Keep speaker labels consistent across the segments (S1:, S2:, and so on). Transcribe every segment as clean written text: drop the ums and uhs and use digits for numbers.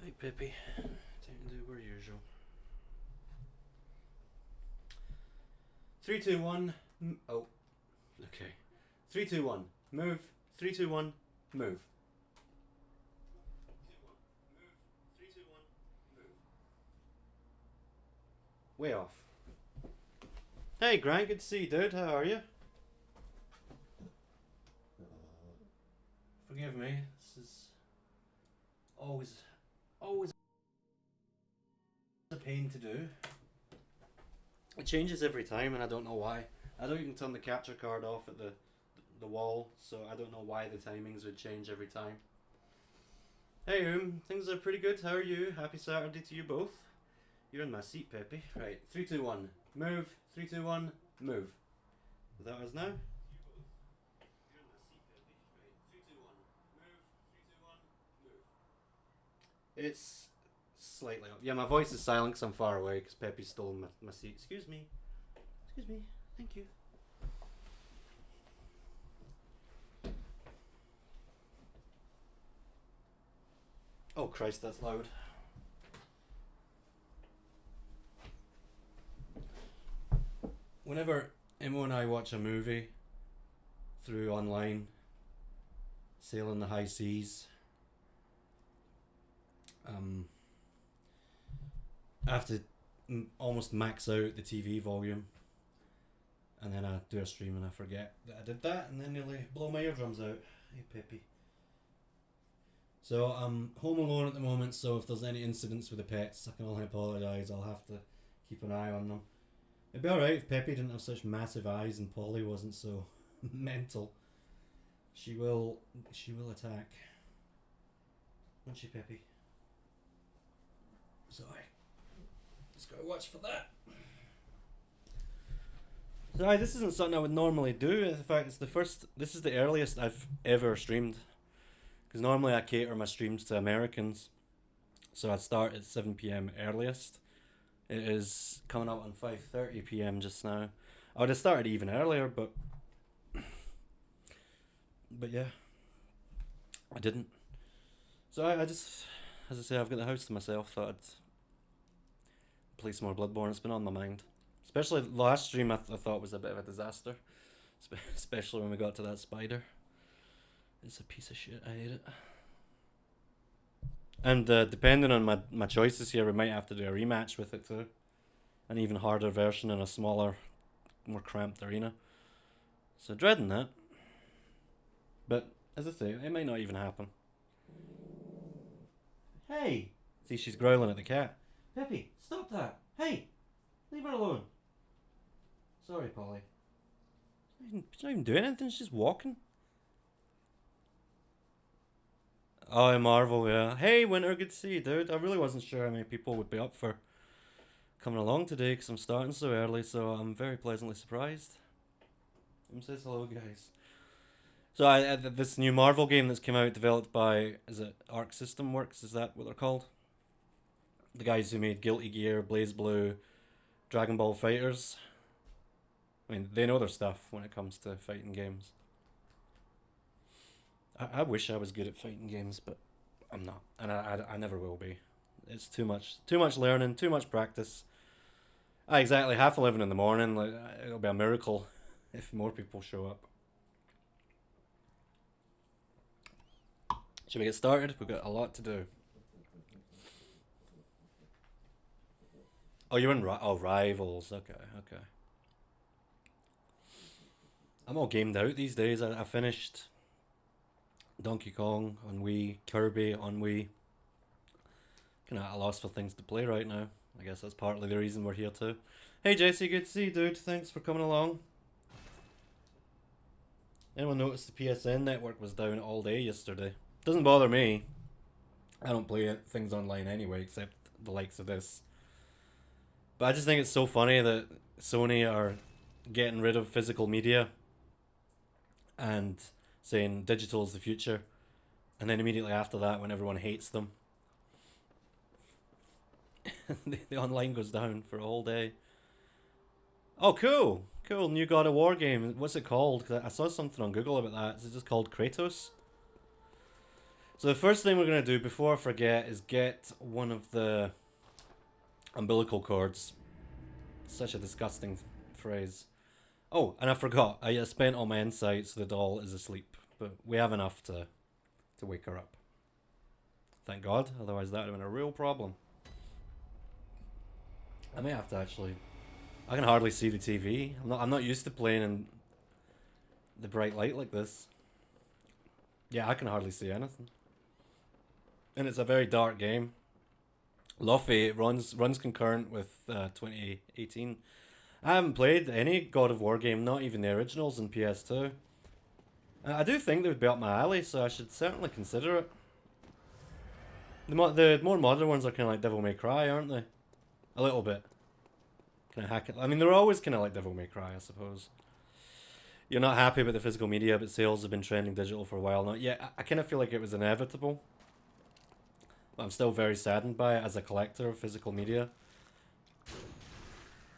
S1: Hey Pippi, time to do our usual. 3, 2, 1. Oh, okay. 3, 2, 1. Move. 3, 2, 1. Move. 3, 2, 1. Move. Way off. Hey Grant, good to see you, dude. How are you? Forgive me. This is always a pain to do. It changes every time, and I don't know why. I don't even turn the capture card off at the wall, so I don't know why the timings would change every time. Hey, things are pretty good. How are you? Happy Saturday to you both. You're in my seat, Peppy. Right, 3, 2, 1. Move. 3, 2, 1. Move. Is that us now? It's slightly up. Yeah, my voice is silent because I'm far away because Peppy stole my seat. Excuse me. Excuse me. Thank you. Oh Christ, that's loud. Whenever Imo and I watch a movie through online, sailing the high seas, I have to almost max out the TV volume, and then I do a stream and I forget that I did that, and then nearly blow my eardrums out. Hey Pippi. So I'm home alone at the moment, so if there's any incidents with the pets, I can only apologise. I'll have to keep an eye on them. It'd be alright if Peppy didn't have such massive eyes and Polly wasn't so mental. She will attack. Won't she, Peppy? So I just gotta watch for that. So this isn't something I would normally do. In fact, this is the earliest I've ever streamed. Because normally I cater my streams to Americans. So I start at 7 p.m. earliest. It is coming out on 5:30 p.m. just now. I would have started even earlier, but yeah, I didn't. So I just, as I say, I've got the house to myself. Thought I'd play some more Bloodborne. It's been on my mind. Especially the last stream I thought was a bit of a disaster. Especially when we got to that spider. It's a piece of shit. I hate it. And depending on my choices here, we might have to do a rematch with it too. An even harder version in a smaller, more cramped arena. So dreading that. But, as I say, it might not even happen. Hey! See, she's growling at the cat. Peppy, stop that! Hey! Leave her alone. Sorry, Polly. She's not even doing anything, she's just walking. Oh, Marvel, yeah. Hey, Winter, good to see you, dude. I really wasn't sure how many people would be up for coming along today because I'm starting so early, so I'm very pleasantly surprised. Says hello, guys. So this new Marvel game that's come out, developed by, is it Arc System Works? Is that what they're called? The guys who made Guilty Gear, Blaze Blue, Dragon Ball Fighters. I mean, they know their stuff when it comes to fighting games. I wish I was good at fighting games, but I'm not, and I never will be. It's too much learning, too much practice. Exactly 11:30 in the morning. Like, it'll be a miracle if more people show up. Should we get started? We've got a lot to do. Oh, you're in Rivals. Okay. I'm all gamed out these days. I finished Donkey Kong on Wii, Kirby on Wii. Kind of at a loss for things to play right now. I guess that's partly the reason we're here too. Hey Jesse, good to see you, dude. Thanks for coming along. Anyone notice the PSN network was down all day yesterday? Doesn't bother me. I don't play things online anyway, except the likes of this. But I just think it's so funny that Sony are getting rid of physical media and saying digital is the future, and then immediately after that, when everyone hates them, the online goes down for a whole day. Oh, cool! New God of War game. What's it called? 'Cause I saw something on Google about that. Is it just called Kratos? So the first thing we're going to do before I forget is get one of the umbilical cords. Such a disgusting phrase. Oh, and I forgot. I spent all my insight so the doll is asleep. But we have enough to wake her up. Thank God. Otherwise that would have been a real problem. I may have to actually... I can hardly see the TV. I'm not used to playing in the bright light like this. Yeah, I can hardly see anything. And it's a very dark game. Luffy runs concurrent with 2018. I haven't played any God of War game, not even the originals in PS2. I do think they would be up my alley, so I should certainly consider it. The more modern ones are kind of like Devil May Cry, aren't they? A little bit. Kind of hack it. I mean, they're always kind of like Devil May Cry, I suppose. You're not happy about the physical media, but sales have been trending digital for a while now. Yeah, I kind of feel like it was inevitable. But I'm still very saddened by it as a collector of physical media.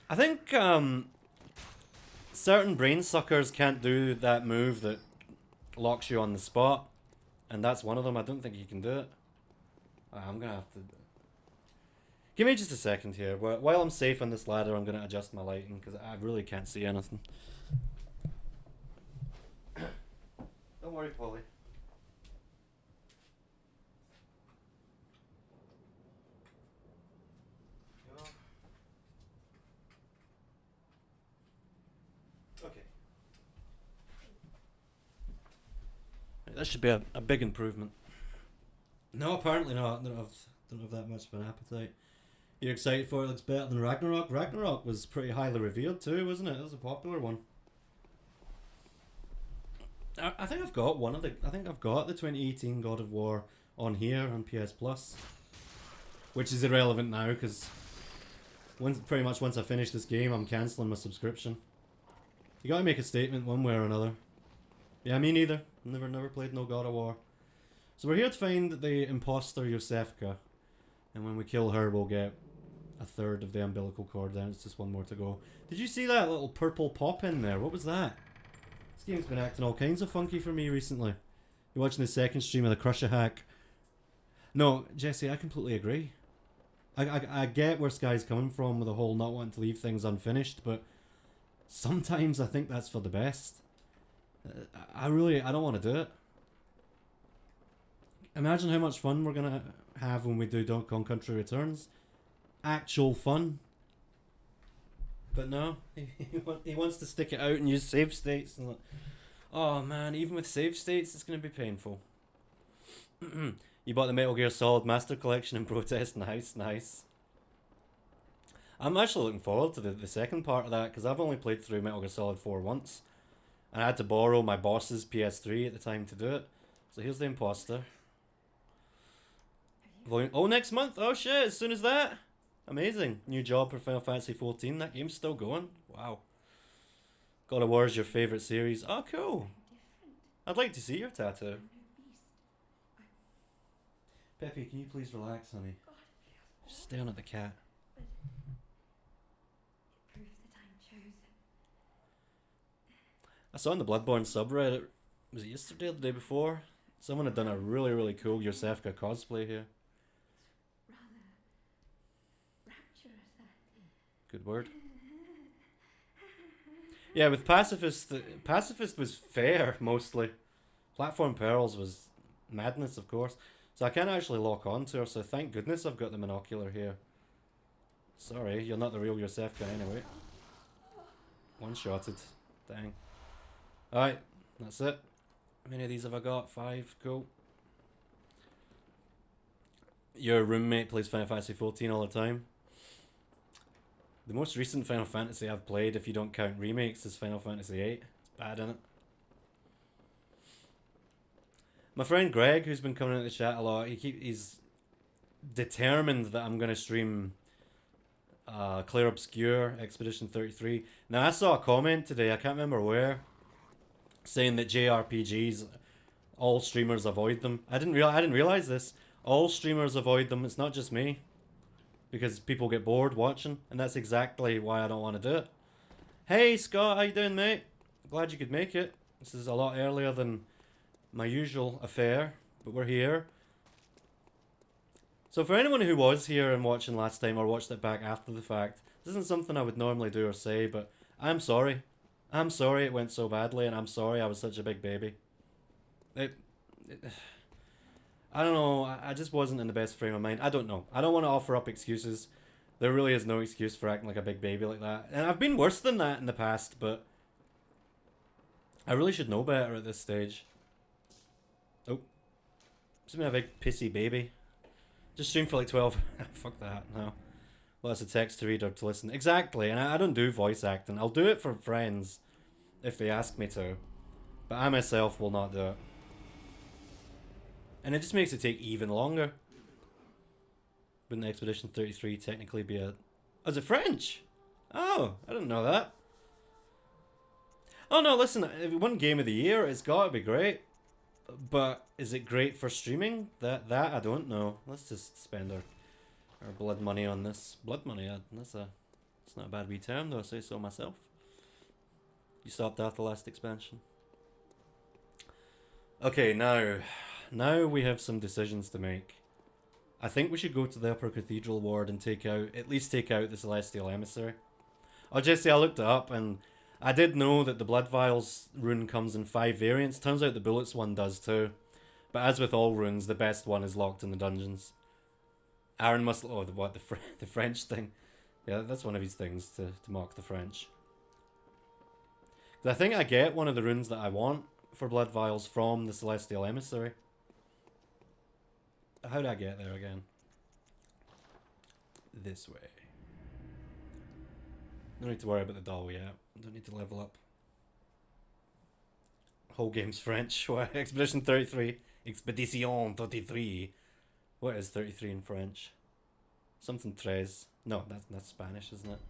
S1: I think certain brain suckers can't do that move that locks you on the spot. And that's one of them. I don't think you can do it. I'm going to have to... Give me just a second here. While I'm safe on this ladder, I'm going to adjust my lighting because I really can't see anything. Don't worry, Polly. Okay. That should be a big improvement. No, apparently not. I don't have that much of an appetite. You're excited for it? Looks better than Ragnarok. Ragnarok was pretty highly revered too, wasn't it? It was a popular one. I think I've got one of the. I think I've got the 2018 God of War on here on PS Plus, which is irrelevant now because pretty much once I finish this game, I'm cancelling my subscription. You gotta make a statement one way or another. Yeah, me neither. Never played no God of War. So we're here to find the imposter Yosefka, and when we kill her, we'll get a third of the umbilical cord. Then it's just one more to go. Did you see that little purple pop in there? What was that? This game's been acting all kinds of funky for me recently. You're watching the second stream of the Crusher hack. No, Jesse, I completely agree. I get where Sky's coming from with the whole not wanting to leave things unfinished, but sometimes I think that's for the best. I don't want to do it. Imagine how much fun we're going to have when we do Donkey Kong Country Returns. Actual fun. But no, he wants to stick it out and use save states. And oh man, even with save states, it's going to be painful. You bought the Metal Gear Solid Master Collection in protest. Nice. I'm actually looking forward to the second part of that because I've only played through Metal Gear Solid 4 once. And I had to borrow my boss's PS3 at the time to do it. So here's the imposter. Oh, next month? Oh shit, as soon as that? Amazing. New job for Final Fantasy 14. That game's still going. Wow. God of War is your favourite series. Oh, cool. I'd like to see your tattoo. Peppy, can you please relax, honey? Just staring at the cat. I saw on the Bloodborne subreddit, was it yesterday or the day before? Someone had done a really cool Yosefka cosplay here. Good word. Yeah, with Pacifist was fair, mostly. Platform Perils was madness, of course. So I can't actually lock on to her, so thank goodness I've got the monocular here. Sorry, you're not the real Yosefka anyway. One-shotted. Dang. Alright, that's it. How many of these have I got? 5, cool. Your roommate plays Final Fantasy 14 all the time. The most recent Final Fantasy I've played, if you don't count remakes, is Final Fantasy 8. It's bad, isn't it? My friend Greg, who's been coming into the chat a lot, he's determined that I'm going to stream Clair Obscure Expedition 33. Now, I saw a comment today, I can't remember where, saying that JRPGs, all streamers avoid them. I didn't realize this. All streamers avoid them. It's not just me. Because people get bored watching, and that's exactly why I don't want to do it. Hey Scott, how you doing, mate? Glad you could make it. This is a lot earlier than my usual affair, but we're here. So for anyone who was here and watching last time or watched it back after the fact, this isn't something I would normally do or say, but I'm sorry. I'm sorry it went so badly, and I'm sorry I was such a big baby. I don't know, I just wasn't in the best frame of mind. I don't know. I don't want to offer up excuses. There really is no excuse for acting like a big baby like that. And I've been worse than that in the past, but I really should know better at this stage. Oh. Just been a big pissy baby. Just stream for like 12. Fuck that, no. Well, that's a text to read or to listen. Exactly, and I don't do voice acting. I'll do it for friends if they ask me to. But I myself will not do it. And it just makes it take even longer. Wouldn't Expedition 33 technically be a... Oh, is it French? Oh, I didn't know that. Oh no, listen, if it won Game of the Year, it's gotta be great. But is it great for streaming? That I don't know. Let's just spend our blood money on this. Blood money, that's not a bad wee term though, I say so myself. You stopped after the last expansion. Okay, now we have some decisions to make. I think we should go to the Upper Cathedral Ward and at least take out the Celestial Emissary. Oh, Jesse, I looked it up and I did know that the Blood Vials rune comes in 5 variants. Turns out the Bullets one does too. But as with all runes, the best one is locked in the dungeons. Aaron must... Oh, the French thing. Yeah, that's one of his things, to mock the French. I think I get one of the runes that I want for Blood Vials from the Celestial Emissary. How did I get there again? This way. No need to worry about the doll yet. Don't need to level up. Whole game's French. What? Expedition 33. Expedition 33. What is 33 in French? Something tres. No, that's Spanish, isn't it?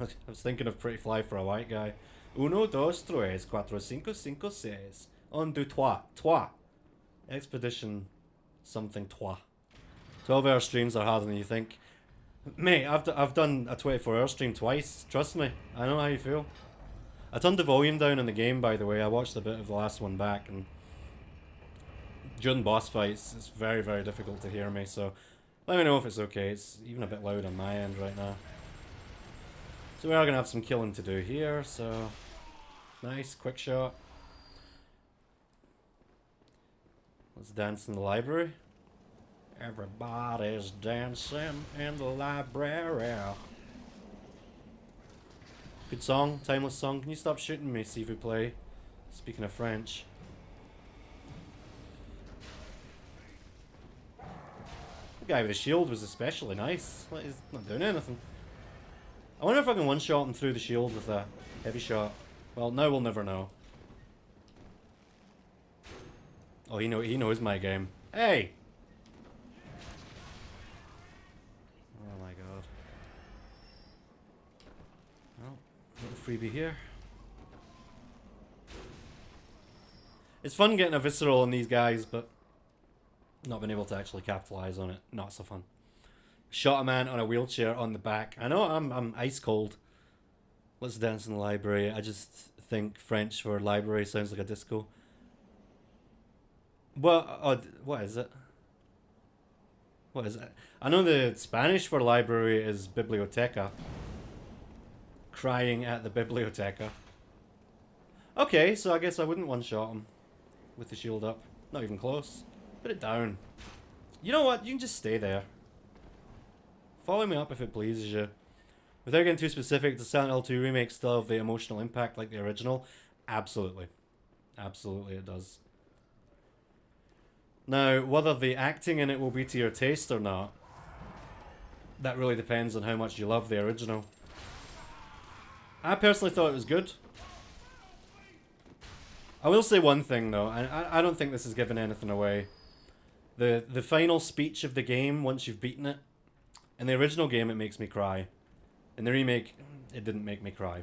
S1: I was thinking of Pretty Fly for a White Guy. Uno, dos, tres, cuatro, cinco, cinco, seis. Un, deux, trois. Trois. Expedition something trois. 12-hour streams are harder than you think. Mate, I've done a 24-hour stream twice. Trust me, I know how you feel. I turned the volume down in the game, by the way. I watched a bit of the last one back, and during boss fights, it's very, very difficult to hear me. So let me know if it's okay. It's even a bit loud on my end right now. So we are gonna have some killing to do here. So nice, quick shot. Let's dance in the library. Everybody's dancing in the library. Good song, timeless song. Can you stop shooting me, s'il vous plaît? Speaking of French. The guy with the shield was especially nice. He's not doing anything. I wonder if I can one-shot him through the shield with a heavy shot. Well, now we'll never know. Oh, he knows my game. Hey! Oh my god. Well, little freebie here. It's fun getting a visceral on these guys, but not being able to actually capitalize on it, not so fun. Shot a man on a wheelchair on the back. I know, I'm ice cold. Let's dance in the library. I just think French for library sounds like a disco. Well, what is it? What is it? I know the Spanish for library is biblioteca. Crying at the biblioteca. Okay, so I guess I wouldn't one-shot him with the shield up. Not even close. Put it down. You know what? You can just stay there. Follow me up if it pleases you. Without getting too specific, does Silent Hill 2 Remake still have the emotional impact like the original? Absolutely. Absolutely it does. Now, whether the acting in it will be to your taste or not, that really depends on how much you love the original. I personally thought it was good. I will say one thing though, and I don't think this is giving anything away. The final speech of the game, once you've beaten it, in the original game it makes me cry. In the remake, it didn't make me cry.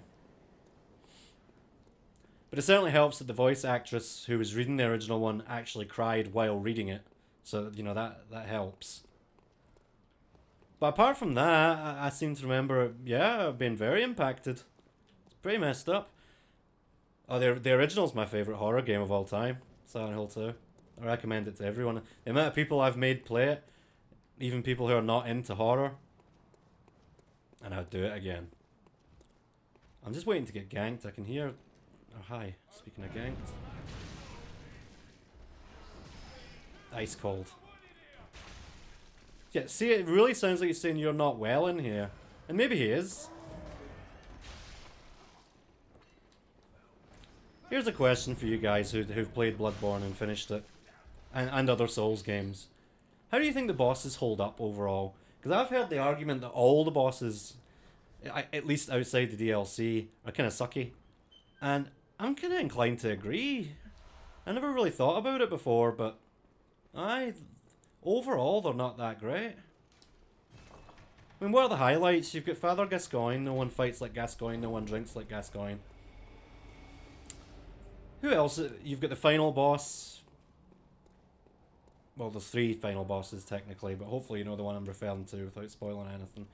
S1: But it certainly helps that the voice actress who was reading the original one actually cried while reading it. So, you know, that helps. But apart from that, I seem to remember, yeah, I've been very impacted. It's pretty messed up. Oh, the original's my favourite horror game of all time. Silent Hill 2. I recommend it to everyone. The amount of people I've made play it, even people who are not into horror, and I'd do it again. I'm just waiting to get ganked. I can hear... Oh, hi. Speaking of ganked. Ice cold. Yeah, see, it really sounds like he's saying you're not well in here. And maybe he is. Here's a question for you guys who've played Bloodborne and finished it. And other Souls games. How do you think the bosses hold up overall? Because I've heard the argument that all the bosses, at least outside the DLC, are kind of sucky. And I'm kind of inclined to agree. I never really thought about it before, but... overall, they're not that great. I mean, what are the highlights? You've got Father Gascoigne, no one fights like Gascoigne, no one drinks like Gascoigne. Who else? You've got the final boss. Well, there's 3 final bosses technically, but hopefully you know the one I'm referring to without spoiling anything.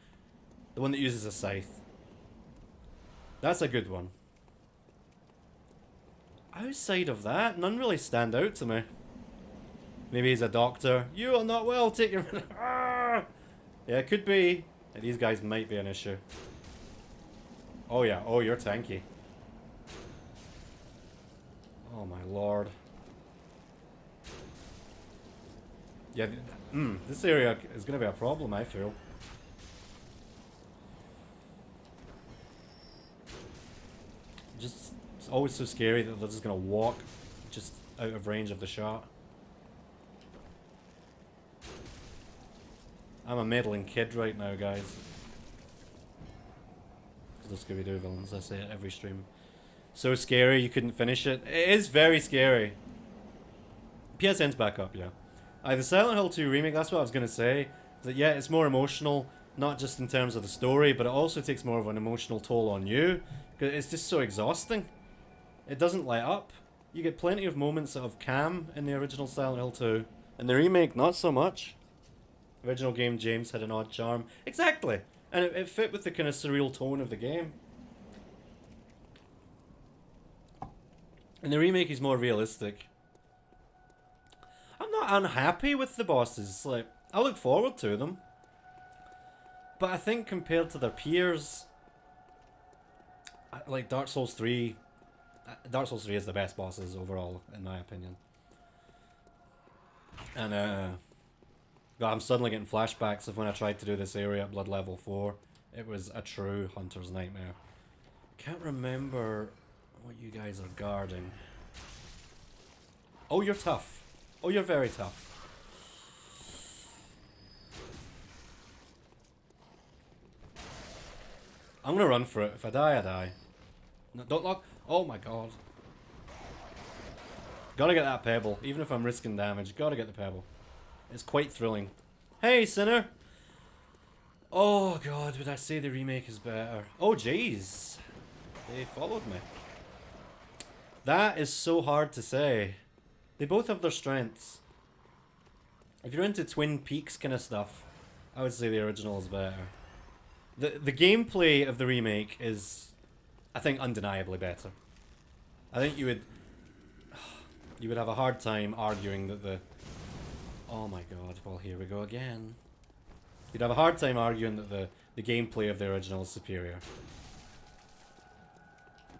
S1: The one that uses a scythe. That's a good one. Outside of that, none really stand out to me. Maybe he's a doctor. You are not well, take your... Yeah, it could be. These guys might be an issue. Oh yeah, oh, you're tanky. Oh my lord. Yeah, this area is going to be a problem, I feel. Just, it's always so scary that they're just going to walk just out of range of the shot. I'm a meddling kid right now, guys. The Scooby-Doo villains, I say it every stream. So scary you couldn't finish it. It is very scary. PSN's back up, yeah. The Silent Hill 2 remake, that's what I was going to say. That yeah, it's more emotional, not just in terms of the story, but it also takes more of an emotional toll on you. Because it's just so exhausting. It doesn't let up. You get plenty of moments of calm in the original Silent Hill 2. And the remake, not so much. Original game, James had an odd charm. Exactly! And it fit with the kind of surreal tone of the game. And the remake is more realistic. I'm not unhappy with the bosses. Like, I look forward to them. But I think compared to their peers, like Dark Souls 3... Dark Souls 3 is the best bosses overall, in my opinion. And, God, I'm suddenly getting flashbacks of when I tried to do this area at Blood Level 4. It was a true hunter's nightmare. Can't remember what you guys are guarding. Oh, you're tough. Oh, you're very tough. I'm gonna run for it. If I die, I die. No, don't lock. Oh my god. Gotta get that pebble. Even if I'm risking damage, gotta get the pebble. It's quite thrilling. Hey, Sinner! Oh god, would I say the remake is better? Oh jeez. They followed me. That is so hard to say. They both have their strengths. If you're into Twin Peaks kind of stuff, I would say the original is better. The gameplay of the remake is, I think, undeniably better. I think you would have a hard time arguing that the... Oh my god, well here we go again. You'd have a hard time arguing that the gameplay of the original is superior.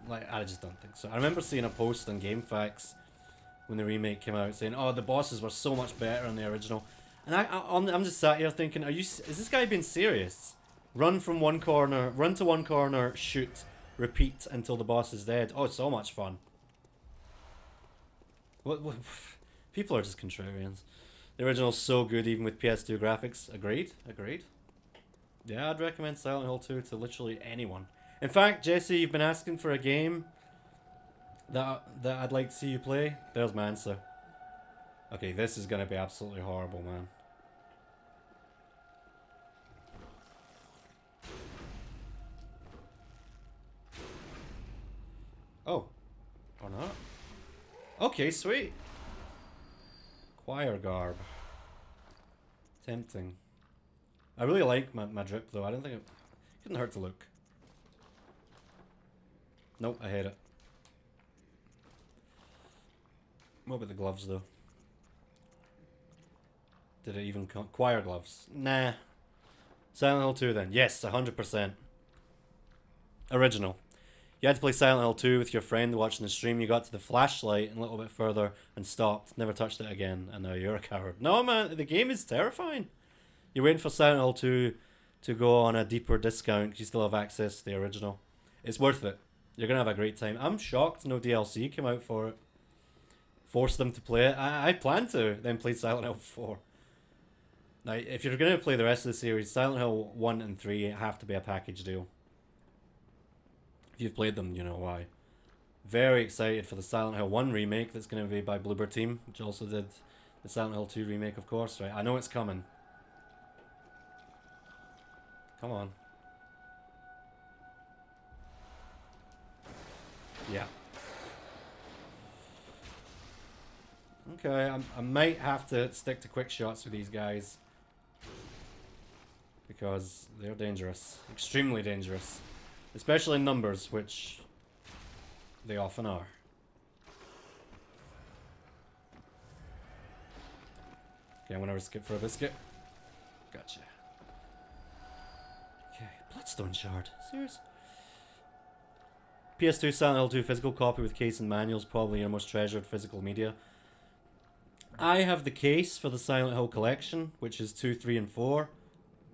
S1: Like, I just don't think so. I remember seeing a post on GameFAQs when the remake came out saying, oh, the bosses were so much better in the original. And I'm just sat here thinking, is this guy being serious? Run from one corner, run to one corner, shoot, repeat until the boss is dead. Oh, it's so much fun. What people are just contrarians. The original's so good even with PS2 graphics. Agreed, agreed. Yeah, I'd recommend Silent Hill 2 to literally anyone. In fact, Jesse, you've been asking for a game that I'd like to see you play. There's my answer. Okay, this is gonna be absolutely horrible, man. Oh. Or not. Okay, sweet. Choir garb. Tempting. I really like my drip though. I don't think it couldn't hurt to look. Nope, I hate it. What about the gloves though? Did it even come? Choir gloves? Nah. Silent Hill 2 then. Yes, 100%. Original. You had to play Silent Hill 2 with your friend watching the stream. You got to the flashlight and a little bit further and stopped. Never touched it again. And now you're a coward. No, man. The game is terrifying. You're waiting for Silent Hill 2 to go on a deeper discount because you still have access to the original. It's worth it. You're going to have a great time. I'm shocked no DLC came out for it. Force them to play it. I plan to. Then play Silent Hill 4. Now, if you're going to play the rest of the series, Silent Hill 1 and 3 have to be a package deal. If you've played them, you know why. Very excited for the Silent Hill 1 remake that's going to be by Bloober Team, which also did the Silent Hill 2 remake, of course. Right, I know it's coming. Come on. Yeah. Okay, I might have to stick to quick shots with these guys. Because they're dangerous. Extremely dangerous. Especially in numbers, which they often are. Okay, I'm gonna risk it for a biscuit. Gotcha. Okay, Bloodstone Shard. Serious? PS2 Silent Hill 2 physical copy with case and manuals, probably your most treasured physical media. I have the case for the Silent Hill collection, which is 2, 3, and 4.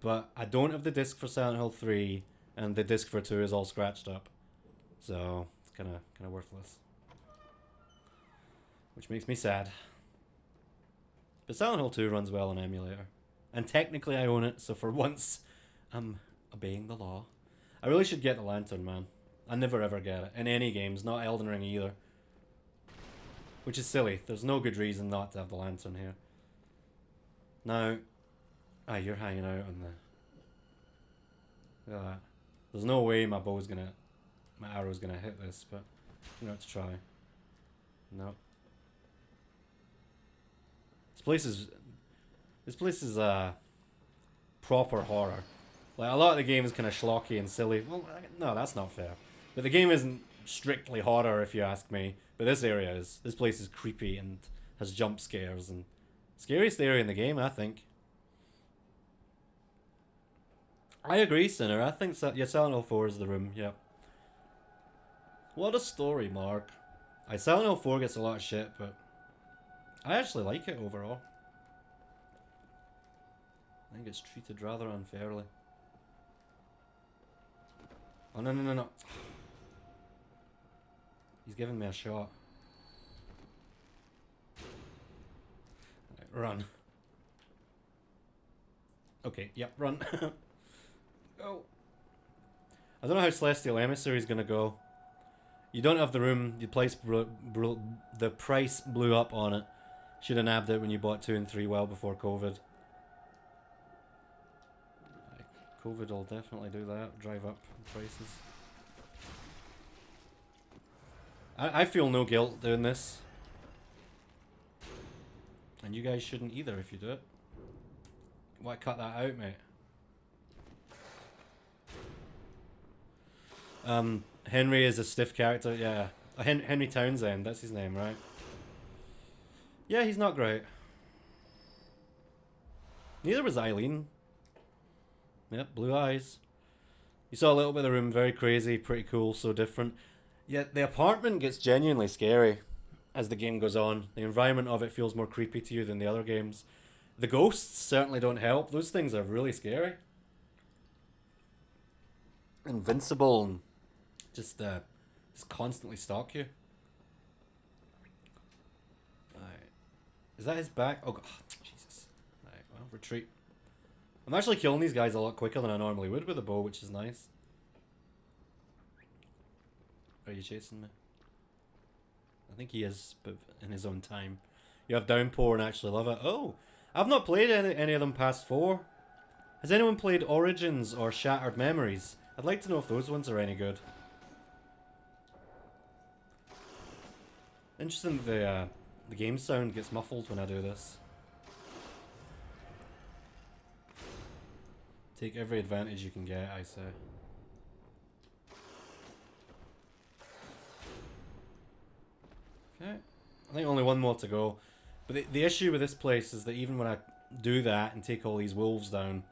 S1: But I don't have the disc for Silent Hill 3, and the disc for 2 is all scratched up. So, it's kind of worthless. Which makes me sad. But Silent Hill 2 runs well on emulator. And technically I own it, so for once, I'm obeying the law. I really should get the lantern, man. I never ever get it. In any games, not Elden Ring either. Which is silly. There's no good reason not to have the lantern here. Now... Ah, you're hanging out on the... Look at that. There's no way my bow's gonna... My arrow's gonna hit this, but... I'm gonna have to try. Nope. This place is proper horror. Like, a lot of the game is kind of schlocky and silly. Well, no, that's not fair. But the game isn't strictly horror, if you ask me. But this area is. This place is creepy and has jump scares. And scariest area in the game, I think. I agree, Sinner. I think yeah, Silent Hill 4 is the room, yep. What a story, Mark. Silent Hill 4 gets a lot of shit, but I actually like it overall. I think it's treated rather unfairly. Oh, no, no, no, no. He's giving me a shot. Right, run. Okay, yep, run. Go. I don't know how Celestial Emissary is gonna go. You don't have the room. The price blew up on it. Should have nabbed it when you bought 2 and 3 well before COVID. COVID will definitely do that. Drive up prices. I feel no guilt doing this. And you guys shouldn't either if you do it. Why cut that out, mate? Henry is a stiff character, yeah. Henry Townsend, that's his name, right? Yeah, he's not great. Neither was Eileen. Yep, blue eyes. You saw a little bit of the room, very crazy, pretty cool, so different. Yet the apartment gets genuinely scary as the game goes on. The environment of it feels more creepy to you than the other games. The ghosts certainly don't help. Those things are really scary. Invincible and just constantly stalk you. Right. Is that his back? Oh, God. Jesus. Right, well, retreat. I'm actually killing these guys a lot quicker than I normally would with a bow, which is nice. Are you chasing me? I think he is, but in his own time. You have Downpour and actually love it. Oh, I've not played any of them past 4. Has anyone played Origins or Shattered Memories? I'd like to know if those ones are any good. Interesting that the game sound gets muffled when I do this. Take every advantage you can get, I say. Okay. I think only one more to go. But the issue with this place is that even when I do that and take all these wolves down,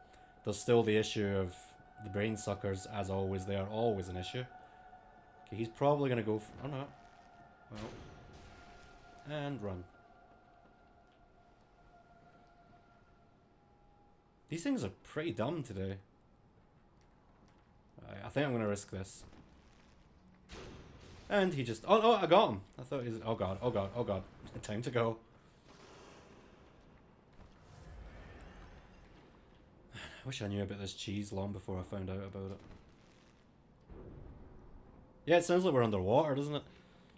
S1: there's still the issue of the brain suckers, as always. They are always an issue. Okay, he's probably going to go for... Oh, no. Well. And run. These things are pretty dumb today. I think I'm going to risk this. And he just... Oh, I got him. I thought he was... Oh, God. Oh, God. Oh, God. Time to go. I wish I knew about this cheese long before I found out about it. Yeah, it sounds like we're underwater, doesn't it?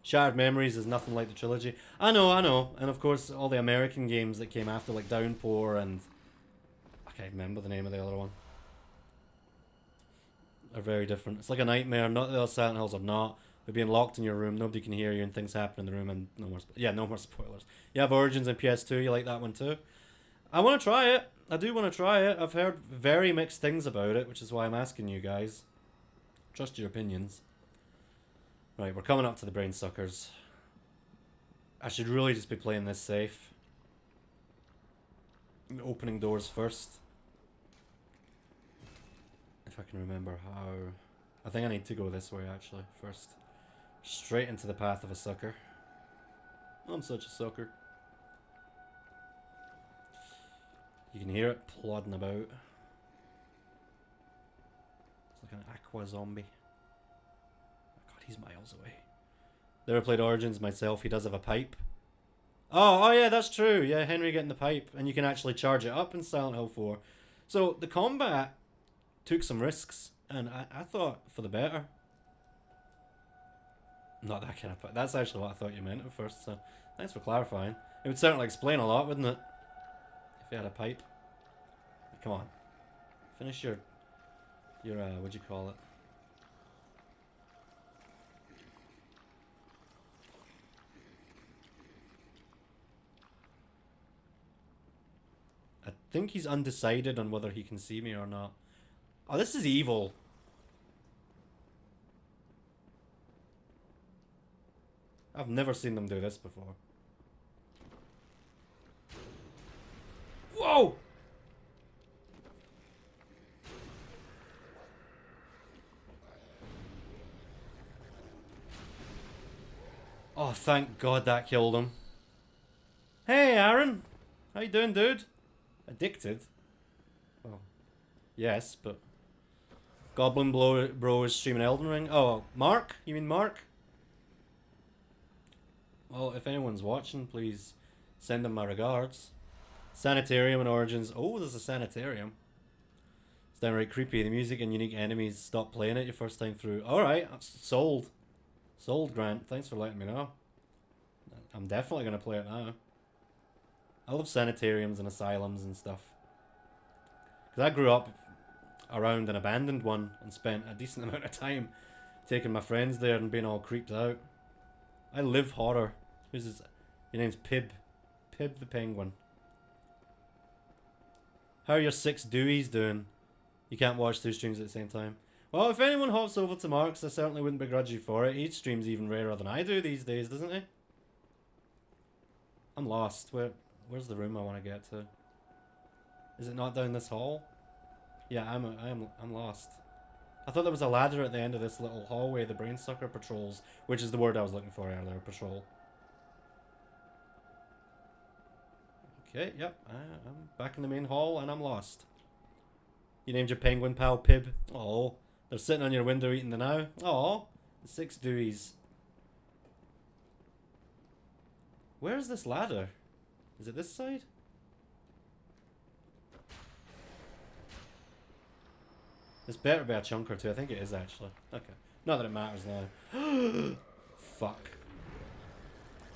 S1: Shattered Memories is nothing like the trilogy. I know. And of course, all the American games that came after, like Downpour and... I can't remember the name of the other one. Are very different. It's like a nightmare. Not the other Silent Hills are not. They're being locked in your room. Nobody can hear you and things happen in the room and no more... no more spoilers. You have Origins and PS2. You like that one too? I want to try it. I do want to try it. I've heard very mixed things about it, which is why I'm asking you guys. Trust your opinions. Right, we're coming up to the brain suckers. I should really just be playing this safe. Opening doors first. If I can remember how... I think I need to go this way, actually, first. Straight into the path of a sucker. I'm such a sucker. You can hear it plodding about. It's like an aqua zombie. Oh God, he's miles away. Never played Origins myself. He does have a pipe. Oh yeah, that's true. Yeah, Henry getting the pipe. And you can actually charge it up in Silent Hill 4. So the combat took some risks. And I thought for the better. Not that kind of pipe. That's actually what I thought you meant at first. So thanks for clarifying. It would certainly explain a lot, wouldn't it? If you had a pipe. Come on. Finish your what'd you call it? I think he's undecided on whether he can see me or not. Oh, this is evil. I've never seen them do this before. Whoa! Oh, thank God that killed him. Hey, Aaron. How you doing, dude? Addicted? Well, yes, but... Goblin Bro is streaming Elden Ring. Oh, Mark? You mean Mark? Well, if anyone's watching, please send them my regards. Sanitarium and Origins. Oh, there's a sanitarium. It's downright creepy. The music and unique enemies stop playing it your first time through. Alright, sold. Sold, Grant. Thanks for letting me know. I'm definitely going to play it now. I love sanitariums and asylums and stuff. Because I grew up around an abandoned one and spent a decent amount of time taking my friends there and being all creeped out. I live horror. Who's this? Your name's Pib. Pib the Penguin. How are your 6 Deweys doing? You can't watch 2 streams at the same time. Well, if anyone hops over to Mark's, I certainly wouldn't begrudge you for it. He streams even rarer than I do these days, doesn't he? I'm lost. Where's the room I want to get to? Is it not down this hall? Yeah, I'm lost. I thought there was a ladder at the end of this little hallway the brainsucker patrols, which is the word I was looking for earlier, patrol. Okay, yep, I'm back in the main hall and I'm lost. You named your penguin pal Pib. Oh, they're sitting on your window eating the now. Oh, the 6 Deweys. Where's this ladder? Is it this side? This better be a chunk or two. I think it is actually. Okay. Not that it matters now. Fuck.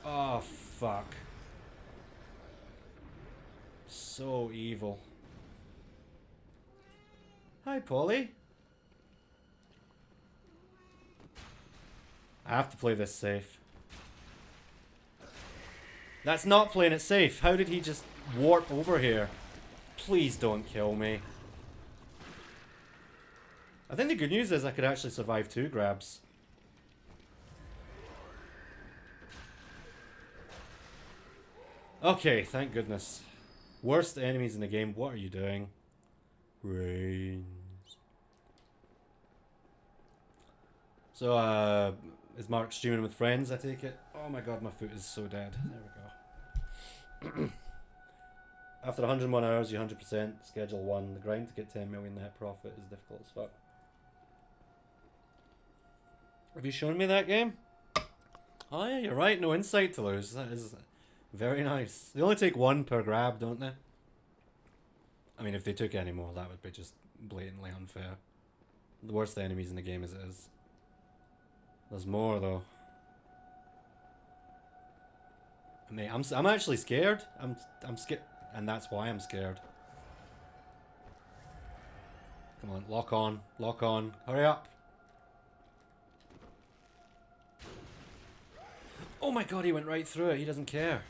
S1: Oh, fuck. So evil. Hi, Polly. I have to play this safe. That's not playing it safe. How did he just warp over here? Please don't kill me. I think the good news is I could actually survive 2 grabs. Okay, thank goodness. Worst enemies in the game. What are you doing? Rains. So, is Mark streaming with friends, I take it? Oh my god, my foot is so dead. There we go. After 101 hours, you 100%. Schedule 1. The grind to get 10 million net profit is difficult as fuck. Have you shown me that game? Oh yeah, you're right. No insight to lose. That is very nice. They only take 1 per grab, don't they? I mean, if they took any more, that would be just blatantly unfair. The worst enemies in the game as it is. There's more though. I mean, I'm actually scared. I'm scared, and that's why I'm scared. Come on, lock on, hurry up. Oh my god, he went right through it. He doesn't care.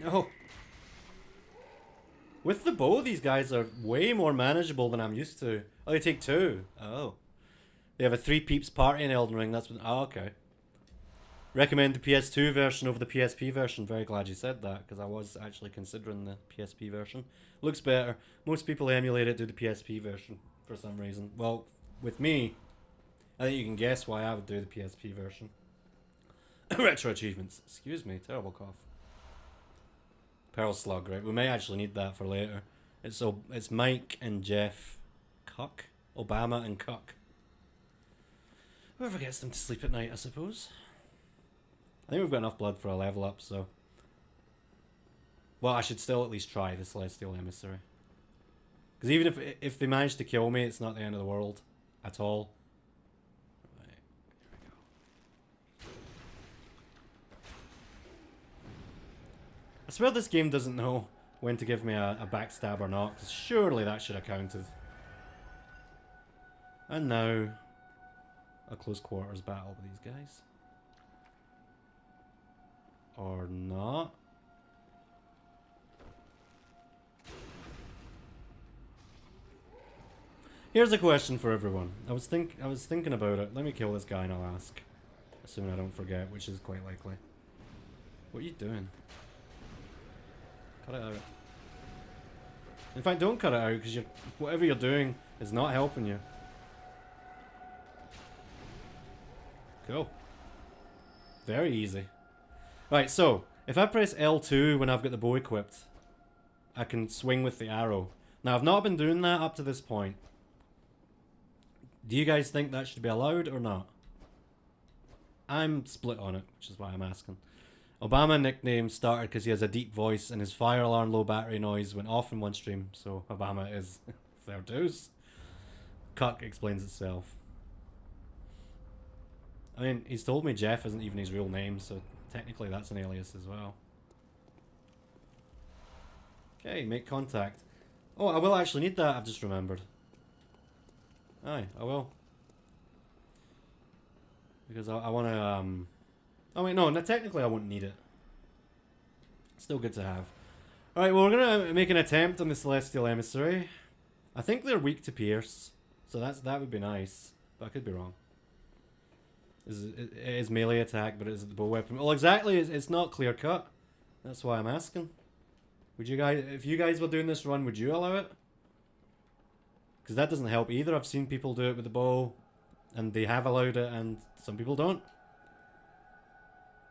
S1: No. With the bow, these guys are way more manageable than I'm used to. Oh, they take 2. Oh. They have a 3 peeps party in Elden Ring. That's what. Oh, okay. Recommend the PS2 version over the PSP version. Very glad you said that, because I was actually considering the PSP version. Looks better. Most people emulate it to the PSP version for some reason. Well, with me, I think you can guess why I would do the PSP version. Retro achievements. Excuse me, terrible cough. Pearl Slug, right? We may actually need that for later. It's Mike and Jeff Cuck. Obama and Cuck. Whoever gets them to sleep at night, I suppose. I think we've got enough blood for a level up, so... Well, I should still at least try the Celestial Emissary. Because even if they manage to kill me, it's not the end of the world. At all. Right, here we go. I swear this game doesn't know when to give me a backstab or not, because surely that should have counted. And now... a close quarters battle with these guys. Or not. Here's a question for everyone. I was thinking about it. Let me kill this guy and I'll ask. Assuming I don't forget, which is quite likely. What are you doing? Cut it out. In fact, don't cut it out, because whatever you're doing is not helping you. Cool. Very easy. Right, so, if I press L2 when I've got the bow equipped, I can swing with the arrow. Now, I've not been doing that up to this point. Do you guys think that should be allowed or not? I'm split on it, which is why I'm asking. Obama nickname started because he has a deep voice and his fire alarm low battery noise went off in one stream, so Obama is fair dues. Cuck explains itself. I mean, he's told me Jeff isn't even his real name, so technically that's an alias as well. Okay, make contact. Oh, I will actually need that, I've just remembered. Aye, I will. Because I want to, oh wait, no, technically I won't need it. Still good to have. Alright, well, we're going to make an attempt on the Celestial Emissary. I think they're weak to pierce, so that would be nice, but I could be wrong. It is melee attack, but it's the bow weapon. Well, exactly, it's not clear cut. That's why I'm asking. Would you guys, if you guys were doing this run, would you allow it? Because that doesn't help either. I've seen people do it with the bow, and they have allowed it, and some people don't.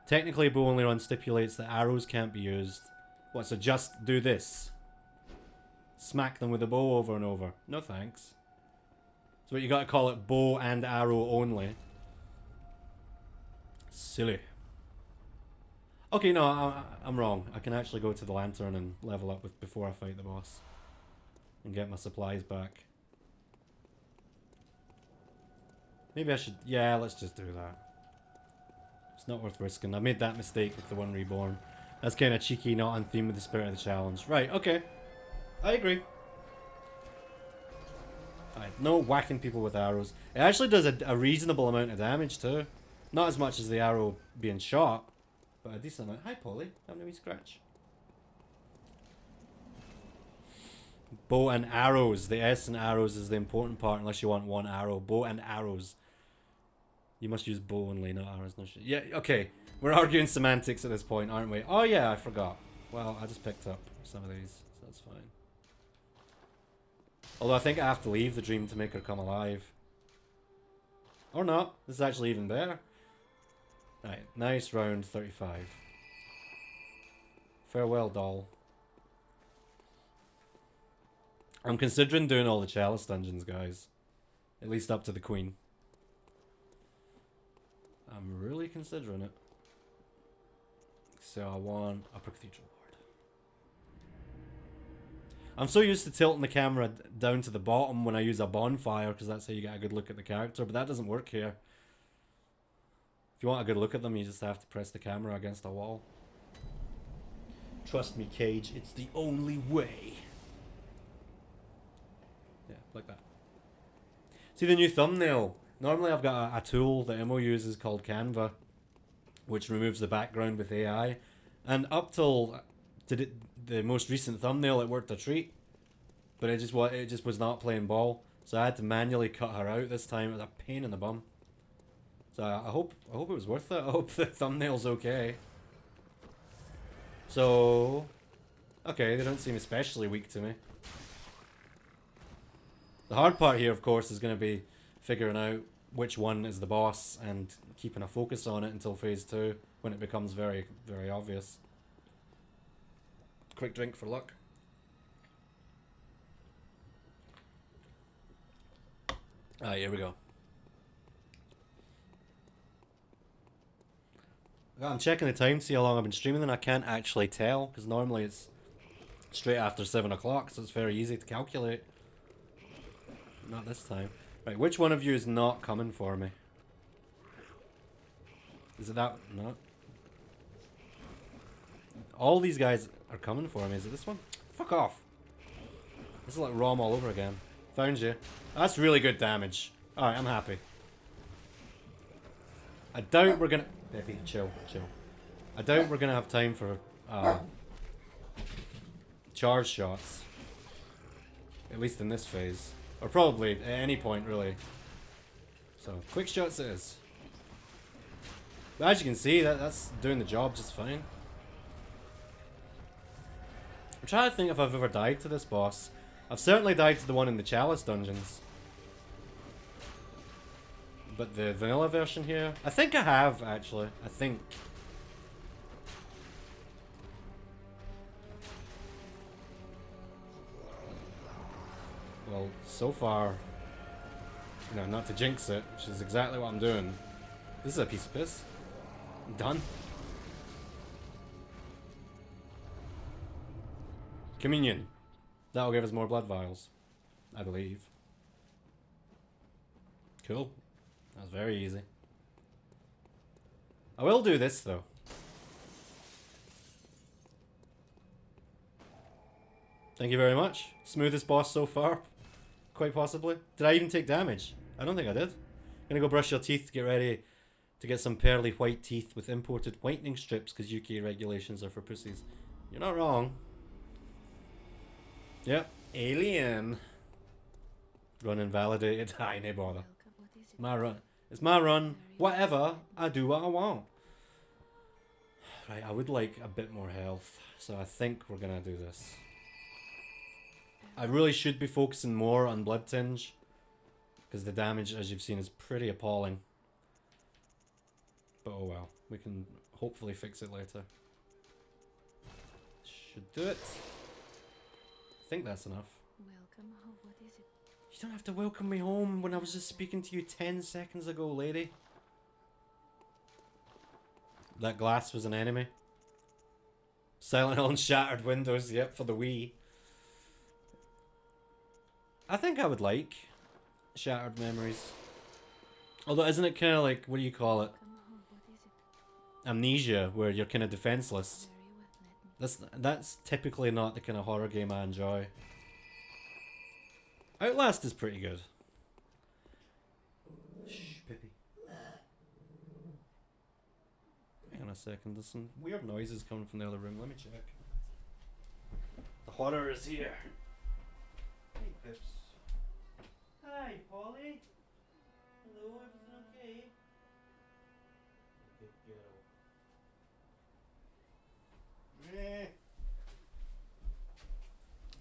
S1: Technically, bow only run stipulates that arrows can't be used. What, so just do this? Smack them with the bow over and over. No thanks. So what, you gotta call it bow and arrow only. Silly. Okay, no, I'm wrong. I can actually go to the lantern and level up before I fight the boss. And get my supplies back. Maybe I should... Yeah, let's just do that. It's not worth risking. I made that mistake with the one reborn. That's kind of cheeky, not on theme with the spirit of the challenge. Right, okay. I agree. Alright, no whacking people with arrows. It actually does a reasonable amount of damage too. Not as much as the arrow being shot, but a decent amount. Hi Polly, having a wee scratch. Bow and arrows. The S in arrows is the important part unless you want one arrow. Bow and arrows. You must use bow only, not arrows. No shit. Yeah, okay. We're arguing semantics at this point, aren't we? Oh yeah, I forgot. Well, I just picked up some of these, so that's fine. Although I think I have to leave the dream to make her come alive. Or not. This is actually even better. Right, nice round 35. Farewell, doll. I'm considering doing all the chalice dungeons, guys. At least up to the queen. I'm really considering it. So I want Upper Cathedral Ward. I'm so used to tilting the camera down to the bottom when I use a bonfire, because that's how you get a good look at the character, but that doesn't work here. If you want a good look at them, you just have to press the camera against a wall. Trust me, Cage, it's the only way. Yeah, like that. See the new thumbnail? Normally I've got a tool that Imo uses called Canva, which removes the background with AI. And up till the most recent thumbnail, it worked a treat. But it just was not playing ball. So I had to manually cut her out this time. It was a pain in the bum. So I hope it was worth it. I hope the thumbnail's okay. So, okay, they don't seem especially weak to me. The hard part here, of course, is going to be figuring out which one is the boss and keeping a focus on it until phase 2, when it becomes very, very obvious. Quick drink for luck. Ah, here we go. I'm checking the time to see how long I've been streaming, and I can't actually tell, because normally it's straight after 7 o'clock, so it's very easy to calculate. Not this time. Right, which one of you is not coming for me? Is it that? No. All these guys are coming for me. Is it this one? Fuck off. This is like ROM all over again. Found you. That's really good damage. Alright, I'm happy. I doubt we're gonna... Baby, chill, chill. I doubt we're gonna have time for charge shots. At least in this phase. Or probably at any point, really. So, quick shots it is. But as you can see, that's doing the job just fine. I'm trying to think if I've ever died to this boss. I've certainly died to the one in the Chalice dungeons. But the vanilla version here, I think I have, actually. I think. Well, so far, you know, not to jinx it, which is exactly what I'm doing. This is a piece of piss. I'm done. Communion. That'll give us more blood vials, I believe. Cool. That was very easy. I will do this, though. Thank you very much. Smoothest boss so far. Quite possibly. Did I even take damage? I don't think I did. Gonna go brush your teeth, get ready to get some pearly white teeth with imported whitening strips, because UK regulations are for pussies. You're not wrong. Yep. Alien. Run invalidated. I no bother. My run. It's my run. Whatever. I do what I want. Right, I would like a bit more health, so I think we're gonna do this. I really should be focusing more on Blood Tinge, because the damage, as you've seen, is pretty appalling. But oh well, we can hopefully fix it later. Should do it. I think that's enough.
S2: Welcome home. What is it?
S1: You don't have to welcome me home when I was just speaking to you 10 seconds ago, lady. That glass was an enemy. Silent Hill and Shattered Windows, yep, for the Wii. I think I would like Shattered Memories. Although, isn't it kind of like, what do you call it? Amnesia, where you're kind of defenseless. That's typically not the kind of horror game I enjoy. Outlast is pretty good. Shh, Pippi. Hang on a second, there's some weird noises coming from the other room. Let me check. The horror is here. Hey, Pips. Hi, Polly. Hello, everything okay? Good girl.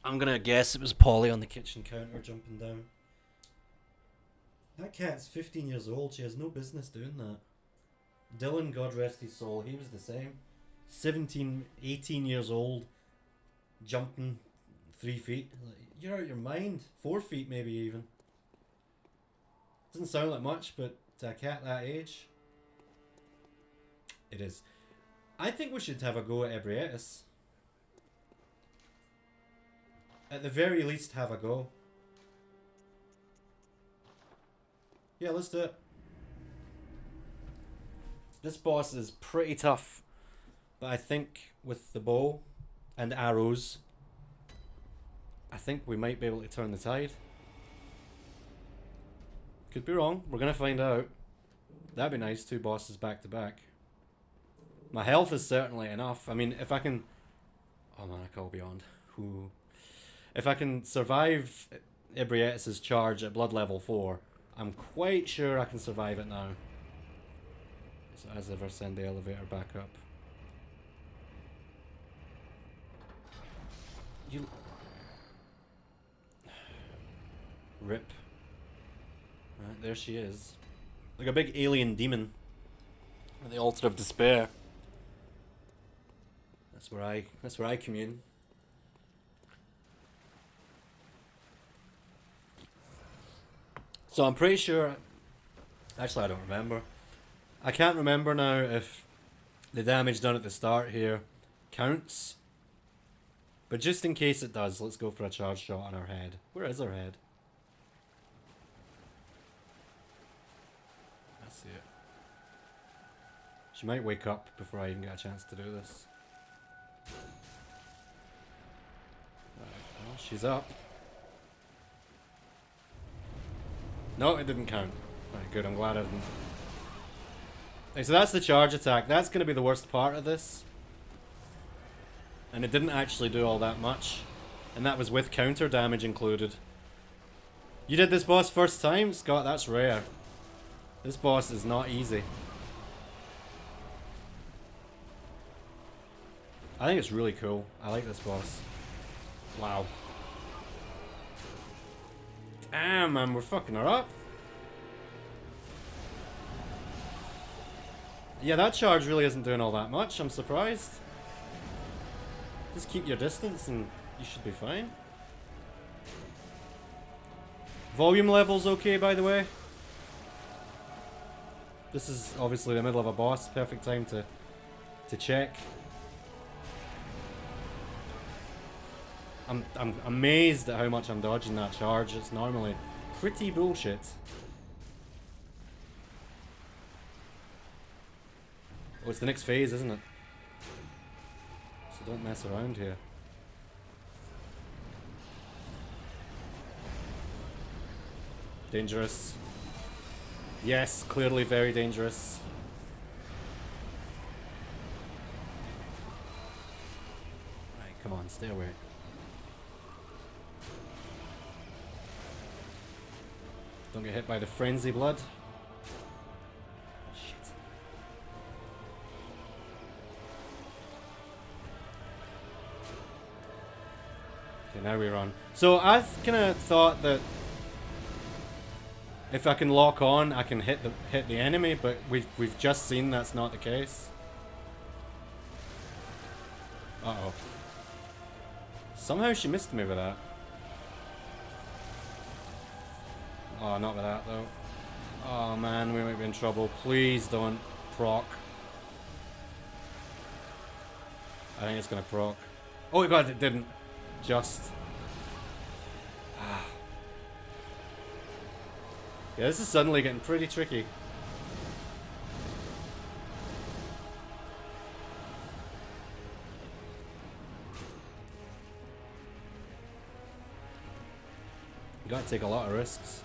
S1: I'm gonna guess it was Polly on the kitchen counter jumping down. That cat's 15 years old. She has no business doing that. Dylan, God rest his soul, he was the same. 17, 18 years old, jumping 3 feet. You're out of your mind. 4 feet maybe even. Doesn't sound like much, but to a cat that age, it is. I think we should have a go at Ebrietis. At the very least, have a go. Yeah, let's do it. This boss is pretty tough, but I think with the bow and arrows, I think we might be able to turn the tide. Could be wrong. We're gonna find out. That'd be nice. 2 bosses back to back. My health is certainly enough. I mean, if I can... Oh man, I call beyond. Ooh. If I can survive Ebrietis' charge at blood level 4, I'm quite sure I can survive it now. So as ever, send the elevator back up. You... Rip. Right, there she is. Like a big alien demon. At the altar of despair. That's where I commune. So I'm pretty sure... Actually, I don't remember. I can't remember now if the damage done at the start here counts. But just in case it does, let's go for a charge shot on her head. Where is her head? I see it. She might wake up before I even get a chance to do this. Right, well, she's up. No, it didn't count. Right, good, I'm glad I didn't. Okay, so that's the charge attack. That's going to be the worst part of this. And it didn't actually do all that much. And that was with counter damage included. You did this boss first time? Scott, that's rare. This boss is not easy. I think it's really cool. I like this boss. Wow. Damn, man, we're fucking her up. Yeah, that charge really isn't doing all that much. I'm surprised. Just keep your distance and you should be fine. Volume level's okay, by the way. This is obviously the middle of a boss. Perfect time to check. I'm amazed at how much I'm dodging that charge. It's normally pretty bullshit. Oh, it's the next phase, isn't it? So don't mess around here. Dangerous. Yes, clearly very dangerous. Right, come on, stay away. Don't get hit by the frenzy blood. Shit. Okay, now we run. So I've kind of thought that if I can lock on, I can hit the enemy, but we've just seen that's not the case. Uh-oh. Somehow she missed me with that. Oh, not with that though. Oh man, we might be in trouble. Please don't proc. I think it's gonna proc. Oh my god, it didn't. Just. Ah. Yeah, this is suddenly getting pretty tricky. You gotta take a lot of risks.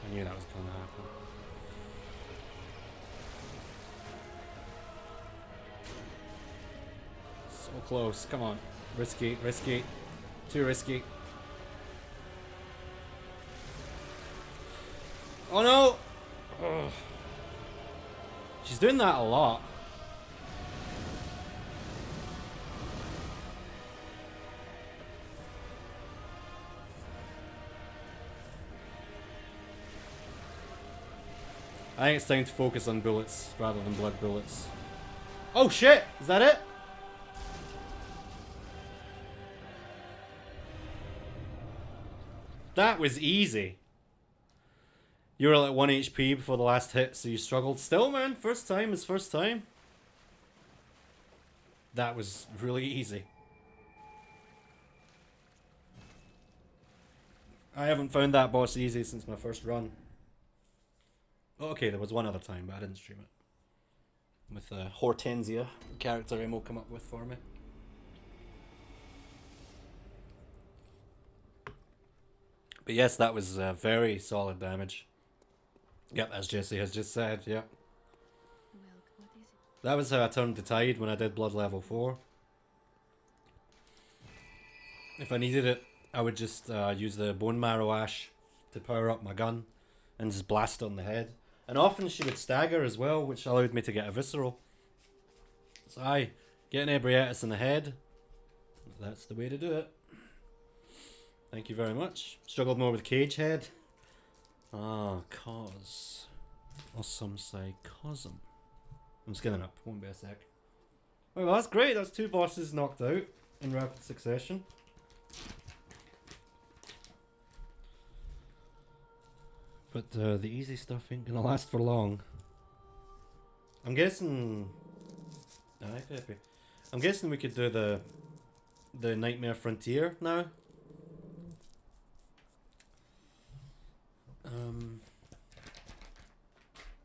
S1: I knew that was going to happen. So close. Come on. Risky, risky. Too risky. Oh no! Ugh. She's doing that a lot. I think it's time to focus on bullets rather than blood bullets. Oh shit! Is that it? That was easy. You were like 1 HP before the last hit, so you struggled. Still, man, first time is first time. That was really easy. I haven't found that boss easy since my first run. Oh, okay, there was one other time, but I didn't stream it. With Hortensia, the character Emo come up with for me. But yes, that was very solid damage. Yep, as Jesse has just said, yeah.
S2: Well, what is it?
S1: That was how I turned the tide when I did Blood Level 4. If I needed it, I would just use the Bone Marrow Ash to power up my gun and just blast it on the head. And often she would stagger as well, which allowed me to get a visceral. So aye, getting Ebrietis in the head, that's the way to do it. Thank you very much. Struggled more with Cage Head. Ah, cause. Or some say cosm. I'm skinning up, won't be a sec. Oh, well, that's great, that's 2 bosses knocked out in rapid succession. But the easy stuff ain't gonna last for long. I'm guessing... Aye, Pepe. I'm guessing we could do the Nightmare Frontier now.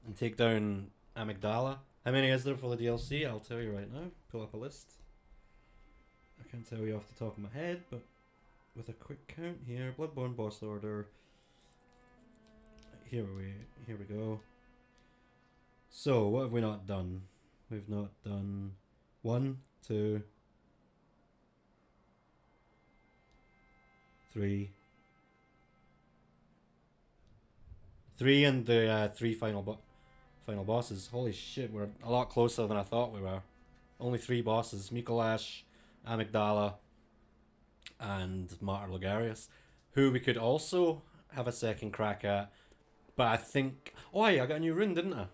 S1: And take down Amygdala. How many is there for the DLC? I'll tell you right now. Pull up a list. I can't tell you off the top of my head, but with a quick count here. Bloodborne boss order. Here we go. So, what have we not done? We've not done 1, 2, 3. 3 and the 3 final bosses. Holy shit, we're a lot closer than I thought we were. Only 3 bosses. Mikolash, Amygdala, and Martyr Logarius. Who we could also have a second crack at. But I think... Oh, yeah, I got a new rune, didn't I?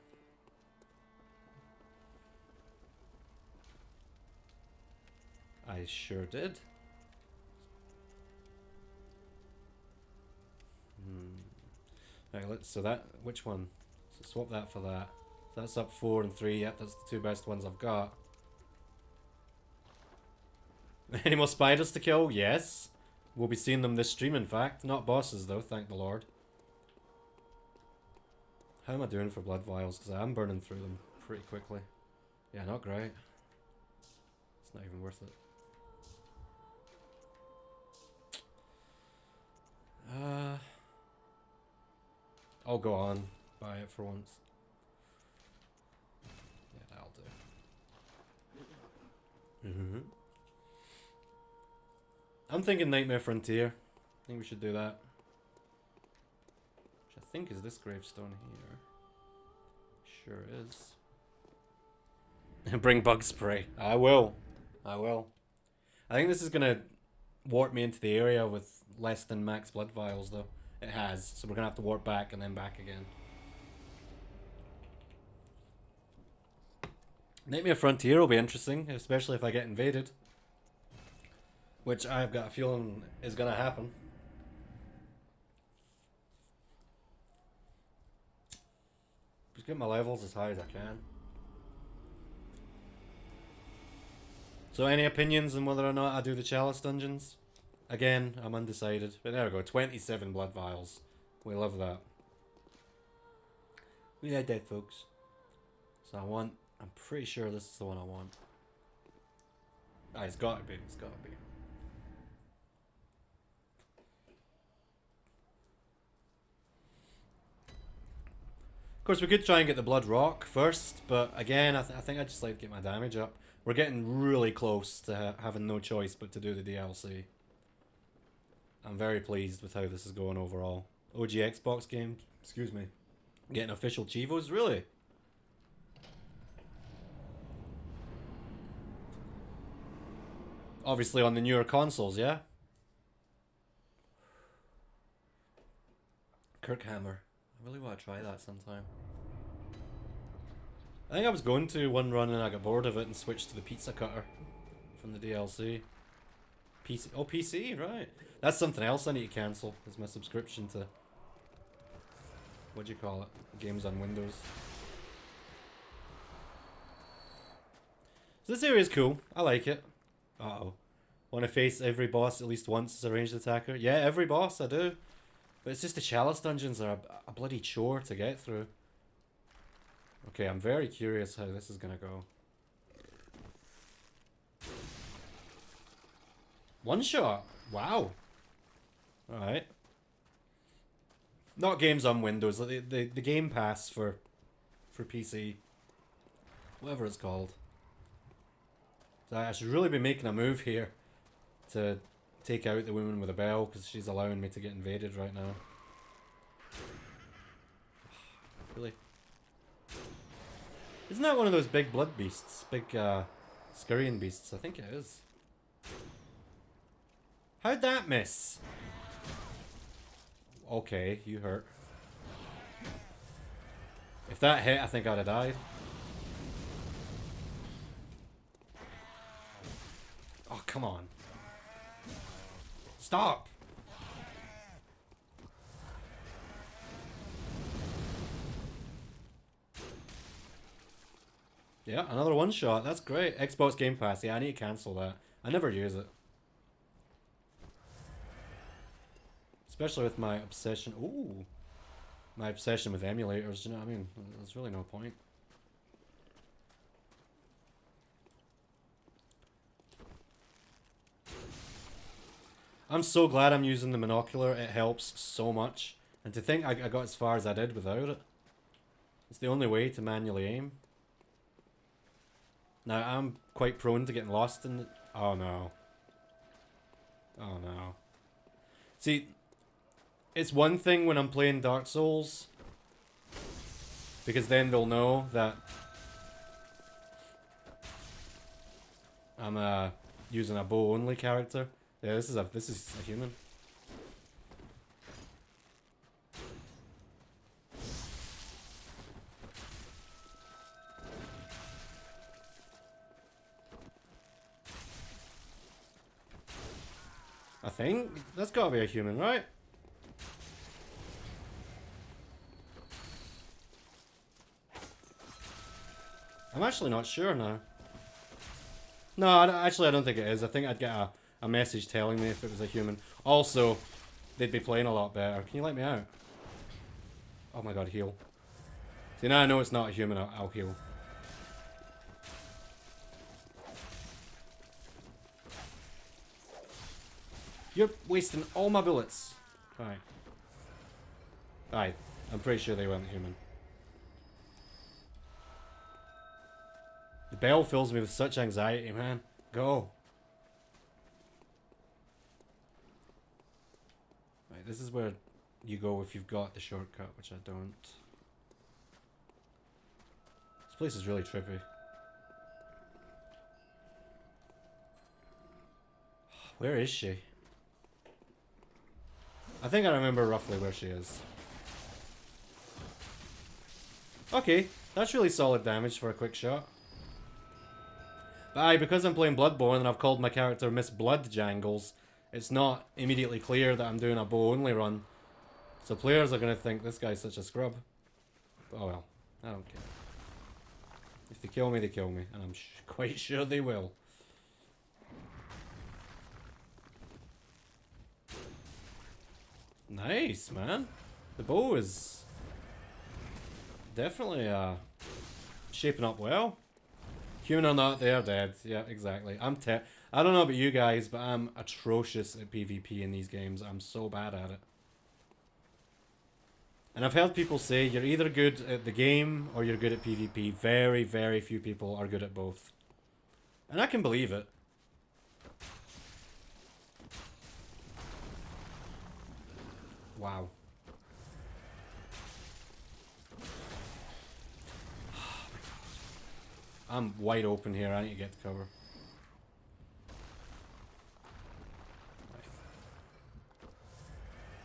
S1: I sure did. Right, so that... Which one? So swap that for that. So that's up 4 and 3. Yep, that's the 2 best ones I've got. Any more spiders to kill? Yes. We'll be seeing them this stream, in fact. Not bosses, though, thank the Lord. How am I doing for blood vials? Because I am burning through them pretty quickly. Yeah, not great. It's not even worth it. I'll go on. Buy it for once. Yeah, that'll do. I'm thinking Nightmare Frontier. I think we should do that. Which I think is this gravestone here. Sure is. Bring bug spray. I will. I will. I think this is going to warp me into the area with less than max blood vials, though. It has. So we're going to have to warp back and then back again. Nightmare Frontier will be interesting, especially if I get invaded. Which I've got a feeling is going to happen. Just get my levels as high as I can. So any opinions on whether or not I do the Chalice dungeons? Again, I'm undecided. But there we go, 27 blood vials. We love that. We like that, folks. So I'm pretty sure this is the one I want. Ah, it's gotta be, it's gotta be. Of course, we could try and get the Blood Rock first, but again, I think I'd just like to get my damage up. We're getting really close to having no choice but to do the DLC. I'm very pleased with how this is going overall. OG Xbox game, excuse me. Getting official Chivos, really? Obviously on the newer consoles, yeah? Kirkhammer. I really want to try that sometime. I think I was going to one run and I got bored of it and switched to the pizza cutter from the DLC. PC. Oh, PC, right. That's something else I need to cancel. Is my subscription to... What do you call it? Games on Windows. So this area is cool. I like it. Uh-oh. Want to face every boss at least once as a ranged attacker? Yeah, every boss I do. But it's just the chalice dungeons are a bloody chore to get through. Okay, I'm very curious how this is gonna go. One shot? Wow. Alright. Not games on Windows, the Game Pass for PC. Whatever it's called. So I should really be making a move here to take out the woman with a bell, because she's allowing me to get invaded right now. Really? Isn't that one of those big blood beasts? Big, scurrying beasts? I think it is. How'd that miss? Okay, you hurt. If that hit, I think I'd have died. Oh, come on. Stop! Yeah, another one shot. That's great. Xbox Game Pass. Yeah, I need to cancel that. I never use it. Especially with my obsession. Ooh. My obsession with emulators, you know what I mean? There's really no point. I'm so glad I'm using the monocular. It helps so much. And to think I got as far as I did without it. It's the only way to manually aim. Now, I'm quite prone to getting lost in the... Oh, no. Oh, no. See, it's one thing when I'm playing Dark Souls, because then they'll know that I'm using a bow-only character. Yeah, this is a human. I think that's gotta be a human, right? I'm actually not sure now. No, actually I don't think it is. I think I'd get a message telling me if it was a human. Also, they'd be playing a lot better. Can you let me out? Oh my god, heal. See, now I know it's not a human, I'll heal. You're wasting all my bullets. Alright. Alright, I'm pretty sure they weren't human. The bell fills me with such anxiety, man. Go. Right, this is where you go if you've got the shortcut, which I don't. This place is really trippy. Where is she? I think I remember roughly where she is. Okay, that's really solid damage for a quick shot. But aye, because I'm playing Bloodborne and I've called my character Miss Blood Jangles, it's not immediately clear that I'm doing a bow-only run. So players are going to think this guy's such a scrub. But oh well, I don't care. If they kill me, they kill me. And I'm quite sure they will. Nice, man. The bow is definitely shaping up well. Human or not, they are dead. Yeah, exactly. I don't know about you guys, but I'm atrocious at PvP in these games. I'm so bad at it. And I've heard people say you're either good at the game or you're good at PvP. Very, very few people are good at both. And I can believe it. Wow. I'm wide open here. I need to get to cover.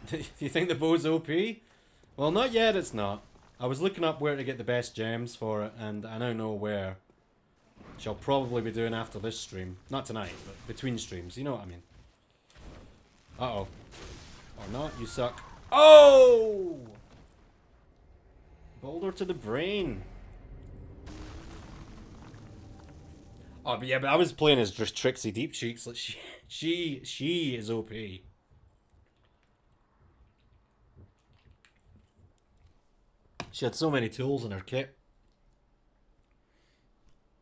S1: Do you think the bow's OP? Well, not yet, it's not. I was looking up where to get the best gems for it, and I now know where. Which I'll probably be doing after this stream. Not tonight, but between streams. You know what I mean. Uh-oh. Or not, you suck. Oh! Boulder to the brain. Oh, but yeah, but I was playing as just Trixie Deep Cheeks. Like she is OP. She had so many tools in her kit.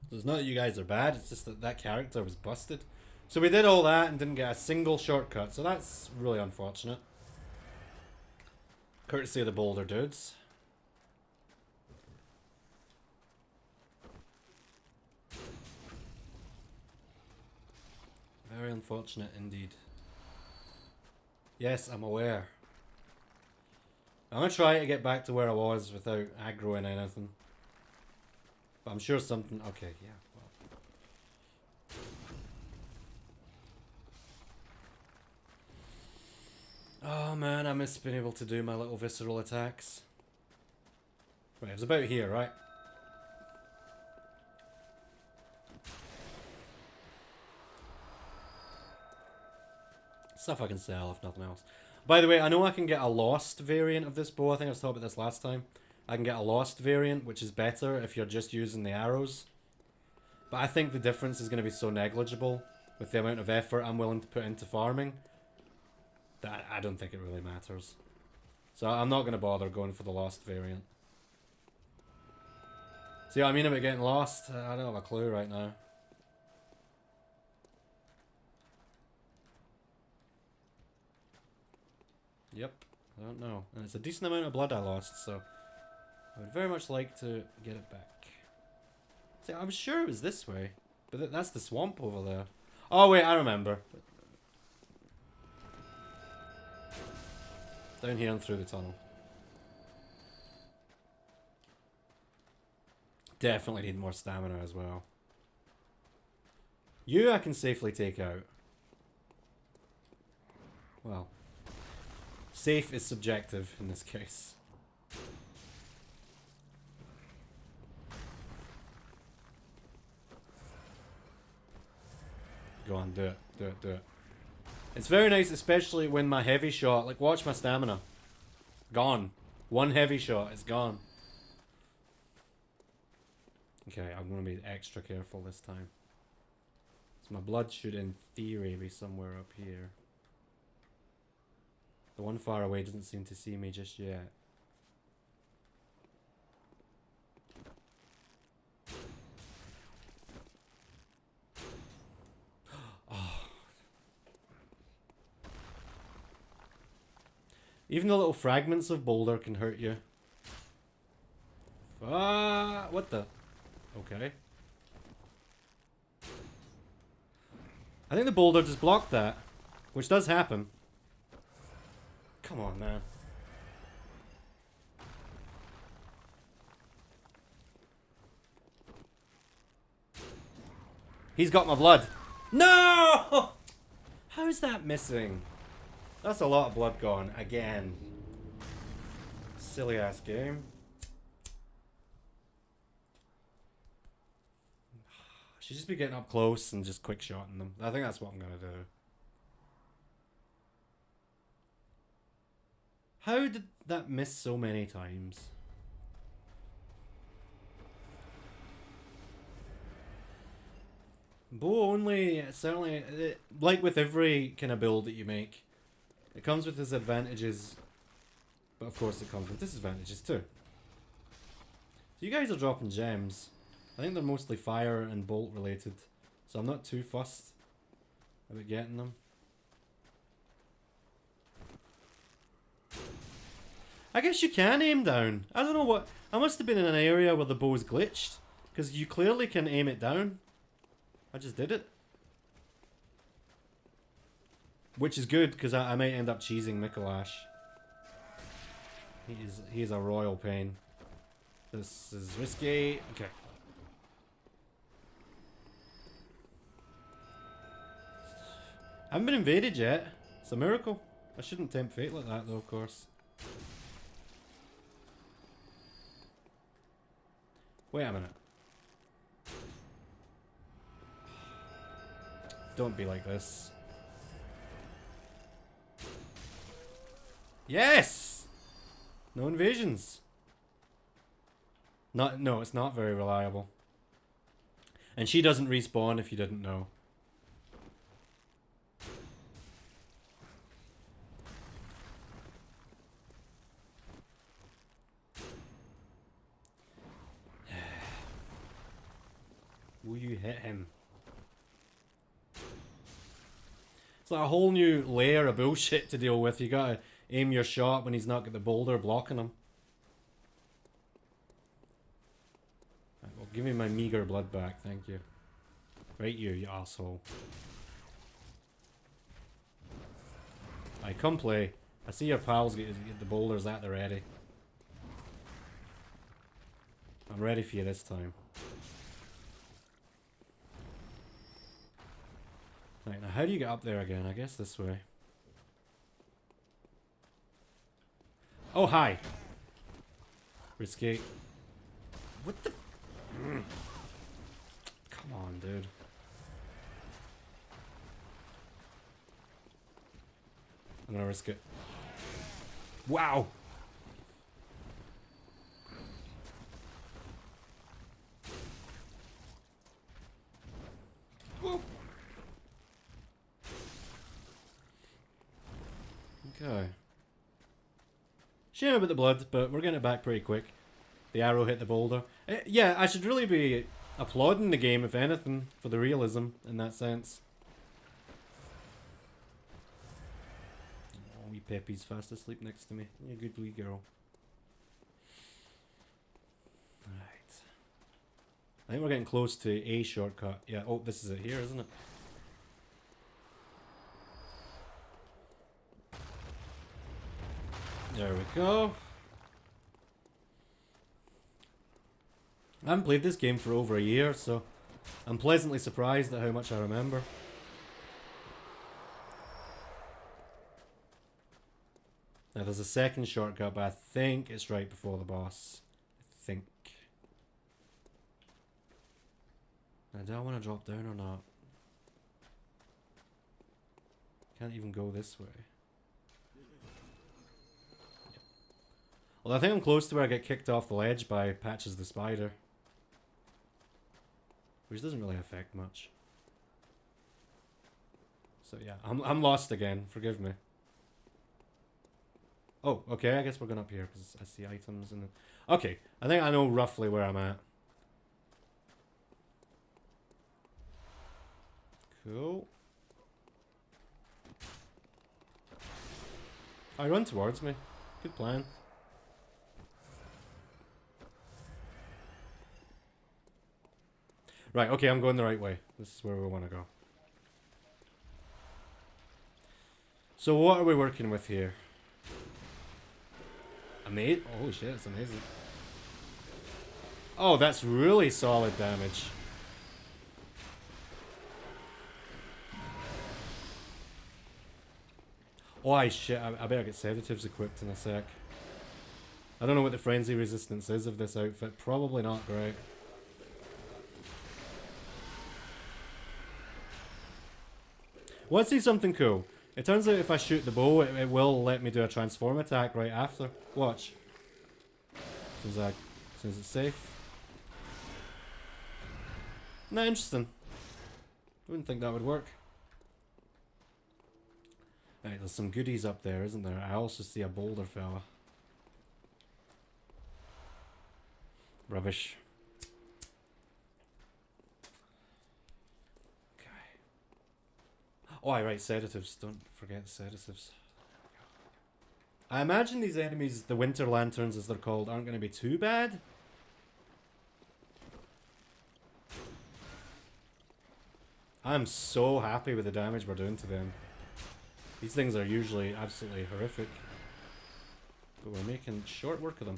S1: So it's not that you guys are bad, it's just that that character was busted. So we did all that and didn't get a single shortcut, so that's really unfortunate. Courtesy of the Boulder dudes. Very unfortunate indeed. Yes, I'm aware. I'm gonna try to get back to where I was without aggroing anything. But I'm sure something... Okay, yeah. Well. Oh man, I miss being able to do my little visceral attacks. Right, it was about here, right? Stuff I can sell, if nothing else. By the way, I know I can get a lost variant of this bow. I think I was talking about this last time. I can get a lost variant, which is better if you're just using the arrows. But I think the difference is going to be so negligible with the amount of effort I'm willing to put into farming that I don't think it really matters. So I'm not going to bother going for the lost variant. See what I mean about getting lost? I don't have a clue right now. Yep, I don't know. And it's a decent amount of blood I lost, so I would very much like to get it back. See, I was sure it was this way, but that's the swamp over there. Oh wait, I remember. Down here and through the tunnel. Definitely need more stamina as well. You I can safely take out. Well, safe is subjective in this case. Go on, do it, do it, do it. It's very nice, especially when my heavy shot, like watch my stamina. Gone. One heavy shot, it's gone. Okay, I'm going to be extra careful this time. So my blood should in theory be somewhere up here. The one far away doesn't seem to see me just yet. Oh. Even the little fragments of boulder can hurt you. Ah, what the? Okay. I think the boulder just blocked that, which does happen. Come on, man. He's got my blood. No! How is that missing? That's a lot of blood gone again. Silly ass game. Should just be getting up close and just quick shotting them. I think that's what I'm gonna do. How did that miss so many times? Bow only, certainly, like with every kind of build that you make, it comes with its advantages, but of course it comes with disadvantages too. So you guys are dropping gems. I think they're mostly fire and bolt related, so I'm not too fussed about getting them. I guess you can aim down. I don't know what... I must have been in an area where the bow's glitched, because you clearly can aim it down. I just did it. Which is good, because I might end up cheesing Mikolash. He is a royal pain. This is risky. Okay. I haven't been invaded yet. It's a miracle. I shouldn't tempt fate like that though, of course. Wait a minute. Don't be like this. Yes! No invasions. No, it's not very reliable. And she doesn't respawn if you didn't know. Will you hit him? It's like a whole new layer of bullshit to deal with. You gotta aim your shot when he's not got the boulder blocking him. Right, well, give me my meager blood back, thank you. Right, you asshole. Aye, come play. I see your pals get the boulders at the ready. I'm ready for you this time. Right, now how do you get up there again? I guess this way. Oh, hi! Risky. What the... Come on, dude. I'm gonna risk it. Wow! Whoa. Okay. Shame about the blood, but we're getting it back pretty quick. The arrow hit the boulder. Yeah, I should really be applauding the game, if anything, for the realism in that sense. Oh, wee Peppy's fast asleep next to me. You're a good wee girl. Right. I think we're getting close to a shortcut. Yeah, oh, this is it here, isn't it? There we go. I haven't played this game for over a year, so I'm pleasantly surprised at how much I remember. Now there's a second shortcut, but I think it's right before the boss. I think. Now, do I want to drop down or not? Can't even go this way. Well, I think I'm close to where I get kicked off the ledge by Patches the Spider. Which doesn't really affect much. So yeah, I'm lost again, forgive me. Oh, okay, I guess we're going up here because I see items and... Okay, I think I know roughly where I'm at. Cool. I run towards me. Good plan. Right, okay, I'm going the right way. This is where we want to go. So what are we working with here? Amazing. Holy shit, it's amazing. Oh, that's really solid damage. Oh, shit, I better get sedatives equipped in a sec. I don't know what the frenzy resistance is of this outfit. Probably not great. Let's see something cool. It turns out if I shoot the bow, it will let me do a transform attack right after. Watch. As soon as it's safe. Not interesting. Wouldn't think that would work. Right, there's some goodies up there, isn't there? I also see a boulder fella. Rubbish. Oh, right, sedatives. Don't forget sedatives. I imagine these enemies, the winter lanterns as they're called, aren't going to be too bad. I'm so happy with the damage we're doing to them. These things are usually absolutely horrific. But we're making short work of them.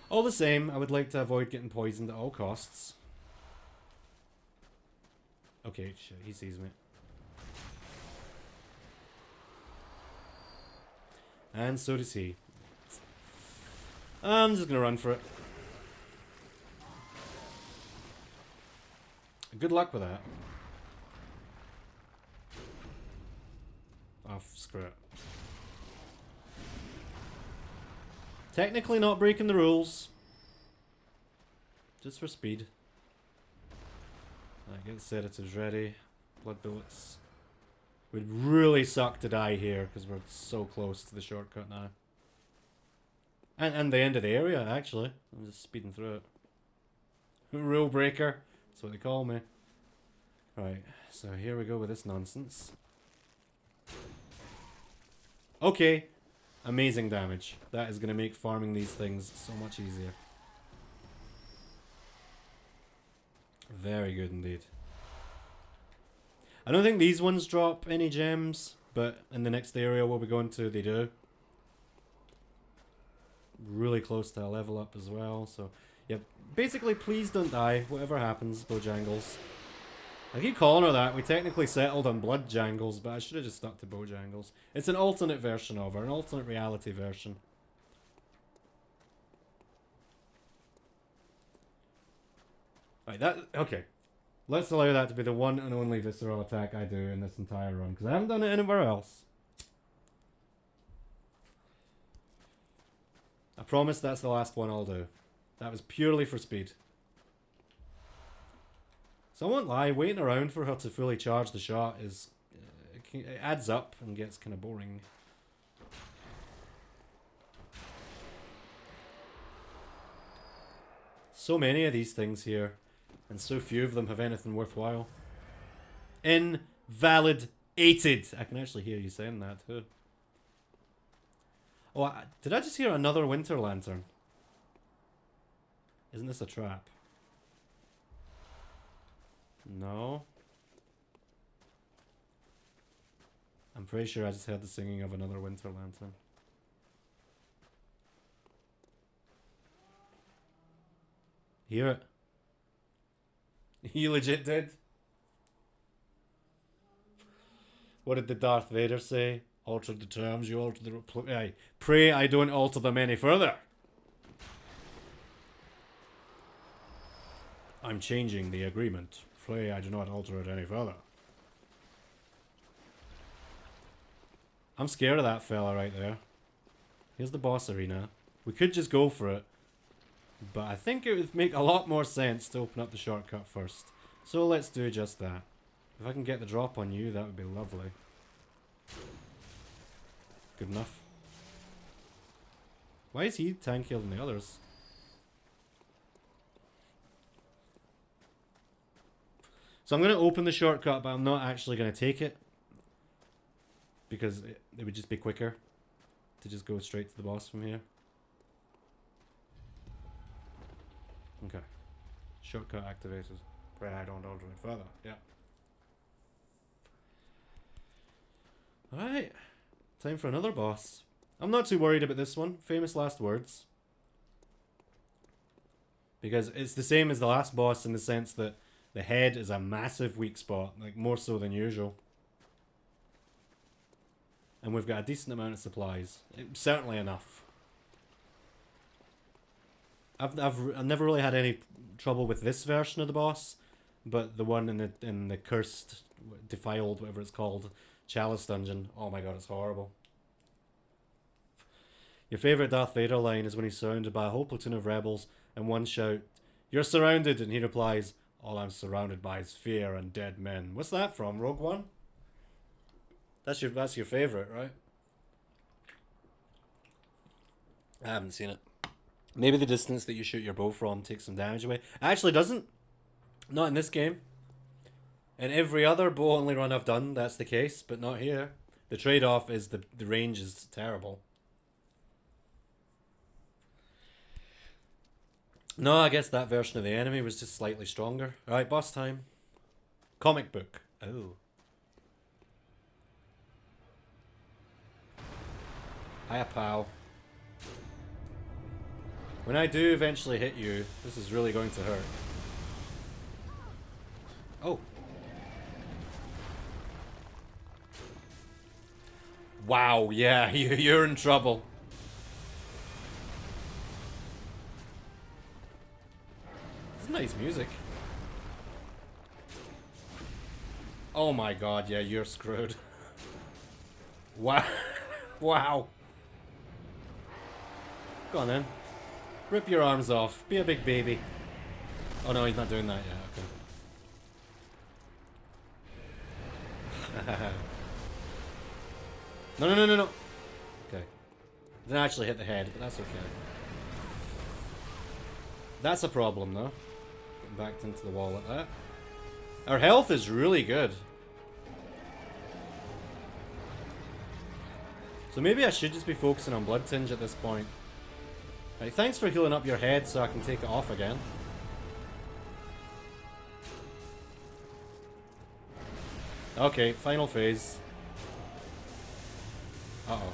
S1: All the same, I would like to avoid getting poisoned at all costs. Okay, shit, he sees me. And so does he. I'm just gonna run for it. Good luck with that. Oh, screw it. Technically not breaking the rules. Just for speed. Right, get the sedatives ready. Blood bullets. Would really suck to die here because we're so close to the shortcut now. And the end of the area, actually. I'm just speeding through it. Rule breaker. That's what they call me. Right, so here we go with this nonsense. Okay. Amazing damage. That is going to make farming these things so much easier. Very good indeed. I don't think these ones drop any gems, but in the next area we'll be going to, they do. Really close to a level up as well, so... Yep, basically please don't die, whatever happens, Bojangles. I keep calling her that, we technically settled on Bloodjangles, but I should have just stuck to Bojangles. It's an alternate version of her, an alternate reality version. Right, okay. Let's allow that to be the one and only visceral attack I do in this entire run, because I haven't done it anywhere else. I promise that's the last one I'll do. That was purely for speed. So I won't lie, waiting around for her to fully charge the shot is... it adds up and gets kind of boring. So many of these things here, and so few of them have anything worthwhile. Invalidated. I can actually hear you saying that too. Oh, did I just hear another winter lantern? Isn't this a trap? No. I'm pretty sure I just heard the singing of another winter lantern. Hear it? You legit did? What did the Darth Vader say? Altered the terms, you altered the... Pray I don't alter them any further. I'm changing the agreement. Pray I do not alter it any further. I'm scared of that fella right there. Here's the boss arena. We could just go for it. But I think it would make a lot more sense to open up the shortcut first. So let's do just that. If I can get the drop on you, that would be lovely. Good enough. Why is he tankier than the others? So I'm going to open the shortcut, but I'm not actually going to take it. Because it would just be quicker to just go straight to the boss from here. Okay. Shortcut activated. Pray I don't alter it further. Yeah. Alright. Time for another boss. I'm not too worried about this one. Famous last words. Because it's the same as the last boss in the sense that the head is a massive weak spot. Like, more so than usual. And we've got a decent amount of supplies. Certainly enough. I've never really had any trouble with this version of the boss, but the one in the cursed, defiled, whatever it's called, Chalice dungeon. Oh my god, it's horrible. Your favourite Darth Vader line is when he's surrounded by a whole platoon of rebels, and one shout, "You're surrounded," and he replies, "All I'm surrounded by is fear and dead men." What's that from? Rogue One? That's your favourite, right? I haven't seen it. Maybe the distance that you shoot your bow from takes some damage away. It actually doesn't. Not in this game. In every other bow only run I've done, that's the case, but not here. The trade-off is the range is terrible. No, I guess that version of the enemy was just slightly stronger. Alright, boss time. Comic book. Oh. Hiya, pal. When I do eventually hit you, this is really going to hurt. Oh. Wow, yeah, you're in trouble. It's nice music. Oh my god, yeah, you're screwed. Wow. Wow. Go on then. Rip your arms off. Be a big baby. Oh no, he's not doing that yet. Okay. No, no, no, no, no. Okay. Didn't actually hit the head, but that's okay. That's a problem, though. Getting backed into the wall like that. Our health is really good. So maybe I should just be focusing on Blood Tinge at this point. Right, thanks for healing up your head so I can take it off again. Okay, final phase. Uh-oh.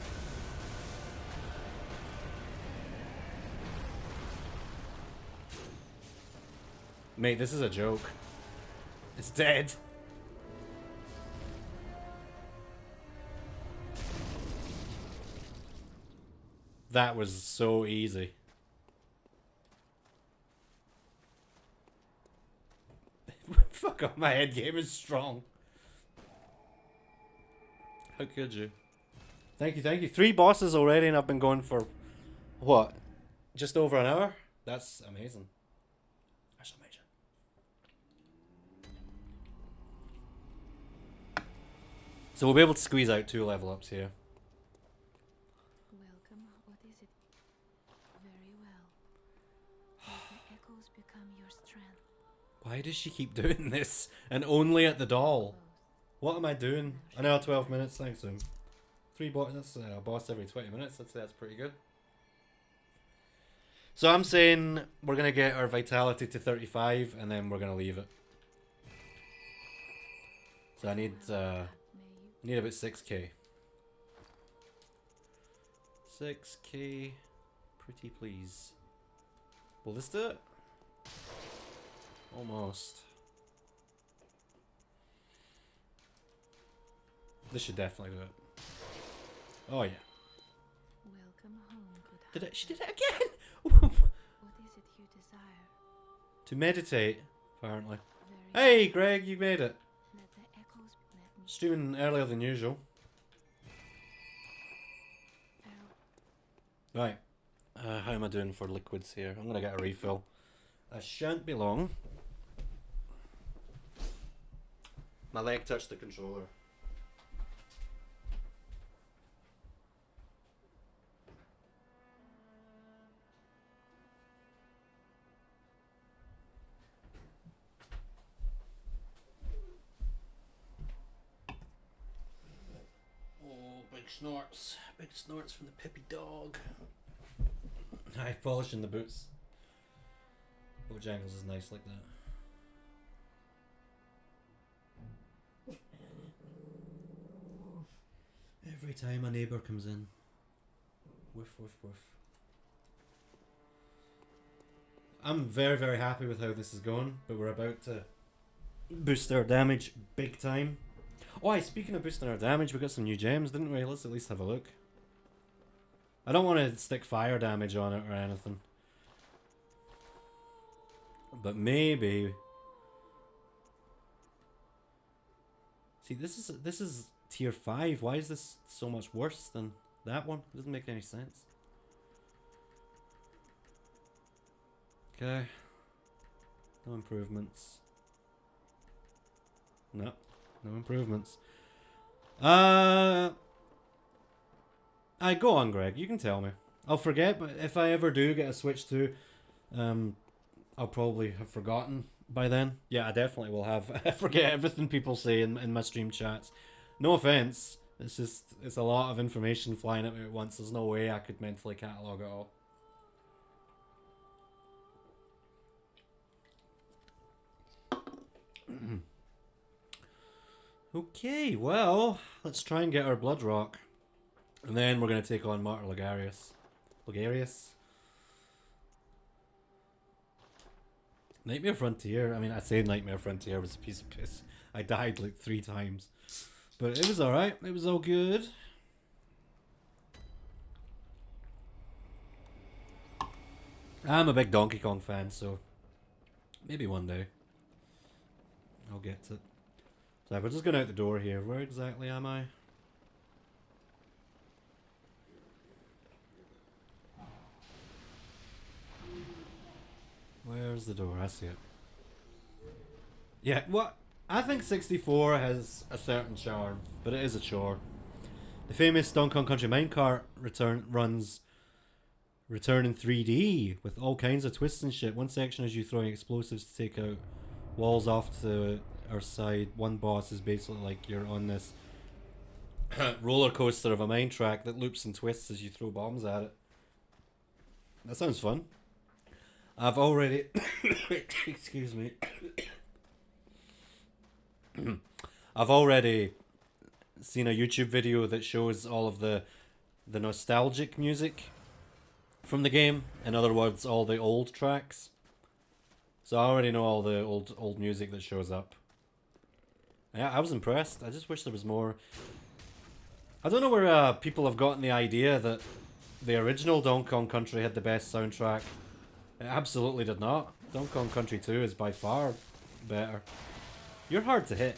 S1: Mate, this is a joke. It's dead. That was so easy. Fuck off, my head game is strong. How could you? Thank you, thank you. 3 bosses already and I've been going for, what? Just over an hour? That's amazing. That's amazing. So we'll be able to squeeze out 2 level ups here.
S2: Welcome. What is it? Very well. Let the echoes become your strength.
S1: Why does she keep doing this? And only at the doll. What am I doing? I know, 12 minutes, thanks Zoom. 3 bosses, that's a boss every 20 minutes, I'd say that's pretty good. So I'm saying we're going to get our vitality to 35 and then we're going to leave it. So I need about 6k. 6k, pretty please. Will this do it? Almost. This should definitely do it. Oh yeah.
S2: Welcome home, good
S1: Did it? She did it again.
S2: What is it you desire?
S1: To meditate, apparently.
S2: Very
S1: Hey, Greg, you made it.
S2: Let the echoes let me
S1: Streaming earlier than usual.
S2: farewell.
S1: Right. How am I doing for liquids here? I'm gonna get a refill. I shan't be long. My leg touched the controller. Oh, big snorts. Big snorts from the Pippi dog. Hi, polishing the boots. Bojangles is nice like that. Every time a neighbour comes in. Woof, woof, woof. I'm very, very happy with how this is going, but we're about to boost our damage big time. Oh, speaking of boosting our damage, we got some new gems, didn't we? Let's at least have a look. I don't want to stick fire damage on it or anything. But maybe... See, this is tier 5. Why is this so much worse than that one? It doesn't make any sense. Okay. No improvements. No. No improvements. Go on, Greg. You can tell me. I'll forget, but if I ever do get a Switch 2, I'll probably have forgotten by then. Yeah, I definitely will have. I forget everything people say in my stream chats. No offense. It's just, it's a lot of information flying at me at once. There's no way I could mentally catalogue it all. Okay, well, let's try and get our Blood Rock. And then we're going to take on Martyr Ligarius. Ligarius? Nightmare Frontier. I mean, I say Nightmare Frontier was a piece of piss. I died like 3 times. But it was alright. It was all good. I'm a big Donkey Kong fan, so maybe one day I'll get it. So we're just going out the door here. Where exactly am I? Where's the door? I see it. Yeah, what? I think 64 has a certain charm, but it is a chore. The famous Donkey Kong Country minecart return in 3D with all kinds of twists and shit. One section is you throwing explosives to take out walls off to our side. One boss is basically like you're on this roller coaster of a mine track that loops and twists as you throw bombs at it. That sounds fun. I've already excuse me. I've already seen a YouTube video that shows all of the nostalgic music from the game. In other words, all the old tracks. So I already know all the old music that shows up. Yeah, I was impressed. I just wish there was more. I don't know where people have gotten the idea that the original Donkey Kong Country had the best soundtrack. It absolutely did not. Donkey Kong Country 2 is by far better. You're hard to hit.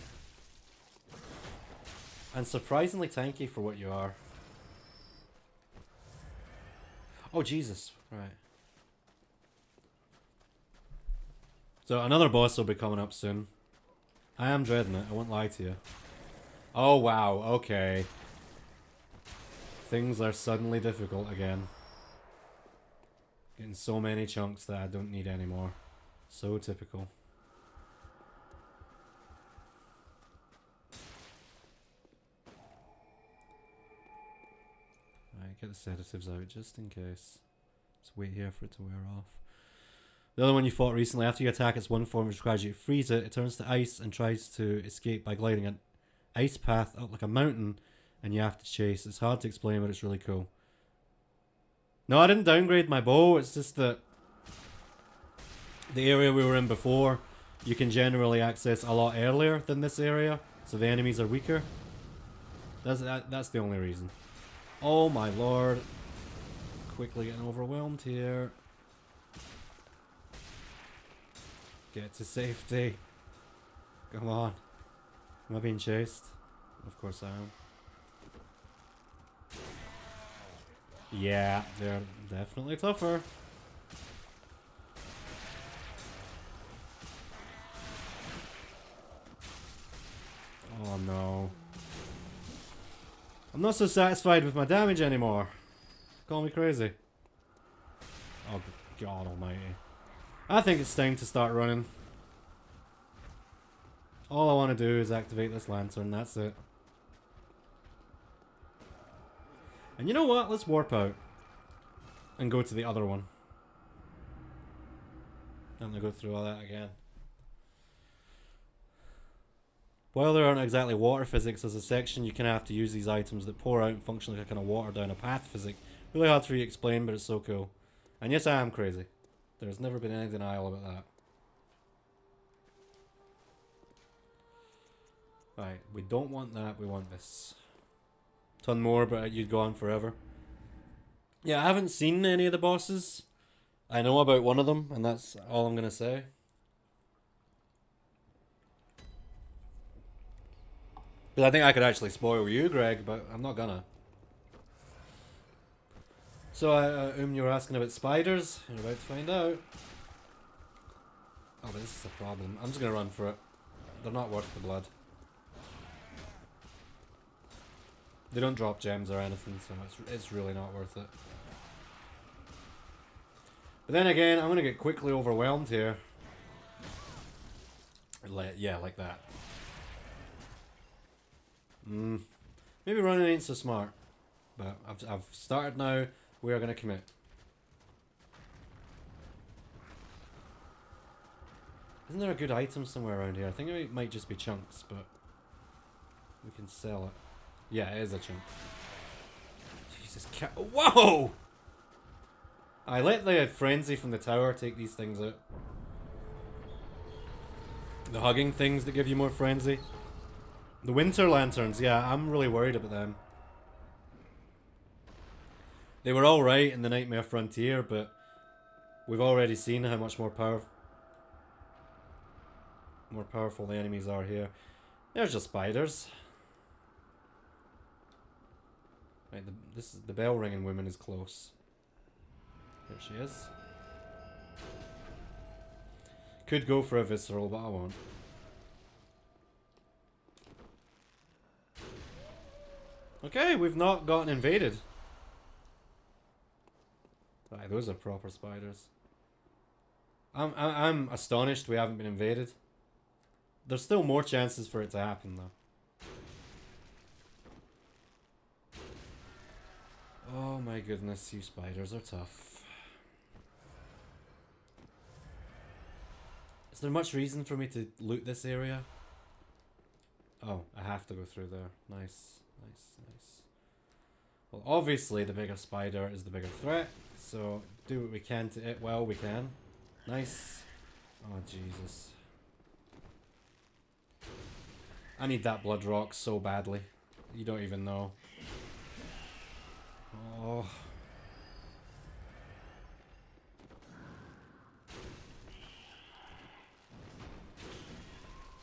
S1: And surprisingly tanky for what you are. Oh, Jesus. Right. So another boss will be coming up soon. I am dreading it. I won't lie to you. Oh, wow. Okay. Things are suddenly difficult again. Getting so many chunks that I don't need anymore. So typical. Right, get the sedatives out just in case. Just wait here for it to wear off. The other one you fought recently, after you attack its one form which requires you to freeze it, it turns to ice and tries to escape by gliding an ice path up like a mountain, and you have to chase. It's hard to explain, but it's really cool. No, I didn't downgrade my bow, it's just that the area we were in before, you can generally access a lot earlier than this area, so the enemies are weaker. That's the only reason. Oh my lord. Quickly getting overwhelmed here. Get to safety. Come on. Am I being chased? Of course I am. Yeah, they're definitely tougher. Oh no. I'm not so satisfied with my damage anymore. Call me crazy. Oh God almighty. I think it's time to start running. All I want to do is activate this lantern, that's it. And you know what? Let's warp out. And go to the other one. I'm gonna go through all that again. While there aren't exactly water physics as a section, you kind of have to use these items that pour out and function like a kind of water down a path physic. Really hard to explain, but it's so cool. And yes, I am crazy. There's never been any denial about that. Right, we don't want that, we want this. Ton more, but you'd go on forever. Yeah, I haven't seen any of the bosses. I know about one of them, and that's all I'm going to say. Because I think I could actually spoil you, Greg, but I'm not gonna. So, you were asking about spiders. You're about to find out. Oh, but this is a problem. I'm just gonna run for it. They're not worth the blood. They don't drop gems or anything, so it's really not worth it. But then again, I'm gonna get quickly overwhelmed here. Yeah, like that. Maybe running ain't so smart, but I've started now. We are gonna commit. Isn't there a good item somewhere around here? I think it might just be chunks, but we can sell it. Yeah, it is a chunk. Jesus, whoa! I let the frenzy from the tower take these things out. The hugging things that give you more frenzy. The winter lanterns, yeah, I'm really worried about them. They were alright in the Nightmare Frontier, but We've already seen how much more powerful the enemies are here. There's just spiders. Right, this is the bell ringing woman is close. There she is. Could go for a visceral, but I won't. Okay, we've not gotten invaded. Right, those are proper spiders. I'm astonished we haven't been invaded. There's still more chances for it to happen though. Oh my goodness, you spiders are tough. Is there much reason for me to loot this area? Oh, I have to go through there. Nice, nice, nice. Well, obviously the bigger spider is the bigger threat, so do what we can to it while we can. Nice. Oh, Jesus. I need that blood rock so badly. You don't even know. Oh.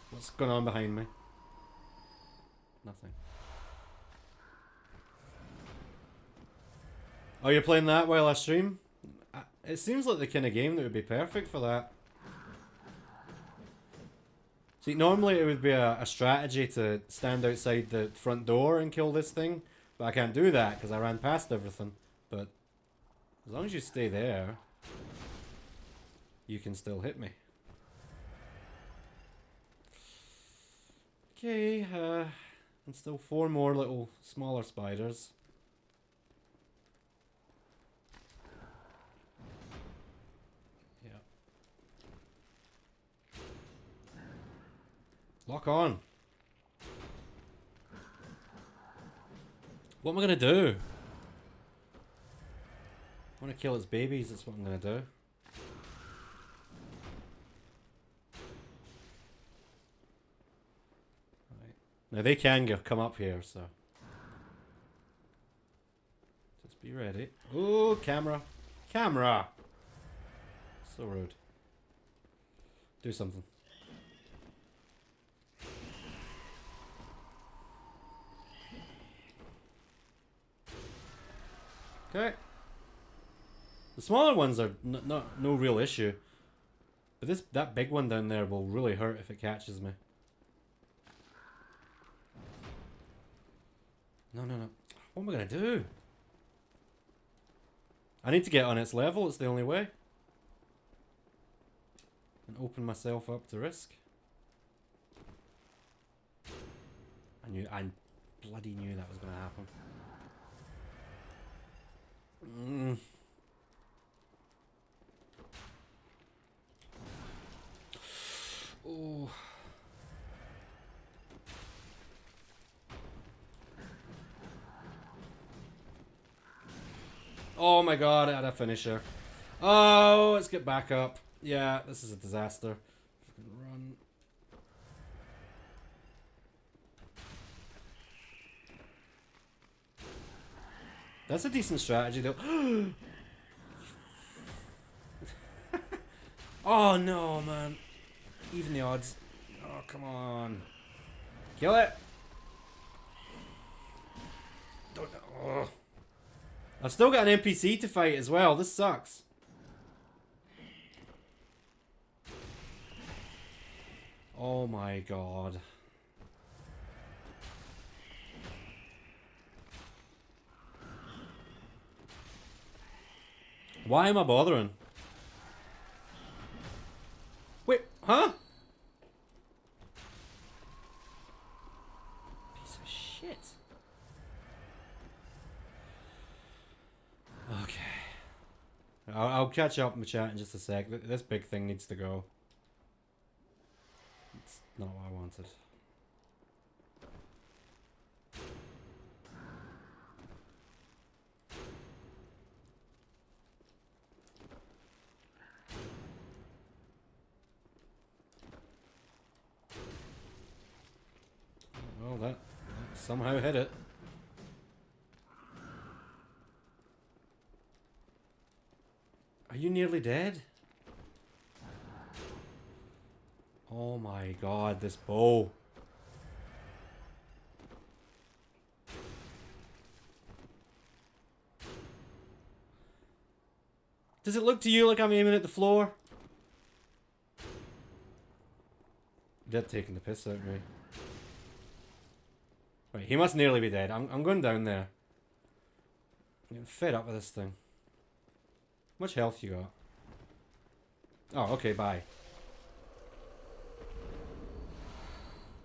S1: What's going on behind me? Nothing. Oh, you're playing that while I stream? It seems like the kind of game that would be perfect for that. See, normally it would be a strategy to stand outside the front door and kill this thing, but I can't do that because I ran past everything. But as long as you stay there, you can still hit me. Okay, and still 4 more little smaller spiders. Lock on. What am I gonna do? I want to kill its babies, that's what I'm gonna do. Right. Now they can come up here, so just be ready. Oh, camera. Camera! So rude. Do something. Okay. The smaller ones are no real issue, but that big one down there will really hurt if it catches me. No. What am I gonna do? I need to get on its level. It's the only way. And open myself up to risk. I bloody knew that was gonna happen. Oh. Oh my god, I had a finisher. Oh, let's get back up. Yeah, this is a disaster. Run. That's a decent strategy though. Oh no, man. Even the odds. Oh, come on. Kill it. Don't. Oh. I've still got an NPC to fight as well. This sucks. Oh my god. Why am I bothering? Wait, huh? Piece of shit. Okay. I'll catch up in the chat in just a sec. This big thing needs to go. It's not what I wanted. Well, that somehow hit it. Are you nearly dead? Oh my god, this bow. Does it look to you like I'm aiming at the floor? Dead taking the piss out of me. Right, he must nearly be dead. I'm going down there. I'm getting fed up with this thing. How much health you got? Oh, okay, bye.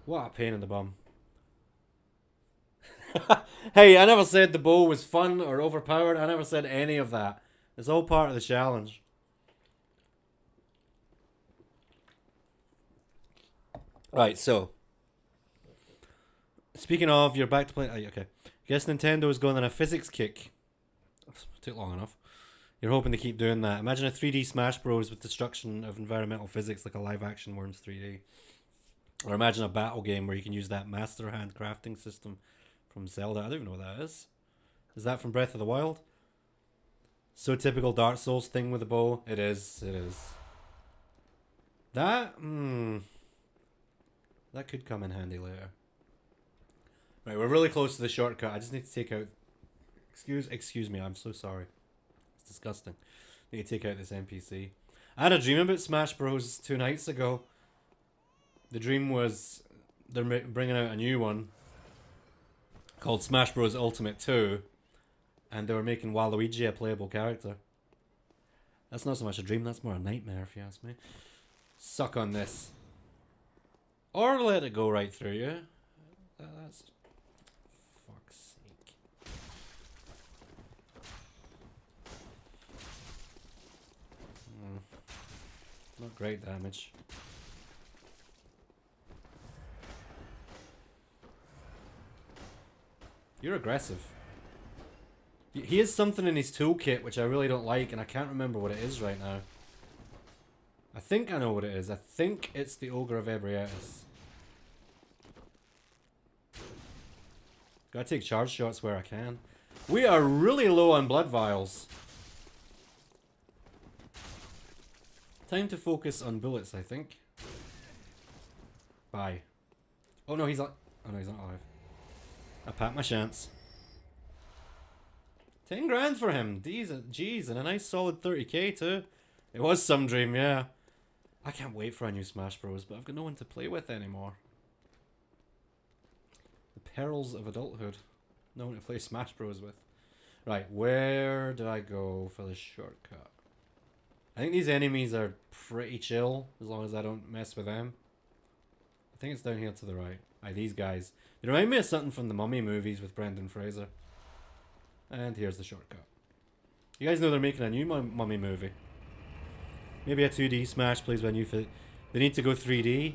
S1: What a pain in the bum. Hey, I never said the bow was fun or overpowered. I never said any of that. It's all part of the challenge. Right, so. Speaking of, you're back to playing. Okay. Guess Nintendo is going on a physics kick. Took long enough. You're hoping to keep doing that. Imagine a 3D Smash Bros. With destruction of environmental physics like a live action Worms 3D. Or imagine a battle game where you can use that master hand crafting system from Zelda. I don't even know what that is. Is that from Breath of the Wild? So typical Dark Souls thing with a bow. It is. It is. That? That could come in handy later. Right, we're really close to the shortcut. I just need to take out... Excuse me, I'm so sorry. It's disgusting. I need to take out this NPC. I had a dream about Smash Bros. 2 nights ago. The dream was... They're bringing out a new one. Called Smash Bros. Ultimate 2. And they were making Waluigi a playable character. That's not so much a dream, that's more a nightmare if you ask me. Suck on this. Or let it go right through you. That's... Fuck's sake. Not great damage. You're aggressive. He has something in his toolkit which I really don't like, and I can't remember what it is right now. I think I know what it is. I think it's the Ogre of Ebrietas. Gotta take charge shots where I can. We are really low on blood vials. Time to focus on bullets, I think. Bye. Oh no, he's not. Oh no, he's not alive. I pat my chance. 10 grand for him. Jeez, and a nice solid 30k too. It was some dream, yeah. I can't wait for a new Smash Bros, but I've got no one to play with anymore. The perils of adulthood. No one to play Smash Bros with. Right, where do I go for the shortcut? I think these enemies are pretty chill, as long as I don't mess with them. I think it's down here to the right. Aye, these guys. They remind me of something from the Mummy movies with Brendan Fraser. And here's the shortcut. You guys know they're making a new Mummy movie. Maybe a 2D Smash plays with a new fit. They need to go 3D.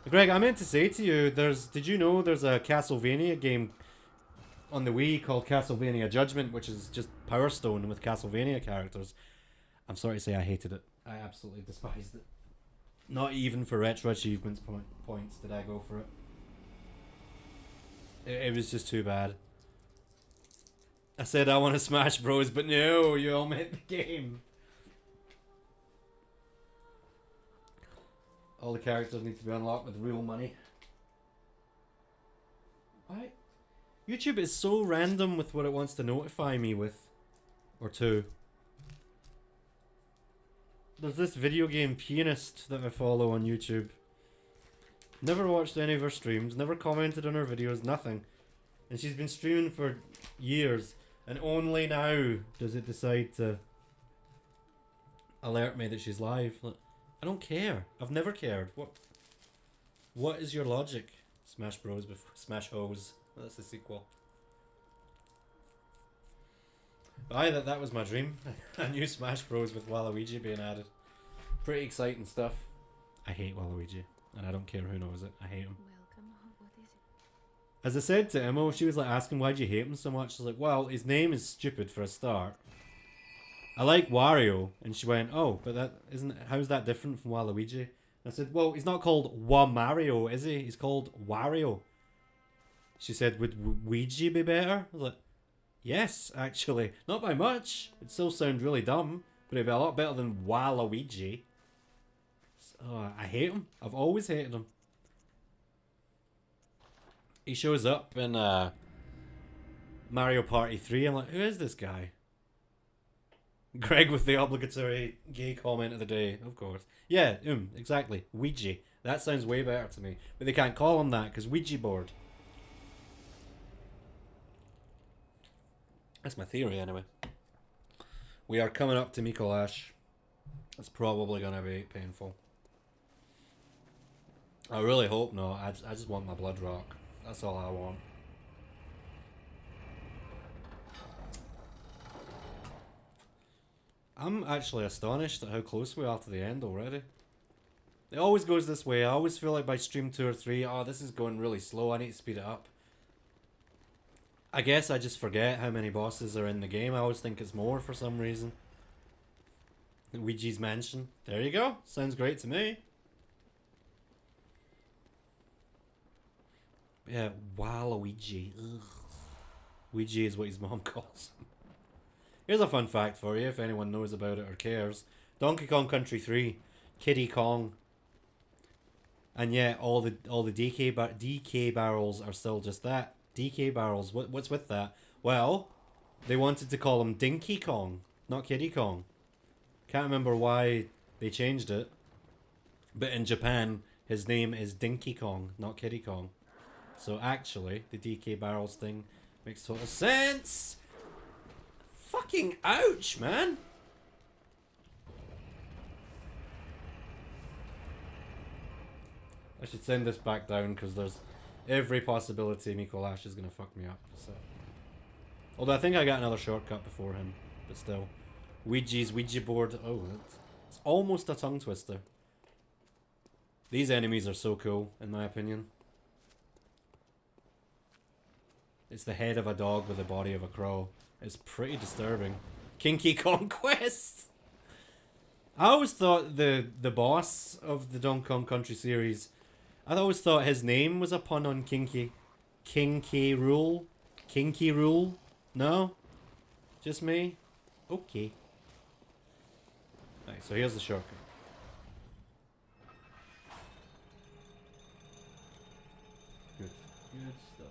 S1: Greg, I meant to say to you, did you know there's a Castlevania game on the Wii called Castlevania Judgment, which is just Power Stone with Castlevania characters. I'm sorry to say I hated it. I absolutely despised it. Not even for retro achievements points did I go for it. It was just too bad. I said I want to Smash Bros, but no, you all meant the game. All the characters need to be unlocked with real money. Why? YouTube is so random with what it wants to notify me with. Or to. There's this video game pianist that I follow on YouTube. Never watched any of her streams, never commented on her videos, nothing. And she's been streaming for years. And only now does it decide to alert me that she's live. Like, I don't care. I've never cared. What is your logic? Smash Bros before Smash Hose. That's the sequel. But aye, that was my dream. A new Smash Bros with Waluigi being added. Pretty exciting stuff. I hate Waluigi. And I don't care who knows it. I hate him.
S2: Welcome. What is it?
S1: As I said to Emma, she was like asking why do you hate him so much. I was like, well, his name is stupid for a start. I like Wario. And she went, oh, but that isn't, how's that different from Waluigi? And I said, well, he's not called Mario, is he? He's called Wario. She said, would Ouija be better? I was like, yes, actually. Not by much. It still sounds really dumb. But it'd be a lot better than Waluigi. Oh, I hate him. I've always hated him. He shows up in Mario Party 3. I'm like, who is this guy? Greg with the obligatory gay comment of the day, of course. Yeah, exactly. Ouija. That sounds way better to me. But they can't call him that because Ouija board. That's my theory anyway. We are coming up to Mikolash. It's probably going to be painful. I really hope not. I just want my blood rock. That's all I want. I'm actually astonished at how close we are to the end already. It always goes this way. I always feel like by stream 2 or 3, oh, this is going really slow. I need to speed it up. I guess I just forget how many bosses are in the game. I always think it's more for some reason. Ouija's Mansion. There you go. Sounds great to me. Yeah, Waluigi. Ugh. Ouija is what his mom calls him. Here's a fun fact for you, if anyone knows about it or cares. Donkey Kong Country 3, Kiddy Kong. And yeah, all the DK barrels are still just that. DK barrels. What's with that? Well, they wanted to call him Dinky Kong, not Kiddy Kong. Can't remember why they changed it. But in Japan, his name is Dinky Kong, not Kiddy Kong. So actually, the DK barrels thing makes total sense. Fucking ouch, man. I should send this back down because there's every possibility Mikolash is going to fuck me up. So. Although I think I got another shortcut before him, but still. Ouija's Ouija board. Oh, it's almost a tongue twister. These enemies are so cool, in my opinion. It's the head of a dog with the body of a crow. It's pretty disturbing. Kinky Conquest! I always thought the boss of the Donkey Kong Country series, I always thought his name was a pun on Kinky. King K. Rool? Kinky Rool? No? Just me? Okay. Right, so here's the shortcut. Good stuff.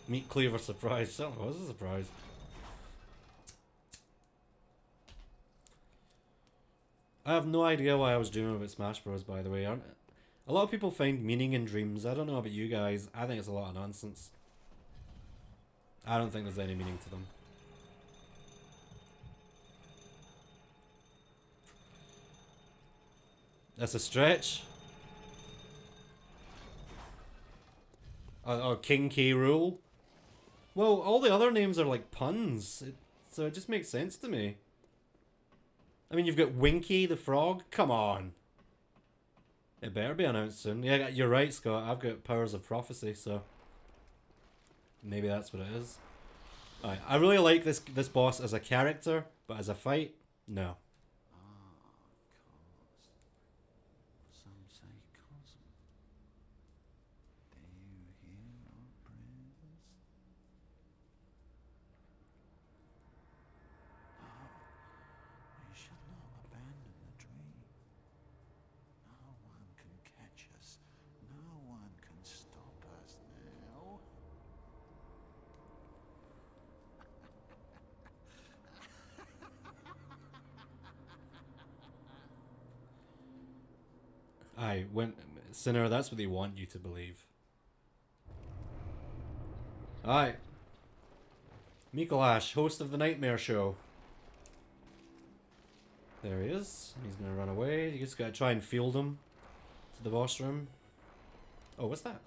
S1: Meet Cleaver surprise. That was a surprise. I have no idea why I was dreaming about Smash Bros, by the way. A lot of people find meaning in dreams. I don't know about you guys. I think it's a lot of nonsense. I don't think there's any meaning to them. That's a stretch. Oh, King K. Rool. Well, all the other names are like puns, so it just makes sense to me. I mean, you've got Winky the Frog. Come on. It better be announced soon. Yeah, you're right, Scott. I've got powers of prophecy, so maybe that's what it is. Alright, I really like this boss as a character, but as a fight, no. Aye, Sinner, that's what they want you to believe. Alright. Mikolash, host of the Nightmare Show. There he is. He's gonna run away. You just gotta try and field him to the boss room. Oh, what's that?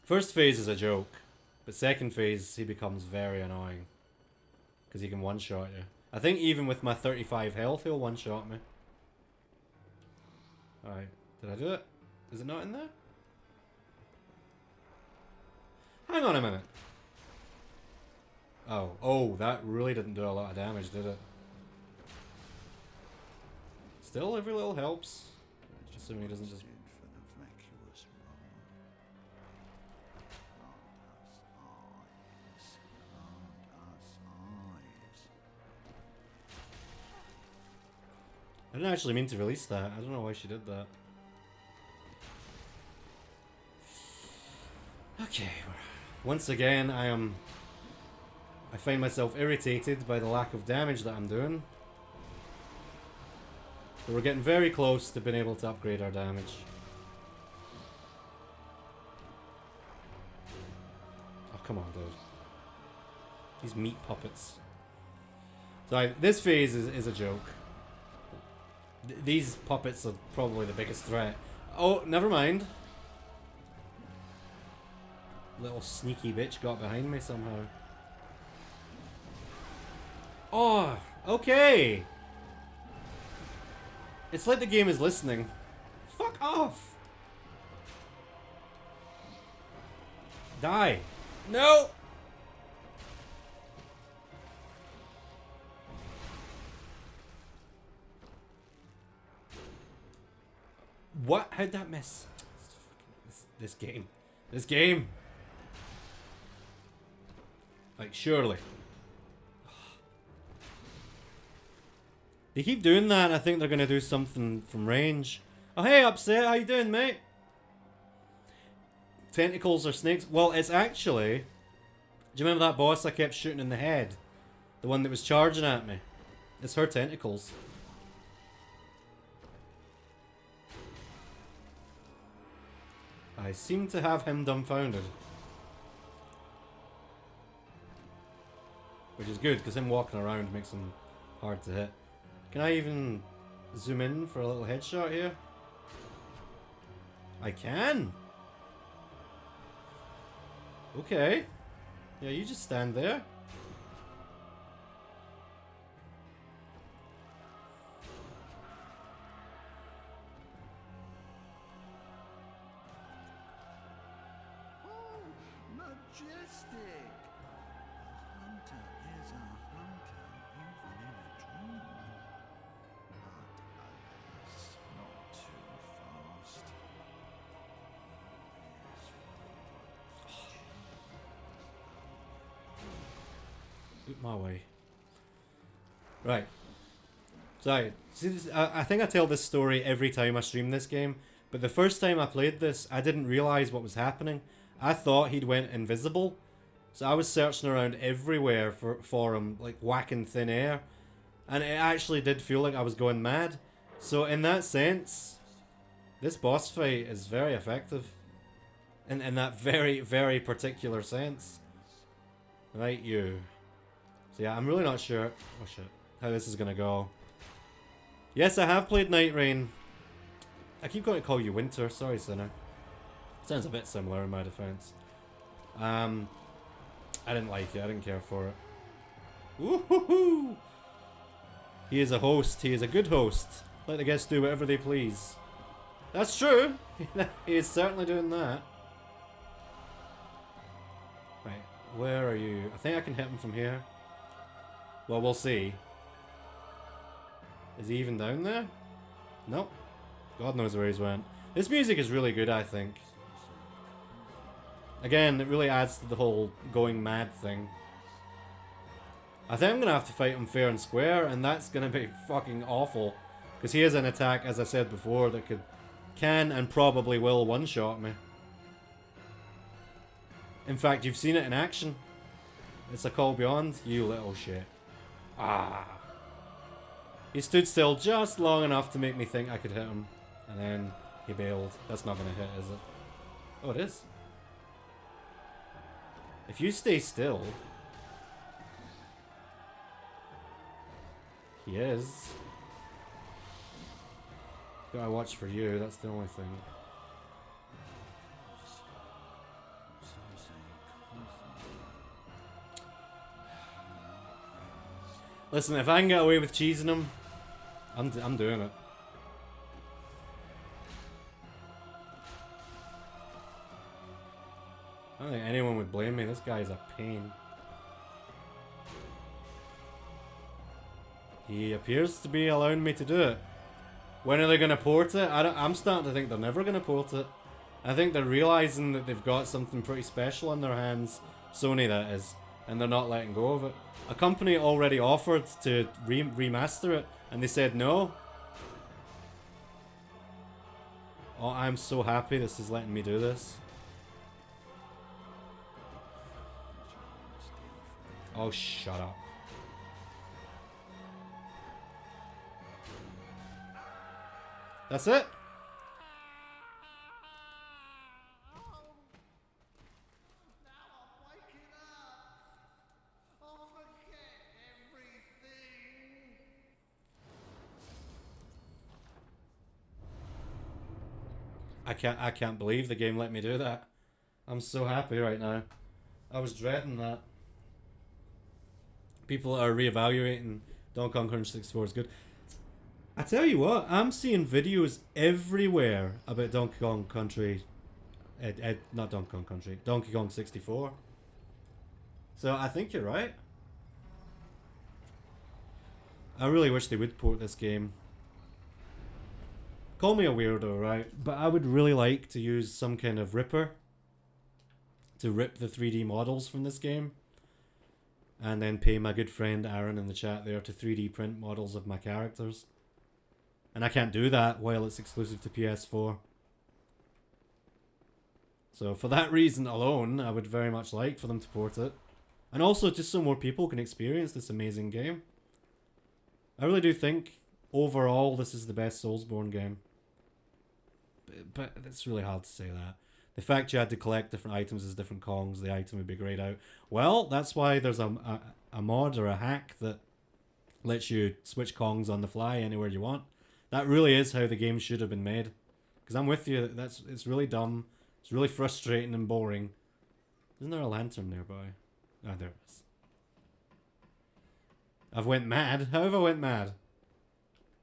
S1: First phase is a joke, but second phase he becomes very annoying. Because he can one-shot you. I think even with my 35 health, he'll one-shot me. Alright, did I do it? Is it not in there? Hang on a minute. Oh, that really didn't do a lot of damage, did it? Still, every little helps. Assuming he doesn't just... didn't actually mean to release that. I don't know why she did that. Okay. Once again, I find myself irritated by the lack of damage that I'm doing. But we're getting very close to being able to upgrade our damage. Oh, come on, dude. These meat puppets. So this phase is a joke. These puppets are probably the biggest threat. Oh, never mind. Little sneaky bitch got behind me somehow. Oh, okay. It's like the game is listening. Fuck off. Die. No. What? How'd that miss? This game. This game. Like, surely. They keep doing that, and I think they're gonna do something from range. Oh, hey, Upset, how you doing, mate? Tentacles or snakes? Well, it's actually... Do you remember that boss I kept shooting in the head? The one that was charging at me? It's her tentacles. I seem to have him dumbfounded. Which is good, because him walking around makes him hard to hit. Can I even zoom in for a little headshot here? I can! Okay. Yeah, you just stand there.
S3: Oh, majestic! A hunter is a hunter, even in a dream. But alas, not too fast.
S1: Boot my way. Right. So, see this, I think I tell this story every time I stream this game, but the first time I played this, I didn't realise what was happening. I thought he'd went invisible, so I was searching around everywhere for him, like whacking thin air, and it actually did feel like I was going mad. So in that sense, this boss fight is very effective, in that very, very particular sense. Right, you. So yeah, I'm really not sure, oh shit, how this is gonna go. Yes, I have played Night Rain. I keep going to call you Winter, sorry Sinner. Sounds a bit similar in my defense. I didn't like it, I didn't care for it. Woohoo! He is a host, he is a good host. Let the guests do whatever they please. That's true! He is certainly doing that. Right, where are you? I think I can hit him from here. Well, we'll see. Is he even down there? Nope. God knows where he's went. This music is really good, I think. Again, it really adds to the whole going mad thing. I think I'm going to have to fight him fair and square, and that's going to be fucking awful. Because he has an attack, as I said before, that can and probably will one-shot me. In fact, you've seen it in action. It's a call beyond, you little shit. Ah. He stood still just long enough to make me think I could hit him. And then he bailed. That's not going to hit, is it? Oh, it is. If you stay still... He is. Gotta watch for you, that's the only thing. Listen, if I can get away with cheesing him, I'm doing it. I don't think anyone would blame me. This guy's a pain. He appears to be allowing me to do it. When are they going to port it? I'm starting to think they're never going to port it. I think they're realising that they've got something pretty special in their hands. Sony, that is. And they're not letting go of it. A company already offered to remaster it, and they said no. Oh, I'm so happy this is letting me do this. Oh, shut up. That's it? I can't believe the game let me do that. I'm so happy right now. I was dreading that. People are reevaluating Donkey Kong Country 64 is good. I tell you what, I'm seeing videos everywhere about Donkey Kong Country. Not Donkey Kong Country. Donkey Kong 64. So I think you're right. I really wish they would port this game. Call me a weirdo, right? But I would really like to use some kind of ripper to rip the 3D models from this game. And then pay my good friend Aaron in the chat there to 3D print models of my characters. And I can't do that while it's exclusive to PS4. So for that reason alone, I would very much like for them to port it. And also just so more people can experience this amazing game. I really do think overall this is the best Soulsborne game. But it's really hard to say that. The fact you had to collect different items as different Kongs, the item would be grayed out. Well, that's why there's a mod or a hack that lets you switch Kongs on the fly anywhere you want. That really is how the game should have been made. Because I'm with you, it's really dumb. It's really frustrating and boring. Isn't there a lantern nearby? Ah, there it is. I've went mad. How have I went mad?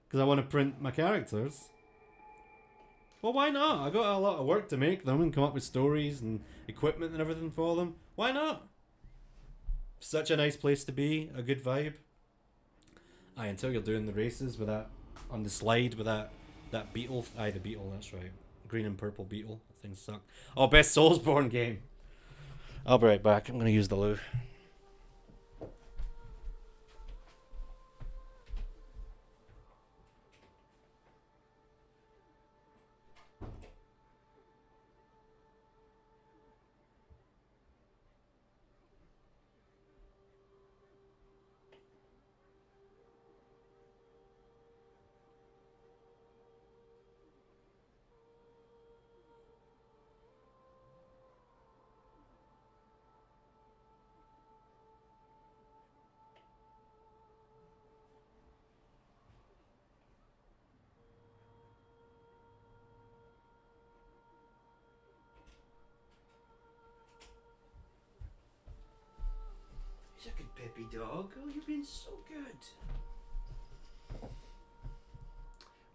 S1: Because I want to print my characters. Well, why not? I got a lot of work to make them and come up with stories and equipment and everything for them. Why not? Such a nice place to be. A good vibe. Aye, until you're doing the races with that on the slide with that beetle. Aye, the beetle. That's right. Green and purple beetle. Things suck. Oh, best Soulsborne game. I'll be right back. I'm gonna use the loo. You're a good Peppy dog. Oh, you've been so good.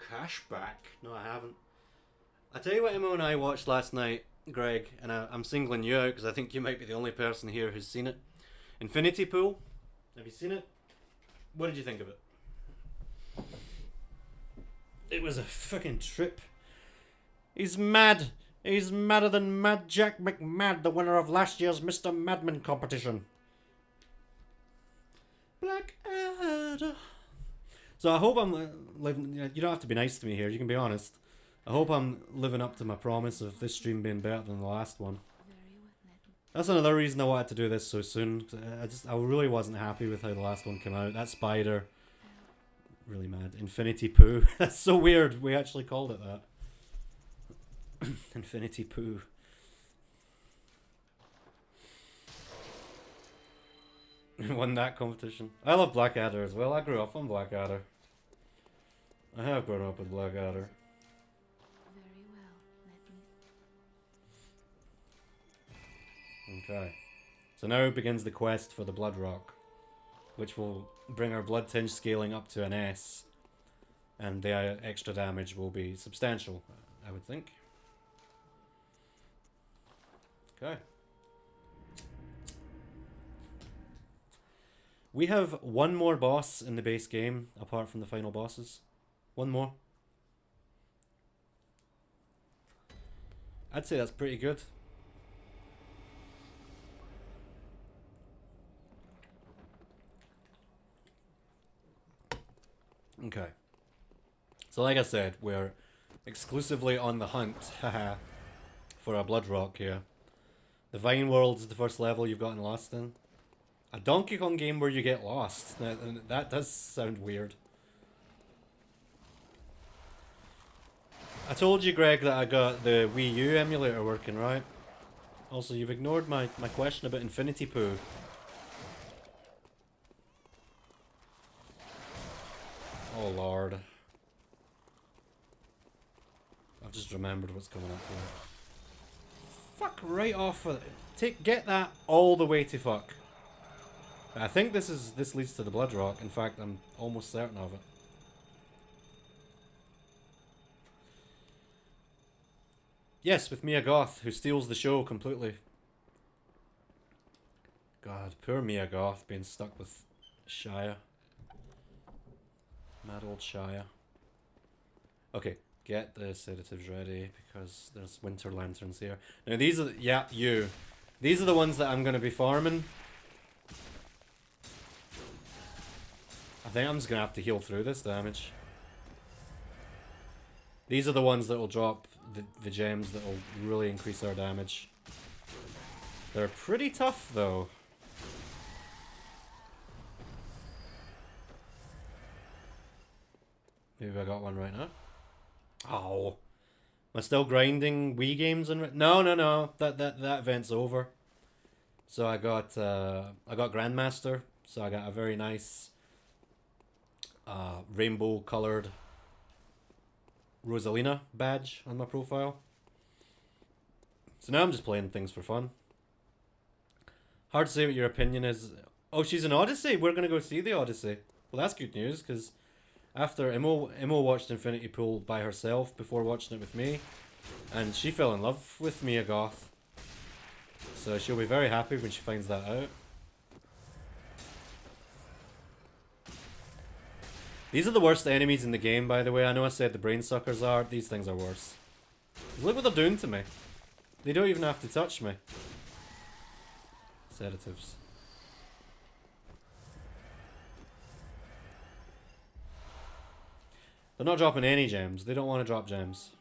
S1: Cashback? No, I haven't. I tell you what Emma and I watched last night, Greg, and I'm singling you out because I think you might be the only person here who's seen it. Infinity Pool. Have you seen it? What did you think of it? It was a fucking trip. He's mad. He's madder than Mad Jack McMad, the winner of last year's Mr. Madman competition. Blackadder. So I hope I'm living. You don't have to be nice to me here. You can be honest. I hope I'm living up to my promise of this stream being better than the last one. That's another reason I wanted to do this so soon. I really wasn't happy with how the last one came out. That spider, really mad. Infinity Poo. That's so weird. We actually called it that. Infinity Poo. Won that competition. I love Blackadder as well. I grew up on Blackadder. I have grown up with Blackadder.
S2: Very well. Let me.
S1: Okay. So now begins the quest for the Blood Rock, which will bring our blood tinge scaling up to an S, and the extra damage will be substantial, I would think. Okay. We have one more boss in the base game, apart from the final bosses. One more. I'd say that's pretty good. Okay. So like I said, we're exclusively on the hunt, haha, for a blood rock here. The Vine World is the first level you've gotten lost in. A Donkey Kong game where you get lost. Now, that does sound weird. I told you, Greg, that I got the Wii U emulator working, right? Also, you've ignored my question about Infinity Poo. Oh, Lord. I've just remembered what's coming up here. Fuck right off with it. Get that all the way to fuck. I think this leads to the Blood Rock. In fact, I'm almost certain of it. Yes, with Mia Goth, who steals the show completely. God, poor Mia Goth being stuck with Shia. Mad old Shia. Okay, get the sedatives ready because there's winter lanterns here. Now these are you. These are the ones that I'm gonna be farming. I think I'm just gonna have to heal through this damage. These are the ones that will drop the gems that will really increase our damage. They're pretty tough though. Maybe I got one right now. Oh. Am I still grinding Wii games and no. That event's over. So I got Grandmaster. So I got a very nice rainbow colored Rosalina badge on my profile. So now I'm just playing things for fun. Hard to say what your opinion is. Oh, she's in Odyssey. We're gonna go see the Odyssey. Well, that's good news because after Imo watched Infinity Pool by herself before watching it with me, and she fell in love with Mia Goth. So she'll be very happy when she finds that out. These are the worst enemies in the game, by the way. I know I said the brain suckers are. These things are worse. Look what they're doing to me. They don't even have to touch me. Sedatives. They're not dropping any gems. They don't want to drop gems.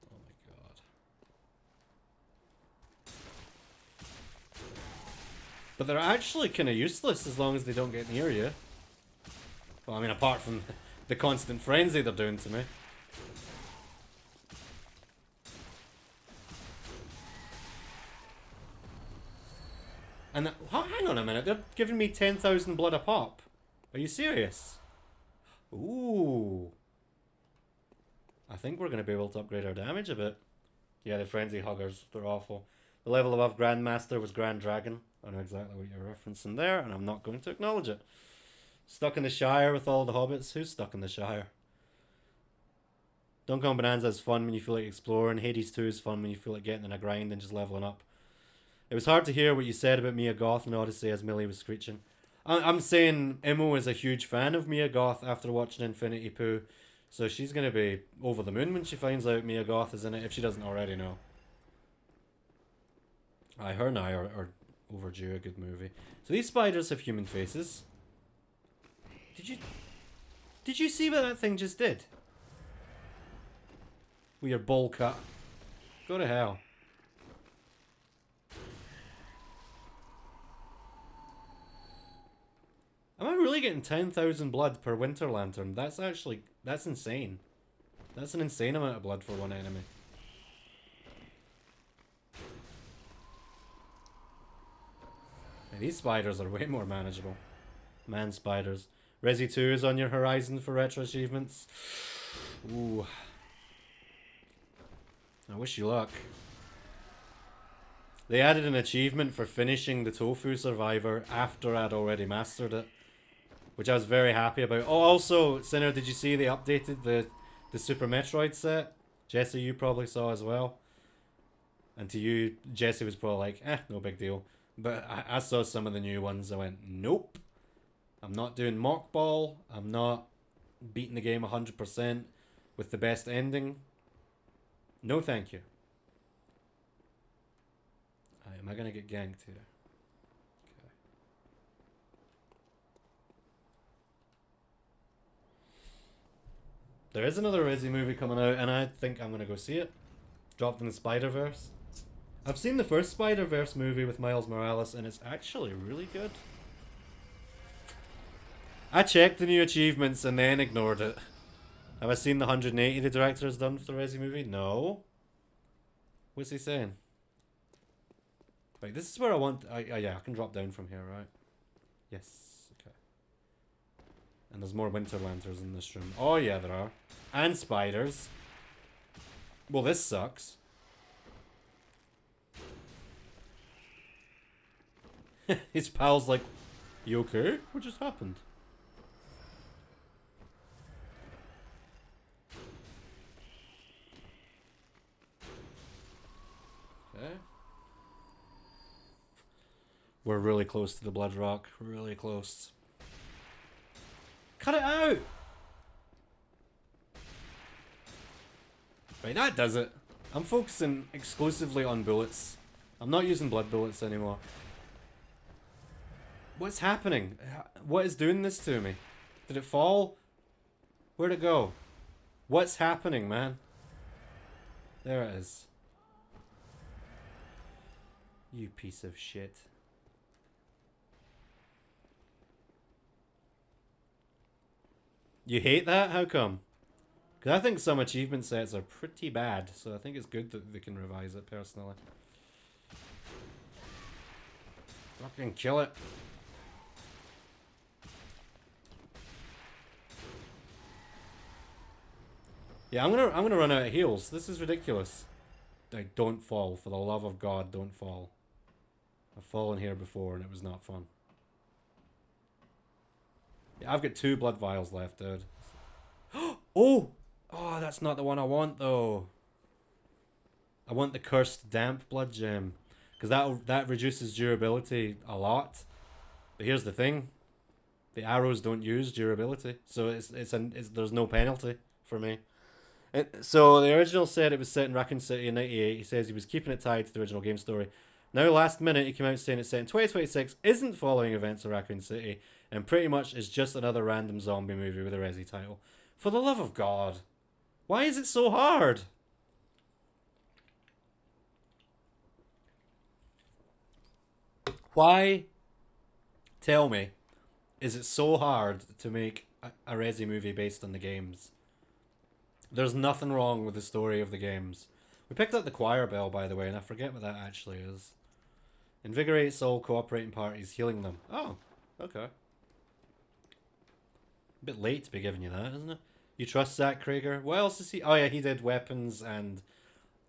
S1: Oh my god. But they're actually kind of useless as long as they don't get near you. Well, I mean, apart from the constant frenzy they're doing to me. And hang on a minute, they're giving me 10,000 blood a pop. Are you serious? Ooh. I think we're going to be able to upgrade our damage a bit. Yeah, the frenzy huggers, they're awful. The level above Grandmaster was Grand Dragon. I know exactly what you're referencing there, and I'm not going to acknowledge it. Stuck in the Shire with all the hobbits? Who's stuck in the Shire? Donkey Kong Bonanza is fun when you feel like exploring. Hades 2 is fun when you feel like getting in a grind and just leveling up. It was hard to hear what you said about Mia Goth and Odyssey as Millie was screeching. I'm saying Imo is a huge fan of Mia Goth after watching Infinity Poo, so she's going to be over the moon when she finds out Mia Goth is in it, if she doesn't already know. Her and I are overdue a good movie. So these spiders have human faces. Did you see what that thing just did? With your bowl cut. Go to hell. Am I really getting 10,000 blood per winter lantern? That's insane. That's an insane amount of blood for one enemy. Now, these spiders are way more manageable. Man spiders. Resi 2 is on your horizon for retro achievements. Ooh. I wish you luck. They added an achievement for finishing the Tofu Survivor after I'd already mastered it, which I was very happy about. Oh, also, Sinner, did you see they updated the Super Metroid set? Jesse, you probably saw as well. And to you, Jesse was probably like, no big deal. But I saw some of the new ones. I went, nope. I'm not doing Mock Ball. I'm not beating the game 100% with the best ending. No, thank you. Am I going to get ganked here? Okay. There is another Resi movie coming out, and I think I'm gonna go see it. Dropped in the Spider-Verse. I've seen the first Spider-Verse movie with Miles Morales, and it's actually really good. I checked the new achievements and then ignored it. Have I seen the 180 the director has done for the Resi movie? No. What's he saying? Right, this is where I want... yeah, I can drop down from here, right? Yes, okay. And there's more winter lanterns in this room. Oh yeah, there are. And spiders. Well, this sucks. His pal's like, you okay? What just happened? Okay. We're really close to the Blood Rock. Really close. Cut it out! Right, that does it. I'm focusing exclusively on bullets. I'm not using blood bullets anymore. What's happening? What is doing this to me? Did it fall? Where'd it go? What's happening, man? There it is. You piece of shit. You hate that? How come? Because I think some achievement sets are pretty bad, so I think it's good that they can revise it, personally. Fucking kill it. Yeah, I'm gonna run out of heals. This is ridiculous. Like, don't fall. For the love of God, don't fall. I've fallen here before and it was not fun. Yeah, I've got 2 blood vials left, dude. Oh! Oh, that's not the one I want, though. I want the cursed damp blood gem. Because that reduces durability a lot. But here's the thing. The arrows don't use durability. So there's no penalty for me. So the original said it was set in Raccoon City in 98. He says he was keeping it tied to the original game story. Now last minute he came out saying it's set in 2026, isn't following events of Raccoon City, and pretty much is just another random zombie movie with a Resi title. For the love of God. Why is it so hard? Why, tell me, is it so hard to make a Resi movie based on the games? There's nothing wrong with the story of the games. We picked up the choir bell, by the way, and I forget what that actually is. Invigorates all cooperating parties, healing them. Oh, okay. A bit late to be giving you that, isn't it? You trust Zach Krager? What else is he? Oh yeah, he did Weapons and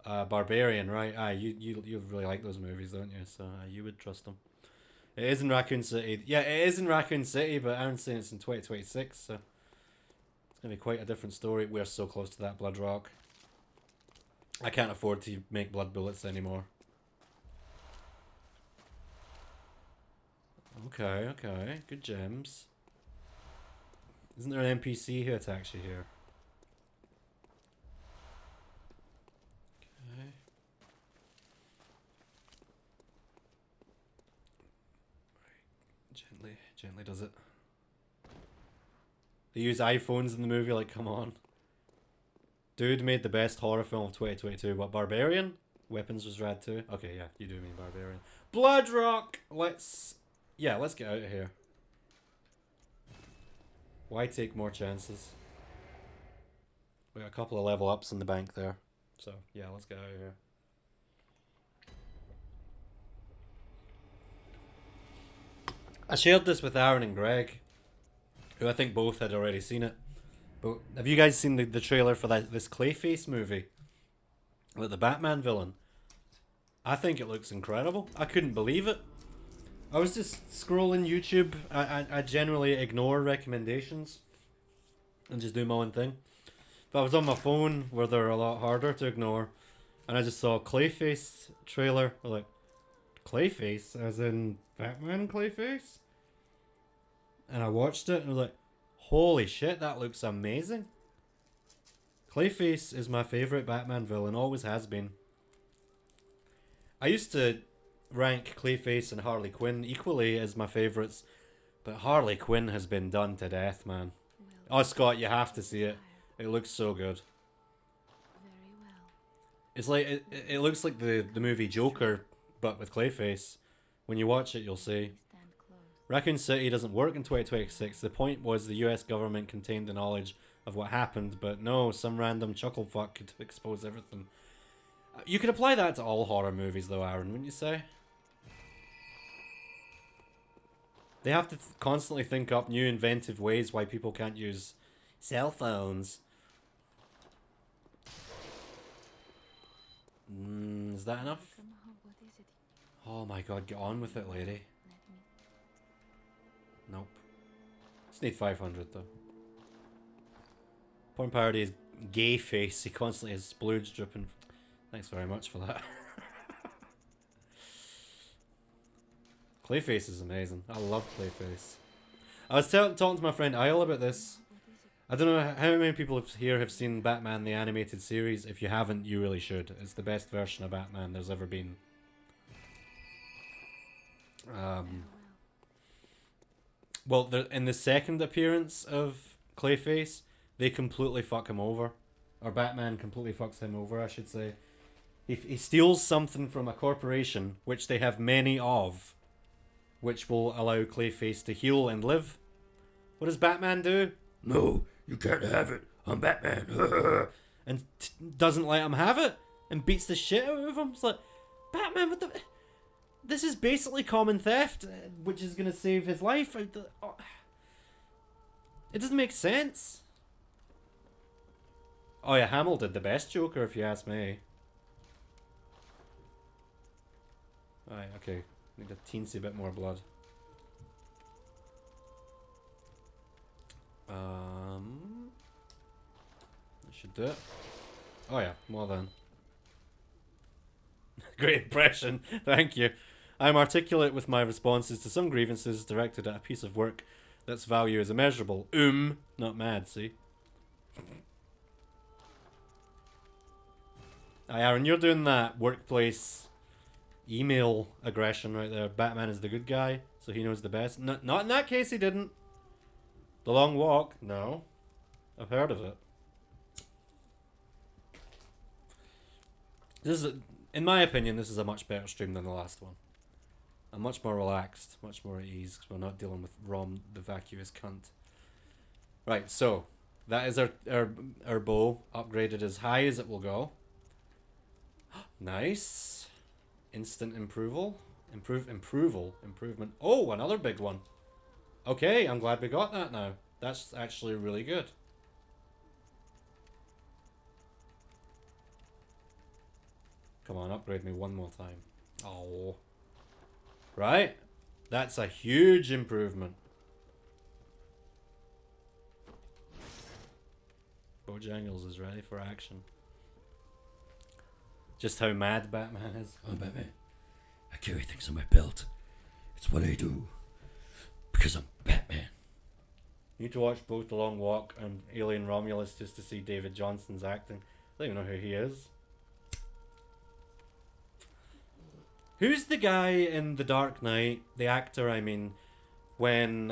S1: Barbarian, right? You really like those movies, don't you? So you would trust him. It is in Raccoon City. Yeah, it is in Raccoon City, but Aaron's saying it's in 2026, so it's going to be quite a different story. We're so close to that Blood Rock. I can't afford to make blood bullets anymore. Okay, okay. Good gems. Isn't there an NPC who attacks you here? Okay. Right. Gently does it. They use iPhones in the movie, like, come on. Dude made the best horror film of 2022. What, Barbarian? Weapons was rad too. Okay, yeah, you do mean Barbarian. Blood Rock! Let's get out of here. Why take more chances? We got a couple of level ups in the bank there. So, yeah, let's get out of here. I shared this with Aaron and Greg, who I think both had already seen it. But have you guys seen the trailer for this Clayface movie? With the Batman villain? I think it looks incredible. I couldn't believe it. I was just scrolling YouTube. I generally ignore recommendations and just do my own thing. But I was on my phone where they're a lot harder to ignore. And I just saw a Clayface trailer. I was like, Clayface? As in Batman Clayface? And I watched it and I was like, holy shit, that looks amazing. Clayface is my favourite Batman villain, always has been. I used to rank Clayface and Harley Quinn equally as my favourites, but Harley Quinn has been done to death, man. Oh, Scott, you have to see it. It looks so good.
S2: Very well.
S1: It's like it looks like the movie Joker, but with Clayface. When you watch it, you'll see.
S2: Stand close.
S1: Raccoon City doesn't work in 2026. The point was the US government contained the knowledge of what happened, but no, some random chuckle fuck could expose everything. You could apply that to all horror movies though, Aaron, wouldn't you say? They have to constantly think up new inventive ways why people can't use cell phones. Is that enough?
S2: What is it?
S1: Oh my god, get on with it, lady.
S2: Let me.
S1: Nope. Just need 500 though. Porn parody is gay face. He constantly has splooge dripping. Thanks very much for that. Clayface is amazing. I love Clayface. I was talking to my friend Isle about this. I don't know how many people here have seen Batman the Animated Series. If you haven't, you really should. It's the best version of Batman there's ever been. Well, in the second appearance of Clayface, they completely fuck him over. Or Batman completely fucks him over, I should say. He steals something from a corporation, which they have many of, which will allow Clayface to heal and live. What does Batman do? No, you can't have it. I'm Batman. And doesn't let him have it. And beats the shit out of him. It's like, Batman, what the... This is basically common theft, which is going to save his life. It doesn't make sense. Oh yeah, Hamill did the best Joker, if you ask me. Alright, okay. Need a teensy bit more blood. That should do it. Oh yeah, well then. Great impression, thank you. I'm articulate with my responses to some grievances directed at a piece of work that's value is immeasurable. Not mad, see? Aye, Aaron, you're doing that workplace email aggression right there. Batman is the good guy, so he knows the best. Not in that case, he didn't. The Long Walk? No. I've heard of it. This is, in my opinion, this is a much better stream than the last one. I'm much more relaxed, much more at ease, because we're not dealing with Rom, the vacuous cunt. Right, so, that is our bow upgraded as high as it will go. Nice. Instant improvement. Oh, another big one. Okay, I'm glad we got that now. That's actually really good. Come on, upgrade me one more time. Oh. Right? That's a huge improvement. Bojangles is ready for action. Just how mad Batman is.
S4: I'm Batman. I carry things on my belt. It's what I do. Because I'm Batman.
S1: You need to watch both The Long Walk and Alien Romulus just to see David Johnson's acting. I don't even know who he is. Who's the guy in The Dark Knight, the actor I mean, when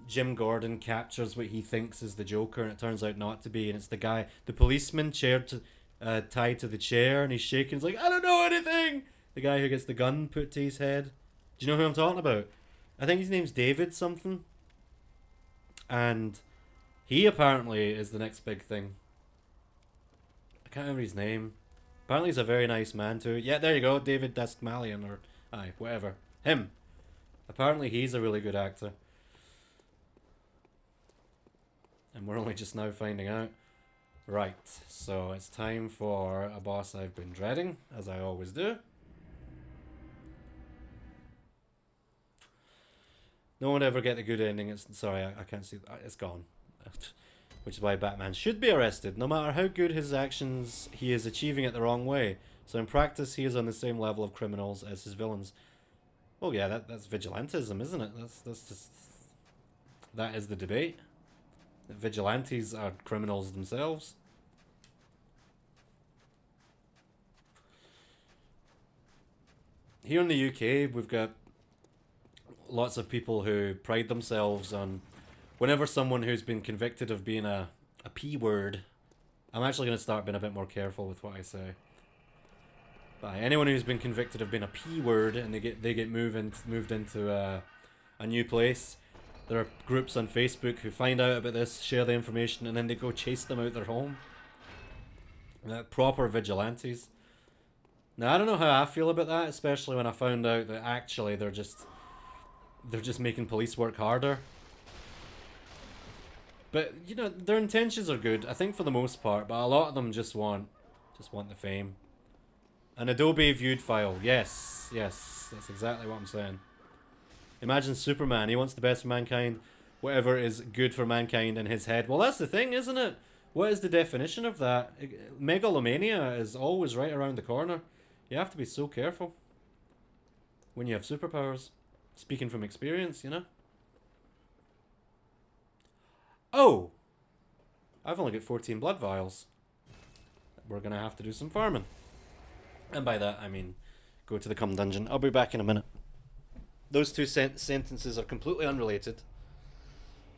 S1: Jim Gordon captures what he thinks is the Joker and it turns out not to be, and it's the guy, the policeman tied to the chair and he's shaking, he's like, I don't know anything! The guy who gets the gun put to his head. Do you know who I'm talking about? I think his name's David something. And he apparently is the next big thing. I can't remember his name. Apparently he's a very nice man too. Yeah, there you go, David Dasmalian, or aye, whatever. Him. Apparently he's a really good actor. And we're only just now finding out. Right, so it's time for a boss I've been dreading, as I always do. No one ever get the good ending. It's sorry, I can't see. It's gone. Which is why Batman should be arrested, no matter how good his actions, he is achieving it the wrong way. So in practice, he is on the same level of criminals as his villains. Oh yeah, that's vigilantism, isn't it? That's just... That is the debate. That vigilantes are criminals themselves. Here in the UK, we've got lots of people who pride themselves on... Whenever someone who's been convicted of being a A P word. I'm actually going to start being a bit more careful with what I say. But anyone who's been convicted of being a P word and they get moved into a new place, there are groups on Facebook who find out about this, share the information, and then they go chase them out their home. Proper vigilantes. Now I don't know how I feel about that, especially when I found out that actually they're just making police work harder. But you know, their intentions are good, I think, for the most part, but a lot of them just want the fame. An Adobe viewed file. Yes, that's exactly what I'm saying. Imagine Superman, he wants the best for mankind, whatever is good for mankind in his head. Well, that's the thing, isn't it? What is the definition of that? Megalomania is always right around the corner. You have to be so careful when you have superpowers. Speaking from experience, you know? Oh! I've only got 14 blood vials. We're gonna have to do some farming. And by that, I mean go to the cum dungeon. I'll be back in a minute. Those two sentences are completely unrelated.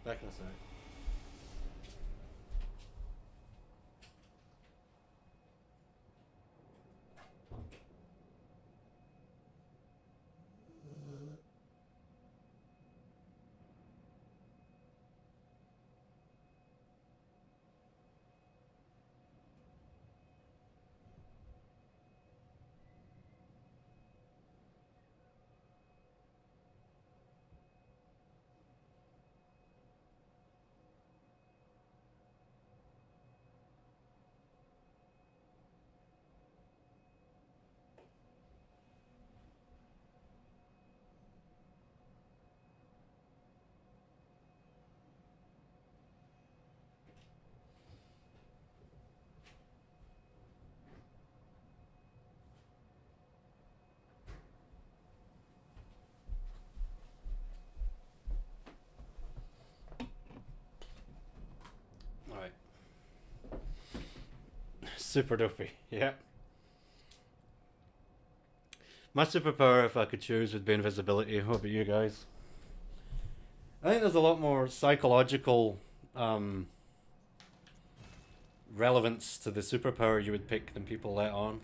S1: Back in a sec. Super dopey, yeah. My superpower, if I could choose, would be invisibility. What about you guys? I think there's a lot more psychological relevance to the superpower you would pick than people let on.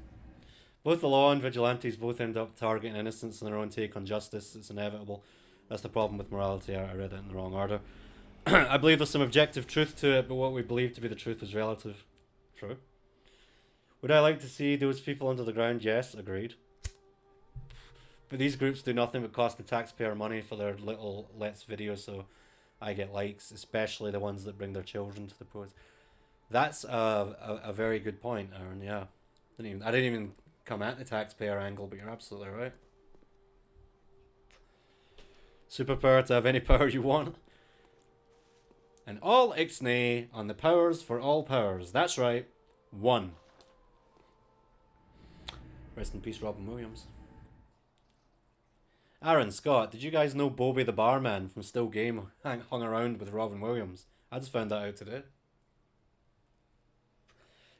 S1: Both the law and vigilantes both end up targeting innocents in their own take on justice. It's inevitable. That's the problem with morality. I read it in the wrong order. I believe there's some objective truth to it, but what we believe to be the truth is relative. True. Would I like to see those people under the ground? Yes, agreed. But these groups do nothing but cost the taxpayer money for their little Let's videos, so I get likes, especially the ones that bring their children to the pose. That's a very good point, Aaron, yeah. I didn't even come at the taxpayer angle, but you're absolutely right. Superpower to have any power you want. And all ixnay on the powers for all powers. That's right. 1. Rest in peace, Robin Williams. Aaron, Scott, did you guys know Bobby the barman from Still Game hung around with Robin Williams? I just found that out today.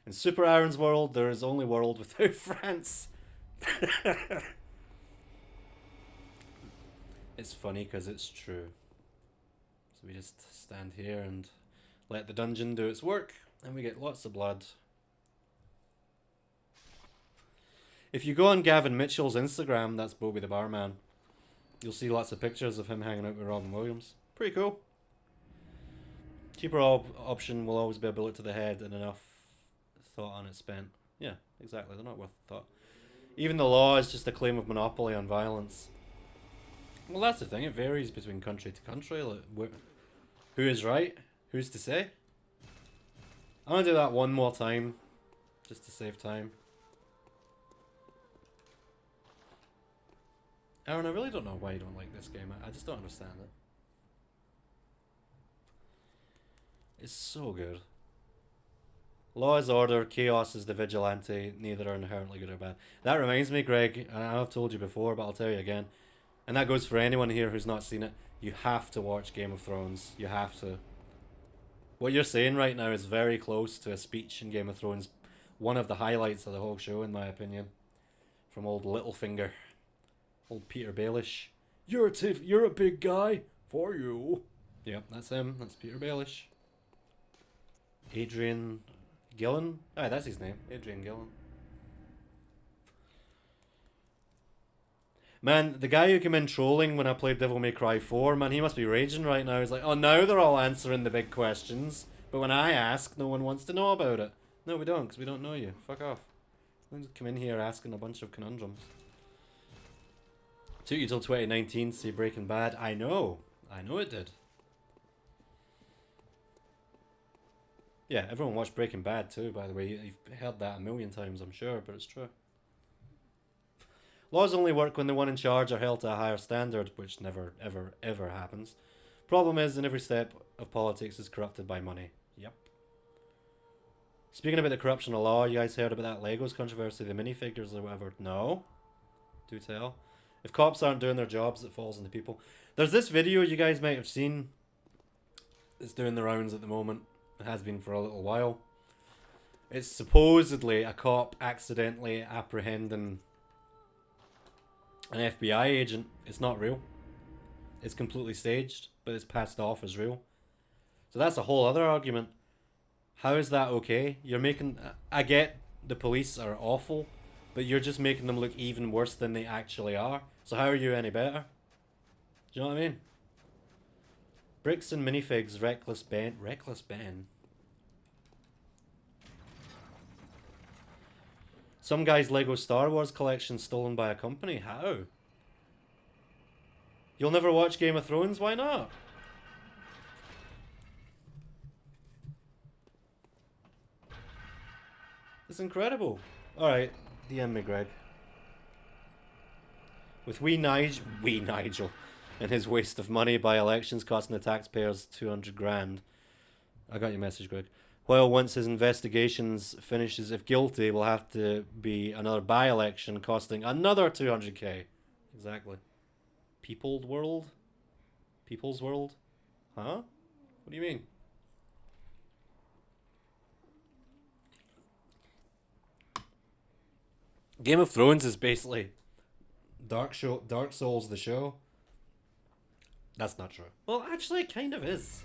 S1: In Super Aaron's world, there is only world without France. It's funny because it's true. So we just stand here and let the dungeon do its work, and we get lots of blood. If you go on Gavin Mitchell's Instagram, that's Bobby the barman, you'll see lots of pictures of him hanging out with Robin Williams. Pretty cool. Cheaper option will always be a bullet to the head and enough thought on it spent. Yeah, exactly. They're not worth thought. Even the law is just a claim of monopoly on violence. Well, that's the thing. It varies between country to country. Like, who is right? Who's to say? I'm going to do that one more time, just to save time. Aaron, I really don't know why you don't like this game. I just don't understand it. It's so good. Law is order, chaos is the vigilante. Neither are inherently good or bad. That reminds me, Greg, and I've told you before, but I'll tell you again. And that goes for anyone here who's not seen it. You have to watch Game of Thrones. You have to. What you're saying right now is very close to a speech in Game of Thrones. One of the highlights of the whole show, in my opinion. From old Littlefinger. Old Peter Baelish. You're a big guy. For you. Yep, that's him. That's Peter Baelish. Adrian Gillen? Ah, that's his name. Adrian Gillen. Man, the guy who came in trolling when I played Devil May Cry 4, man, he must be raging right now. He's like, oh, now they're all answering the big questions. But when I ask, no one wants to know about it. No, we don't, because we don't know you. Fuck off. Don't just come in here asking a bunch of conundrums. Took you till 2019 to see Breaking Bad. I know. I know it did. Yeah, everyone watched Breaking Bad too, by the way. You've heard that a million times, I'm sure, but it's true. Laws only work when the one in charge are held to a higher standard, which never, ever, ever happens. Problem is, in every step of politics is corrupted by money. Yep. Speaking about the corruption of law, you guys heard about that Legos controversy, the minifigures or whatever? No. Do tell. If cops aren't doing their jobs, it falls on the people. There's this video you guys might have seen. It's doing the rounds at the moment. It has been for a little while. It's supposedly a cop accidentally apprehending an FBI agent. It's not real. It's completely staged, but it's passed off as real. So that's a whole other argument. How is that okay? You're making... I get the police are awful, but you're just making them look even worse than they actually are. So how are you any better? Do you know what I mean? Bricks and minifigs, Reckless Ben. Reckless Ben? Some guy's Lego Star Wars collection stolen by a company. How? You'll never watch Game of Thrones? Why not? It's incredible. Alright, DM me, Greg. With wee Nigel and his waste of money by elections costing the taxpayers 200 grand. I got your message, Greg. While once his investigations finishes, if guilty, will have to be another by-election costing another 200k. Exactly. People's World? People's World? Huh? What do you mean? Game of Thrones is basically Dark Souls the show. That's not true. Well, actually, it kind of is.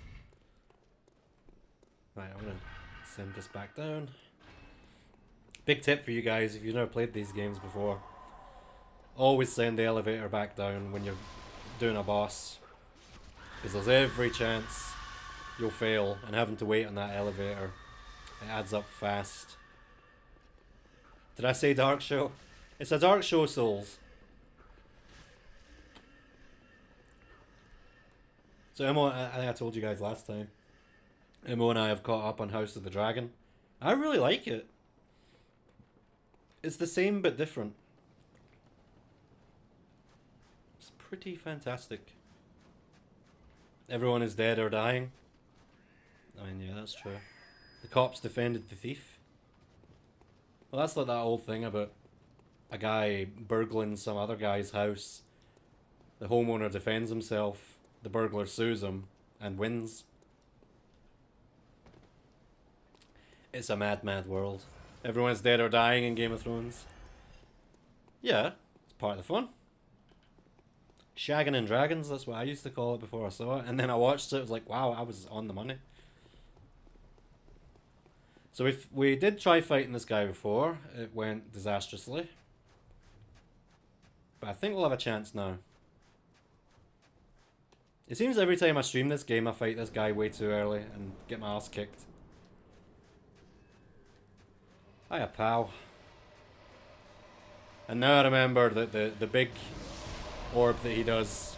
S1: Right, I'm gonna send this back down. Big tip for you guys, if you've never played these games before. Always send the elevator back down when you're doing a boss. Because there's every chance you'll fail, and having to wait on that elevator, it adds up fast. Did I say Dark Show? It's a Dark Show, Souls. So Emma, I think I told you guys last time, Emma and I have caught up on House of the Dragon. I really like it. It's the same but different. It's pretty fantastic. Everyone is dead or dying. I mean, yeah, that's true. The cops defended the thief. Well, that's like that old thing about a guy burgling some other guy's house. The homeowner defends himself. The burglar sues him and wins. It's a mad, mad world. Everyone's dead or dying in Game of Thrones. Yeah, it's part of the fun. Shagging and Dragons, that's what I used to call it before I saw it. And then I watched it, it was like, wow, I was on the money. So if we did try fighting this guy before, it went disastrously. But I think we'll have a chance now. It seems every time I stream this game, I fight this guy way too early and get my ass kicked. Hiya, pal. And now I remember that the big orb that he does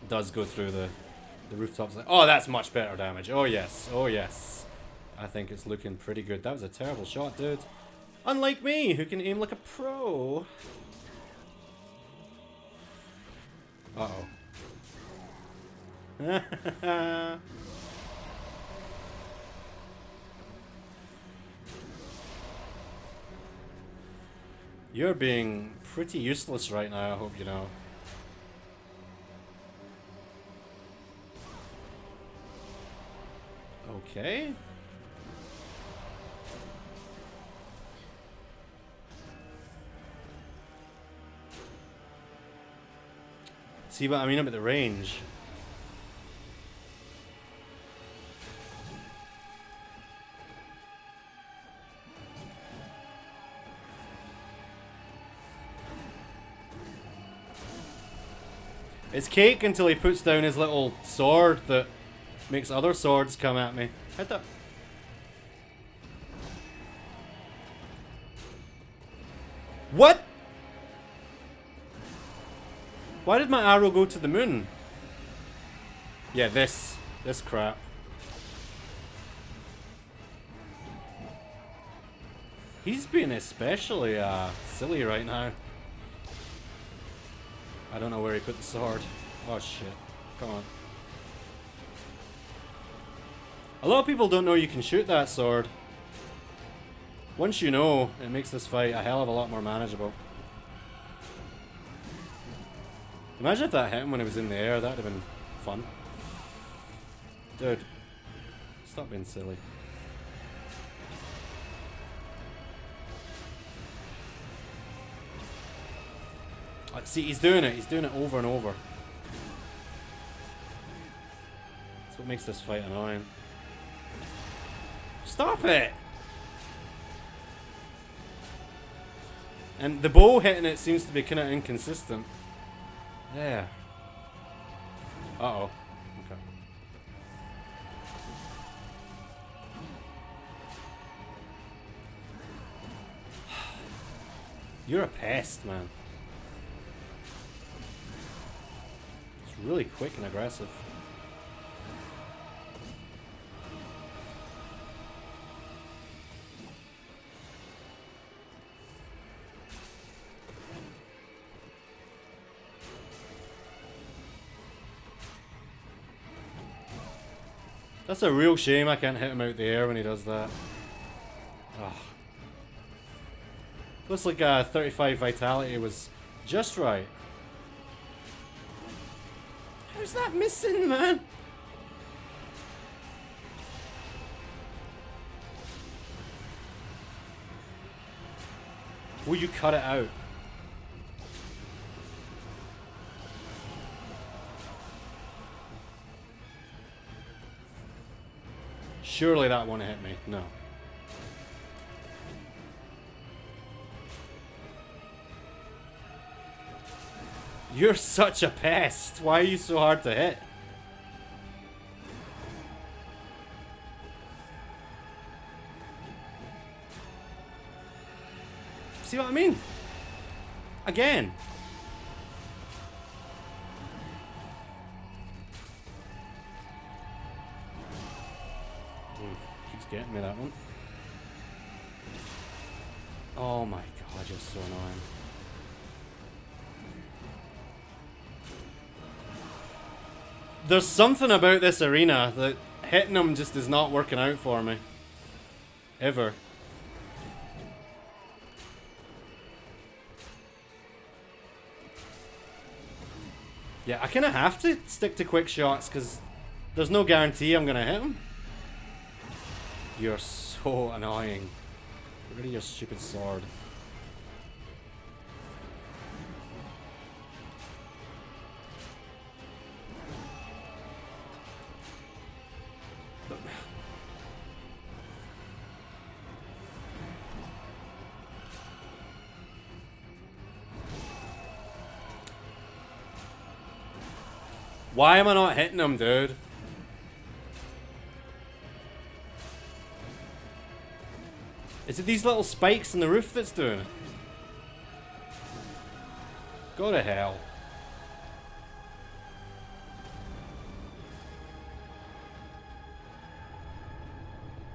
S1: go through the rooftops. Oh, that's much better damage. Oh yes, oh yes. I think it's looking pretty good. That was a terrible shot, dude. Unlike me, who can aim like a pro. Uh-oh. You're being pretty useless right now, I hope you know. Okay. See what I mean about the range? It's cake until he puts down his little sword that makes other swords come at me. How'd that... What? Why did my arrow go to the moon? Yeah, this crap. He's being especially silly right now. I don't know where he put the sword. Oh shit. Come on. A lot of people don't know you can shoot that sword. Once you know, it makes this fight a hell of a lot more manageable. Imagine if that hit him when he was in the air, that'd have been fun. Dude, stop being silly. See, he's doing it over and over. That's what makes this fight annoying. Stop it! And the bow hitting it seems to be kind of inconsistent. There. Uh-oh. Okay. You're a pest, man. It's really quick and aggressive. That's a real shame I can't hit him out the air when he does that. Oh. Looks like 35 vitality was just right. How's that missing, man? Will you cut it out? Surely that won't hit me. No. You're such a pest. Why are you so hard to hit? See what I mean? Again. Keeps getting me that one. Oh my god, you're so annoying. There's something about this arena that hitting them just is not working out for me. Ever. Yeah, I kind of have to stick to quick shots because there's no guarantee I'm going to hit him. You're so annoying. Get rid of your stupid sword. Why am I not hitting him, dude? Is it these little spikes in the roof that's doing it? Go to hell.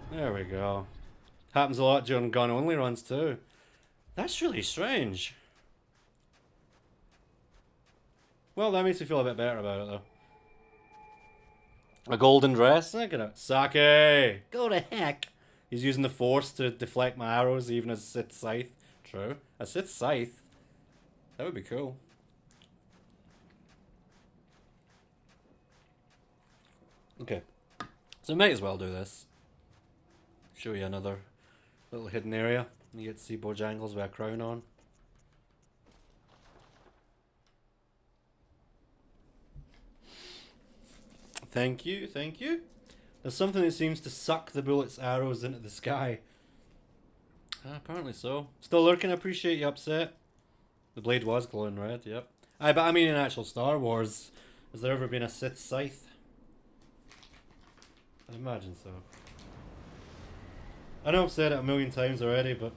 S1: There we go. Happens a lot during gun-only runs too. That's really strange. Well, that makes me feel a bit better about it though. A golden dress? Get out. Sake! Go to heck! He's using the force to deflect my arrows even as Sith Scythe. True. A Sith Scythe? That would be cool. Okay. So I might as well do this. Show you another little hidden area. You get to see Bojangles with a crown on. Thank you, thank you. There's something that seems to suck the bullet's arrows into the sky. Apparently so. Still lurking, I appreciate you upset. The blade was glowing red, yep. But I mean in actual Star Wars, has there ever been a Sith scythe? I imagine so. I know I've said it a million times already, but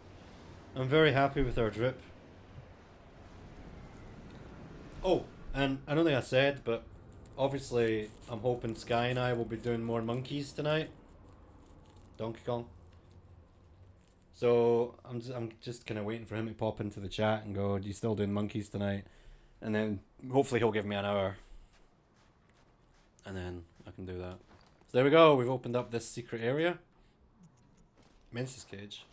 S1: I'm very happy with our drip. Oh, and I don't think I said, but obviously I'm hoping Sky and I will be doing more monkeys tonight. Donkey Kong. So I'm just kind of waiting for him to pop into the chat and go, "Are you still doing monkeys tonight?" And then hopefully he'll give me an hour, and then I can do that. So there we go. We've opened up this secret area. Mensa's cage.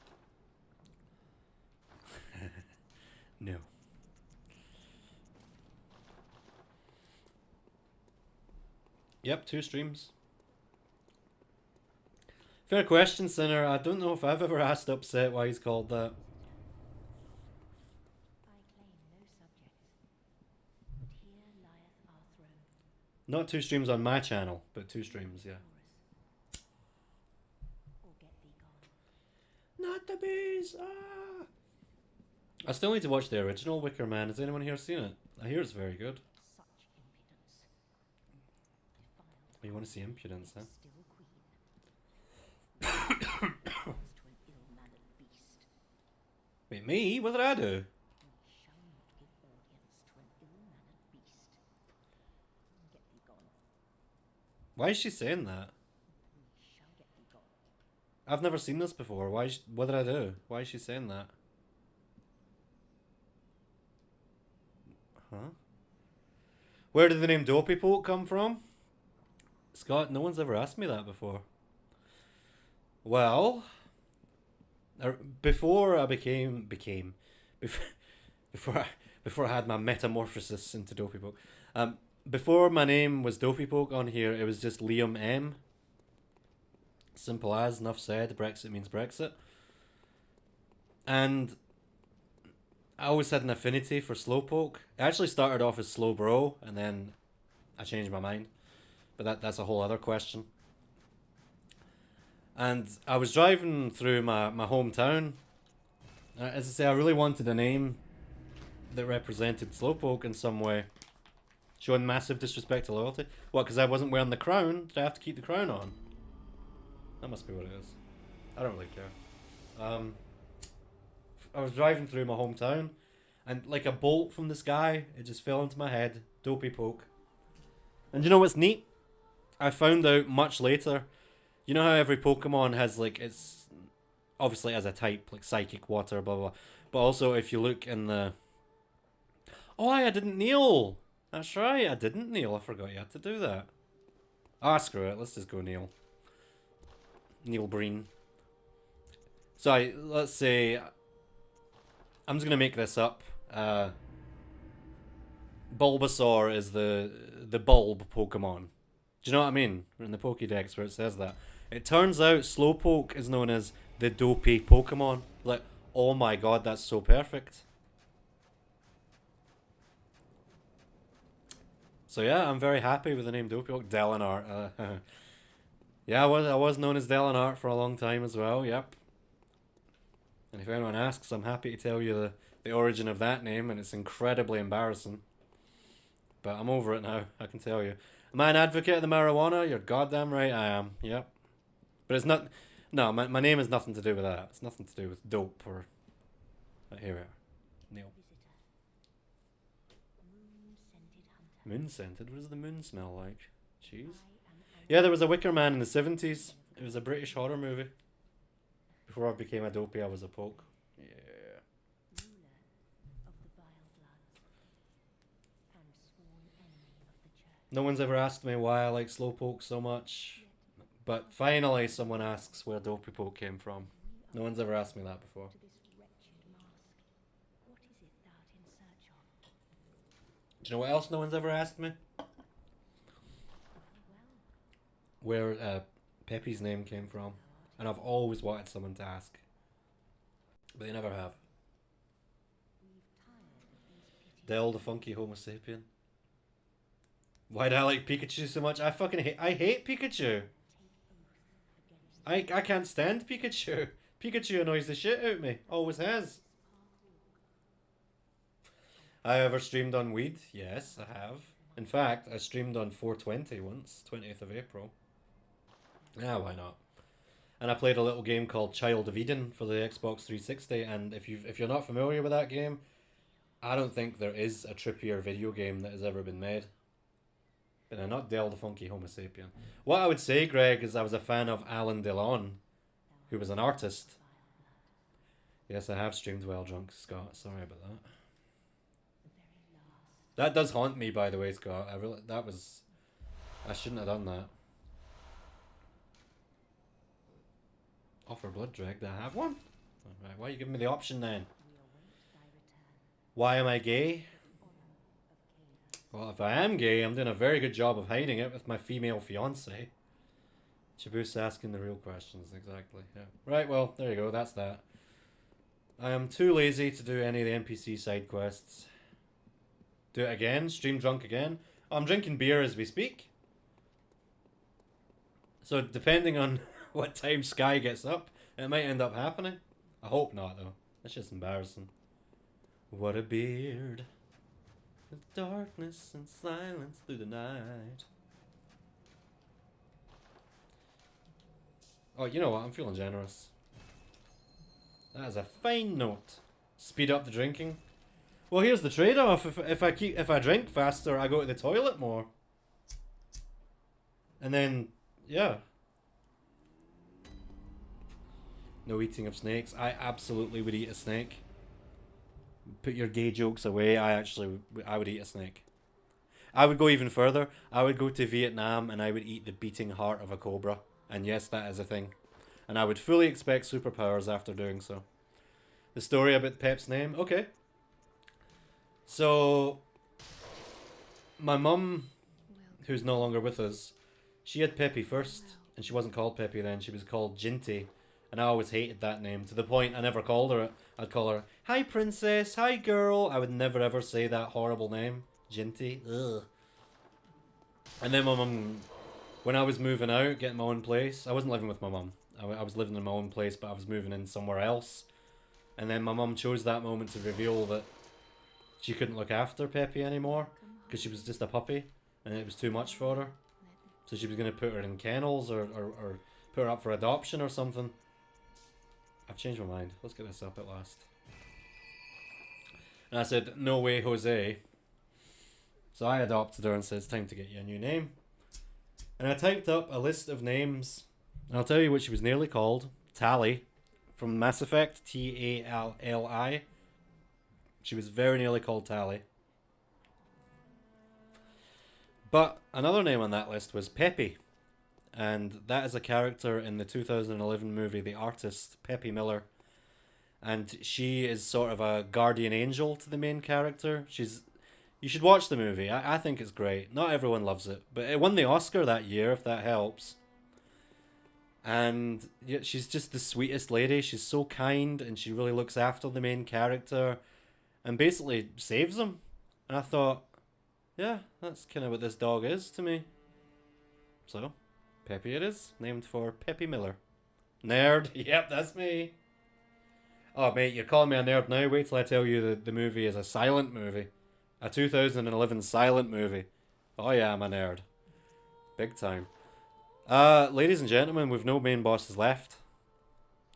S1: No. Yep, 2 streams. Fair question, Sinner. I don't know if I've ever asked Upset why he's called that.
S2: I claim no subjects, but here lieth our throne.
S1: Not 2 streams on my channel, but 2 streams, yeah.
S2: Or get thee gone.
S1: Not the bees! Ah! I still need to watch the original Wicker Man. Has anyone here seen it? I hear it's very good.
S2: Such impudence.
S1: Oh, you want to see impudence, huh?
S2: Still queen. To an ill-mannered beast.
S1: Wait, me? What did I do?
S2: We shall not give audience to an ill-mannered beast. Get thee gone.
S1: Why is she saying that?
S2: We shall get thee gone.
S1: I've never seen this before. Why? What did I do? Why is she saying that? Huh? Where did the name Dopey Poke come from? Scott, no one's ever asked me that before. Well, before I before I had my metamorphosis into Dopey Poke, before my name was Dopey Poke on here, it was just Liam M. Simple as, enough said. Brexit means Brexit. And I always had an affinity for Slowpoke. It actually started off as Slow Bro, and then I changed my mind. But that's a whole other question. And I was driving through my hometown. As I say, I really wanted a name that represented Slowpoke in some way. Showing massive disrespect to loyalty. What, because I wasn't wearing the crown? Did I have to keep the crown on? That must be what it is. I don't really care. I was driving through my hometown, and like a bolt from the sky, it just fell into my head. Dopey Poke. And you know what's neat? I found out much later. You know how every Pokemon has like its obviously as a type, like Psychic, Water, blah blah. But also if you look in the oh, I didn't kneel. That's right, I didn't kneel. I forgot you had to do that. Ah, screw it. Let's just go kneel. Neil Breen. So let's say I'm just gonna make this up. Bulbasaur is the bulb Pokemon. Do you know what I mean? In the Pokédex where it says that. It turns out Slowpoke is known as the dopey Pokemon. Like, oh my god, that's so perfect. So yeah, I'm very happy with the name Dopey. Delinart. Yeah, I was known as Delinart for a long time as well, yep. And if anyone asks, I'm happy to tell you the origin of that name, and it's incredibly embarrassing. But I'm over it now, I can tell you. Am I an advocate of the marijuana? You're goddamn right I am, yep. But it's not... No, my name has nothing to do with that. It's nothing to do with dope or... Here we are. Neil. Moon scented? What does the moon smell like? Jeez. Yeah, there was a Wicker Man in the 70s. It was a British horror movie. Before I became a dopey, I was a poke. Yeah. No one's ever asked me why I like Slowpoke so much. But finally someone asks where Dopey Poke came from. No one's ever asked me that before. Do you know what else no one's ever asked me? Where Peppy's name came from. And I've always wanted someone to ask. But they never have. Del the funky Homo sapien. Why do I like Pikachu so much? I hate Pikachu. I can't stand Pikachu. Pikachu annoys the shit out of me. Always has. I ever streamed on weed? Yes, I have. In fact, I streamed on 420 once, 20th of April. Yeah, why not? And I played a little game called Child of Eden for the Xbox 360. And if you're not familiar with that game, I don't think there is a trippier video game that has ever been made. But I'm not Del the Funky Homo Sapien. What I would say, Greg, is I was a fan of Alan Delon, who was an artist. Yes, I have streamed while drunk, Scott. Sorry about that. That does haunt me, by the way, Scott. I shouldn't have done that. Offer blood drag. Do I have one? Alright, why are you giving me the option then? Why am I gay? Well, if I am gay, I'm doing a very good job of hiding it with my female fiance. Chaboo's asking the real questions, exactly. Yeah. Right, well, there you go, that's that. I am too lazy to do any of the NPC side quests. Do it again? Stream drunk again? Oh, I'm drinking beer as we speak. So depending on what time Sky gets up, it might end up happening. I hope not, though. That's just embarrassing. What a beard. With darkness and silence through the night. Oh, you know what? I'm feeling generous. That is a fine note. Speed up the drinking. Well, here's the trade-off. If I drink faster, I go to the toilet more. And then, yeah. No eating of snakes. I absolutely would eat a snake. Put your gay jokes away. I would eat a snake. I would go even further. I would go to Vietnam and I would eat the beating heart of a cobra. And yes, that is a thing. And I would fully expect superpowers after doing so. The story about Pep's name? Okay. So, my mum, who's no longer with us, she had Peppy first. And she wasn't called Peppy then. She was called Ginty. And I always hated that name, to the point I never called her it. I'd call her, hi princess, hi girl. I would never ever say that horrible name. Ginty. Ugh. And then my mum, when I was moving out, getting my own place, I wasn't living with my mum. I was living in my own place, but I was moving in somewhere else. And then my mum chose that moment to reveal that she couldn't look after Peppy anymore, because she was just a puppy, and it was too much for her. So she was going to put her in kennels, or put her up for adoption or something. I've changed my mind. Let's get this up at last. And I said, no way, Jose. So I adopted her and said, it's time to get you a new name. And I typed up a list of names. And I'll tell you what she was nearly called. Tally. From Mass Effect. T-A-L-L-I. She was very nearly called Tally. But another name on that list was Peppy. And that is a character in the 2011 movie The Artist, Peppy Miller. And she is sort of a guardian angel to the main character. You should watch the movie. I think it's great. Not everyone loves it, but it won the Oscar that year, if that helps. And yeah, she's just the sweetest lady. She's so kind, and she really looks after the main character and basically saves him. And I thought, yeah, that's kind of what this dog is to me. So, Peppy it is, named for Peppy Miller. Nerd, yep, that's me. Oh, mate, you're calling me a nerd now. Wait till I tell you the movie is a silent movie. A 2011 silent movie. Oh yeah, I'm a nerd. Big time. Ladies and gentlemen, we've no main bosses left.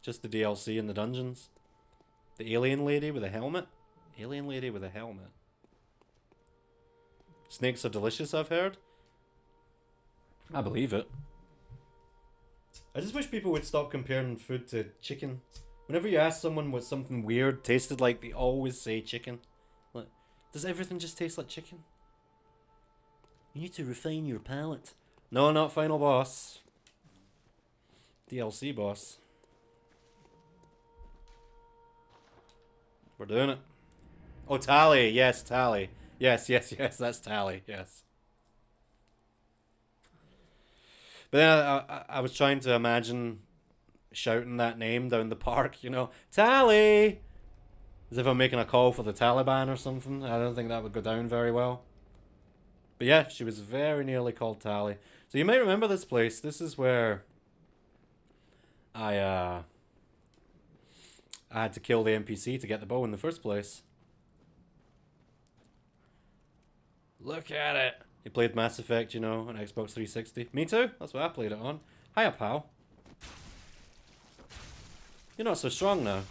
S1: Just the DLC and the dungeons. The alien lady with a helmet. Alien lady with a helmet. Snakes are delicious, I've heard. I believe it. I just wish people would stop comparing food to chicken. Whenever you ask someone what something weird tasted like, they always say chicken. Like, does everything just taste like chicken? You need to refine your palate. No, not final boss. DLC boss. We're doing it. Oh, Tally. Yes, Tally. Yes, that's Tally. Yes. But then I was trying to imagine shouting that name down the park, you know. Tally! As if I'm making a call for the Taliban or something. I don't think that would go down very well. But yeah, she was very nearly called Tally. So you might remember this place. This is where I had to kill the NPC to get the bow in the first place. Look at it. You played Mass Effect, you know, on Xbox 360. Me too. That's what I played it on. Hiya, pal. You're not so strong now.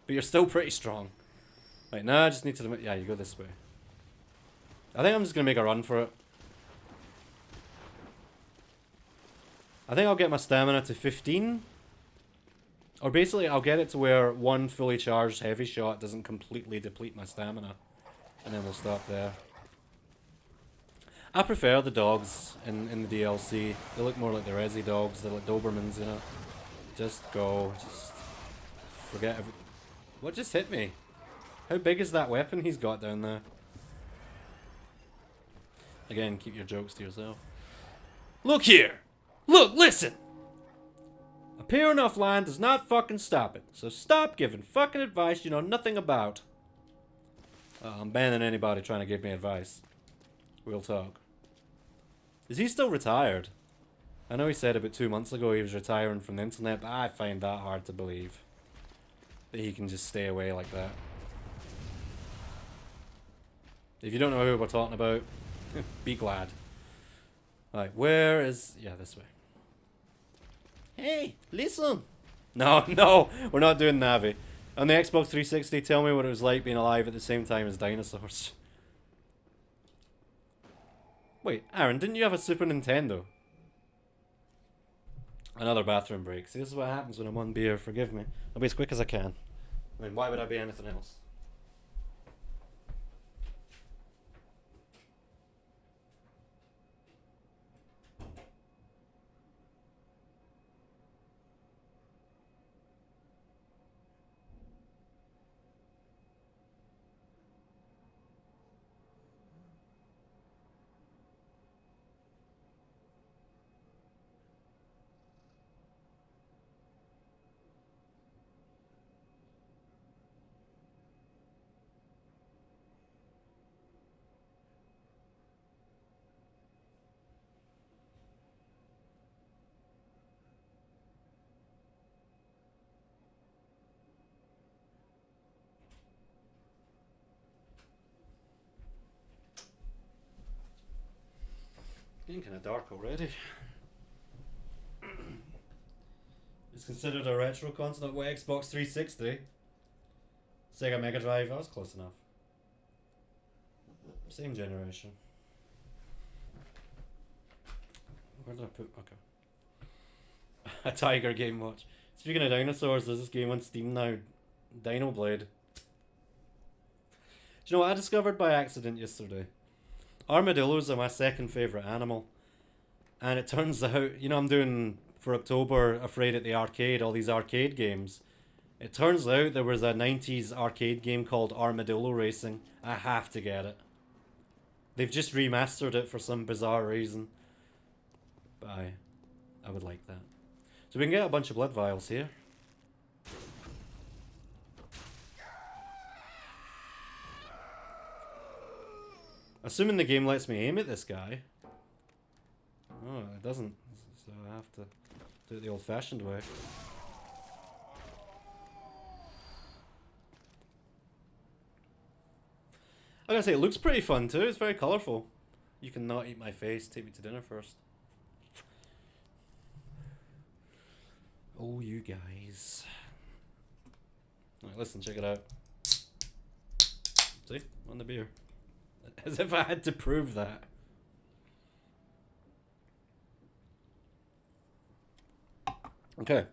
S1: But you're still pretty strong. Right, now I just need to... Yeah, you go this way. I think I'm just going to make a run for it. I think I'll get my stamina to 15. Or basically, I'll get it to where one fully charged heavy shot doesn't completely deplete my stamina. And then we'll stop there. I prefer the dogs in the DLC. They look more like the Resi dogs. They're like Dobermans, you know. Just go. Just forget every... What just hit me? How big is that weapon he's got down there? Again, keep your jokes to yourself. Look here! Look, listen! Appearing off land does not fucking stop it. So stop giving fucking advice you know nothing about. I'm banning anybody trying to give me advice. We'll talk. Is he still retired? I know he said about 2 months ago he was retiring from the internet, but I find that hard to believe. That he can just stay away like that. If you don't know who we're talking about, be glad. Right, where is... Yeah, this way. Hey, listen! No, no, we're not doing Navi. On the Xbox 360, tell me what it was like being alive at the same time as dinosaurs. Wait, Aaron, didn't you have a Super Nintendo? Another bathroom break. See, this is what happens when I'm on beer. Forgive me. I'll be as quick as I can. I mean, why would I be anything else? Getting kind of dark already. It's considered a retro console. What, Xbox 360? Sega Mega Drive. I was close enough. Same generation. Where did I put... Okay. A Tiger Game Watch. Speaking of dinosaurs, there's this game on Steam now. Dino Blade. Do you know what I discovered by accident yesterday? Armadillos are my second favourite animal. And it turns out, you know, I'm doing, for October, Afraid at the Arcade, all these arcade games. It turns out there was a 90s arcade game called Armadillo Racing. I have to get it. They've just remastered it for some bizarre reason. But I would like that. So we can get a bunch of blood vials here. Assuming the game lets me aim at this guy. Oh, it doesn't. So I have to do it the old-fashioned way. I gotta say, it looks pretty fun too. It's very colourful. You can not eat my face. Take me to dinner first. Oh, you guys. Alright, listen, check it out. See? On the beer. As if I had to prove that. Okay.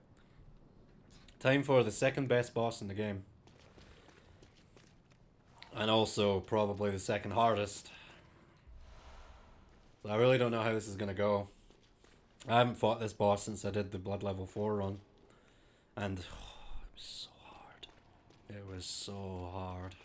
S1: Time for the second best boss in the game. And also probably the second hardest. So I really don't know how this is going to go. I haven't fought this boss since I did the Blood Level 4 run. And oh, it was so hard. It was so hard.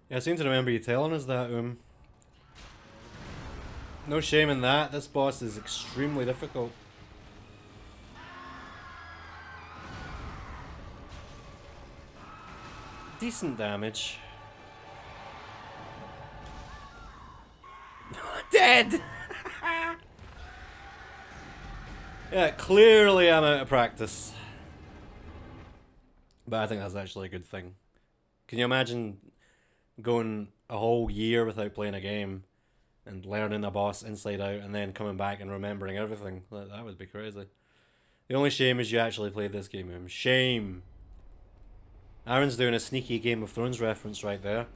S1: Yeah, I seem to remember you telling us that, No shame in that. This boss is extremely difficult. Decent damage. Dead! Yeah, clearly I'm out of practice. But I think that's actually a good thing. Can you imagine going a whole year without playing a game and learning a boss inside out and then coming back and remembering everything? That would be crazy. The only shame is you actually played this game. Shame! Aaron's doing a sneaky Game of Thrones reference right there.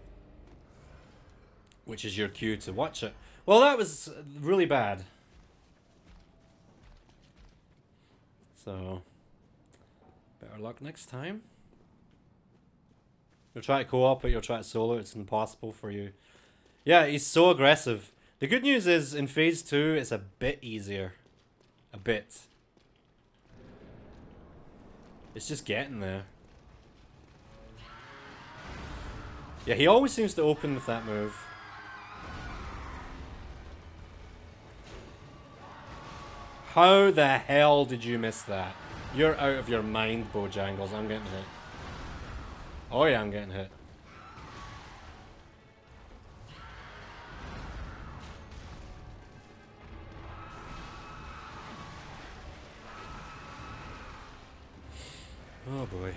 S1: Which is your cue to watch it. Well, that was really bad. So, better luck next time. You'll try to co-op it, you'll try to solo, it's impossible for you. Yeah, he's so aggressive. The good news is, in Phase 2, it's a bit easier. A bit. It's just getting there. Yeah, he always seems to open with that move. How the hell did you miss that? You're out of your mind, Bojangles. I'm getting hit. Oh yeah, I'm getting hit. Oh boy.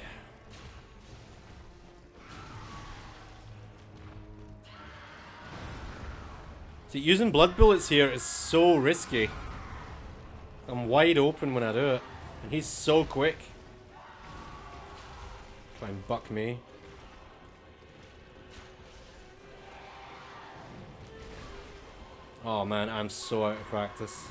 S1: See, using blood bullets here is so risky. I'm wide open when I do it. And he's so quick. Try and buck me. Oh man, I'm so out of practice.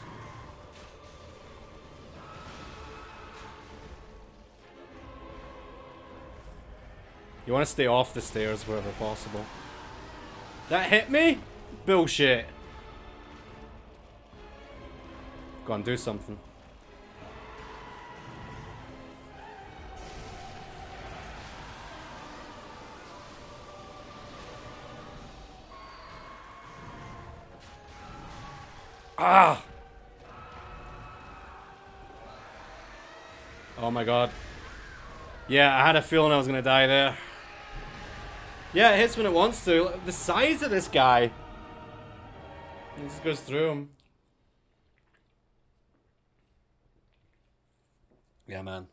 S1: You want to stay off the stairs wherever possible. That hit me? Bullshit. Go on, do something. Ah! Oh my god. Yeah, I had a feeling I was gonna die there. Yeah, it hits when it wants to. Look, the size of this guy. It just goes through him. Yeah, man.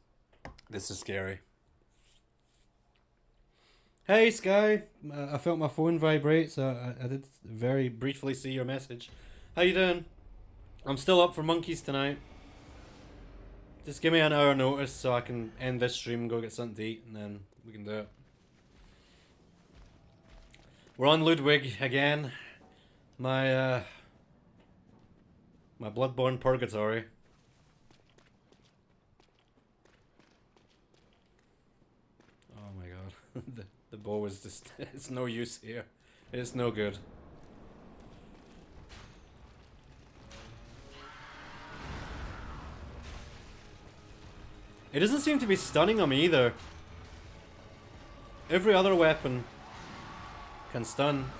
S1: This is scary. Hey, Sky. I felt my phone vibrate, so I did very briefly see your message. How you doing? I'm still up for monkeys tonight. Just give me an hour notice so I can end this stream and go get something to eat, and then we can do it. We're on Ludwig again. My Bloodborne purgatory. Oh my god. the bow is just... it's no use here. It's no good. It doesn't seem to be stunning him either. Every other weapon can stun.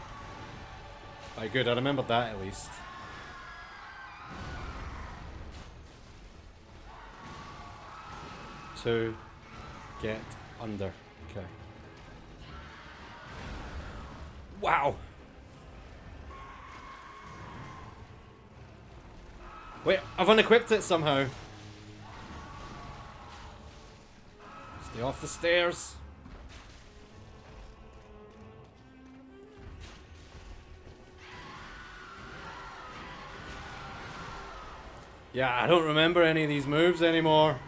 S1: Alright, good, I remembered that at least. To get under. Okay. Wow! Wait, I've unequipped it somehow. Stay off the stairs. Yeah, I don't remember any of these moves anymore.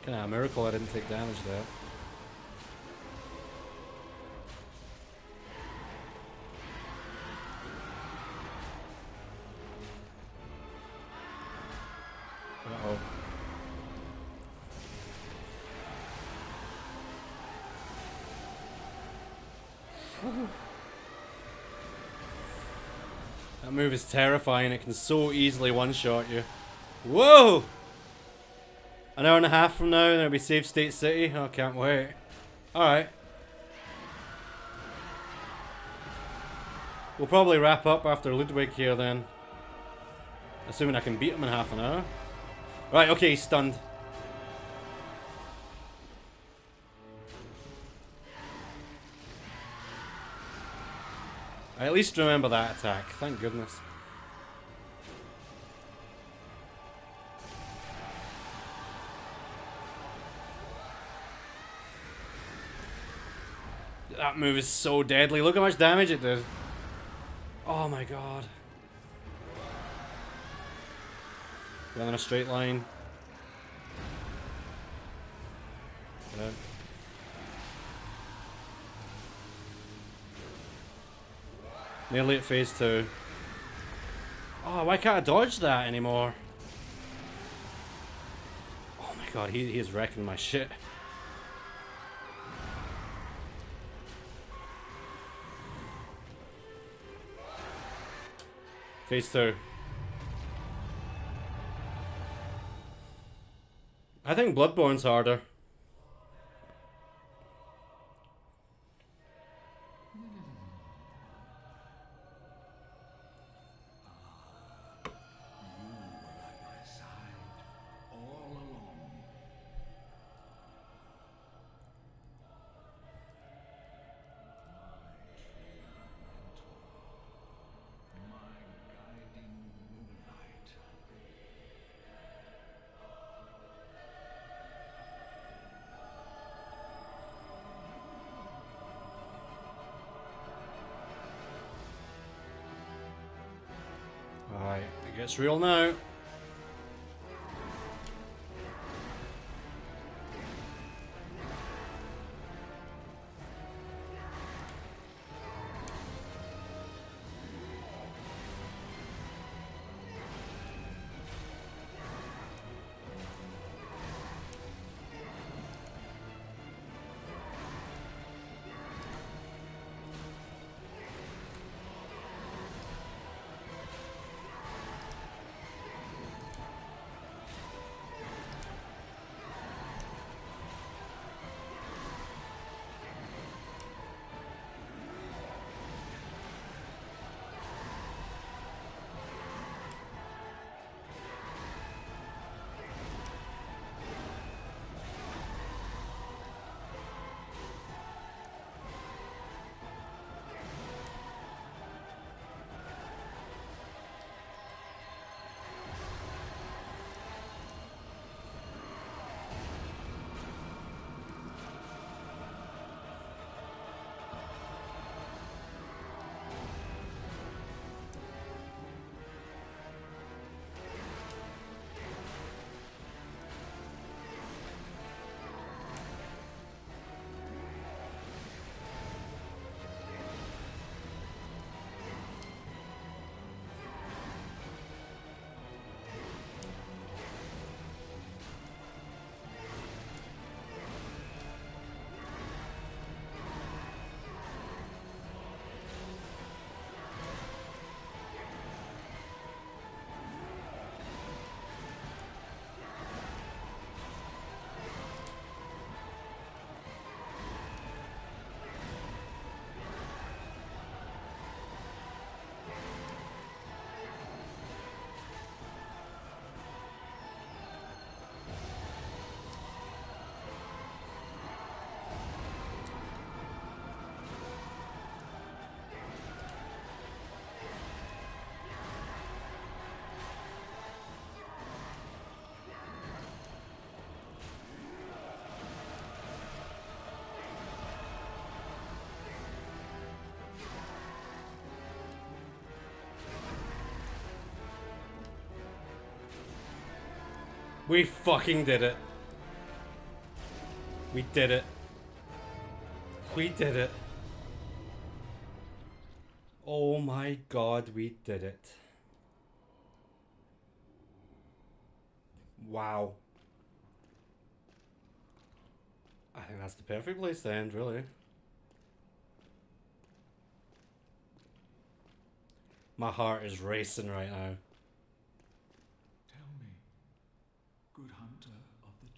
S1: Kinda a miracle I didn't take damage there. Uh-oh. That move is terrifying. It can so easily one-shot you. Whoa! An hour and a half from now, and it'll be Save State City. Oh, can't wait. Alright. We'll probably wrap up after Ludwig here then. Assuming I can beat him in half an hour. Right, okay, he's stunned. I at least remember that attack, thank goodness. That move is so deadly. Look how much damage it did. Oh my god. Going in a straight line. Yeah. Nearly at phase 2. Oh, why can't I dodge that anymore? Oh my god, he is wrecking my shit. Phase 2. I think Bloodborne's harder. Alright, it gets real now. We fucking did it. We did it. We did it. Oh my god, we did it. Wow. I think that's the perfect place to end, really. My heart is racing right now.
S3: Tell me, good hunter of the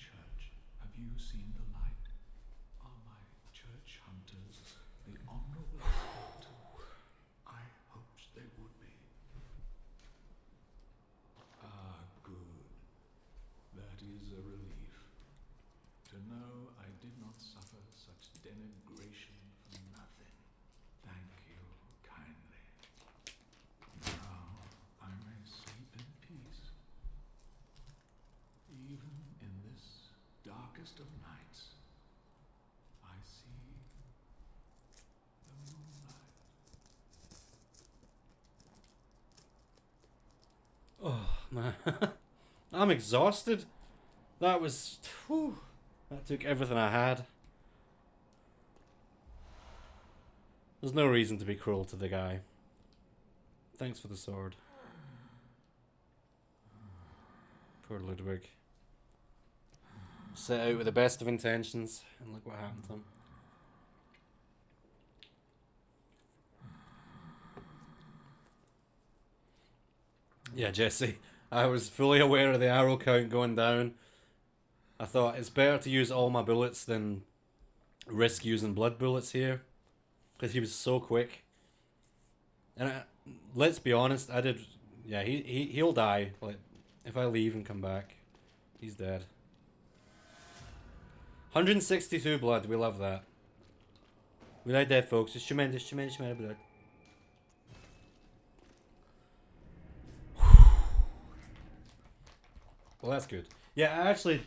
S3: darkest of nights, I see the moonlight.
S1: Oh man, I'm exhausted. That was, whew, that took everything I had. There's no reason to be cruel to the guy. Thanks for the sword. Poor Ludwig. Set out with the best of intentions, and look what happened to him. Yeah, Jesse, I was fully aware of the arrow count going down. I thought it's better to use all my bullets than risk using blood bullets here, because he was so quick. And let's be honest, I did. Yeah, he'll die. Like, if I leave and come back, he's dead. 162 blood. We love that. We like dead folks. It's tremendous, tremendous amount of blood. Well, that's good. Yeah, I actually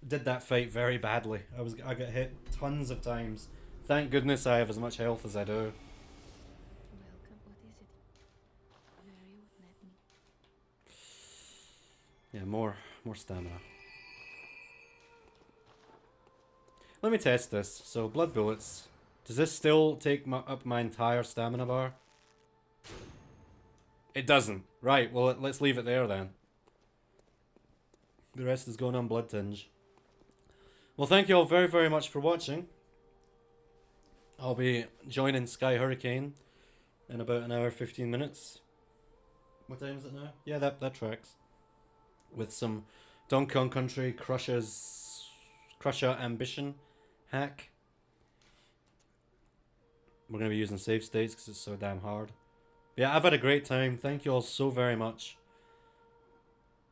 S1: did that fight very badly. I got hit tons of times. Thank goodness I have as much health as I do.
S2: Welcome. What is it? Very let me.
S1: Yeah, more stamina. Let me test this. So, blood bullets. Does this still take up my entire stamina bar? It doesn't. Right, well, let's leave it there then. The rest is going on blood tinge. Well, thank you all very, very much for watching. I'll be joining Sky Hurricane in about an hour, 15 minutes. What time is it now? Yeah, that tracks. With some Donkey Kong Country Crusher Ambition hack. We're going to be using save states because it's so damn hard. Yeah, I've had a great time. Thank you all so very much.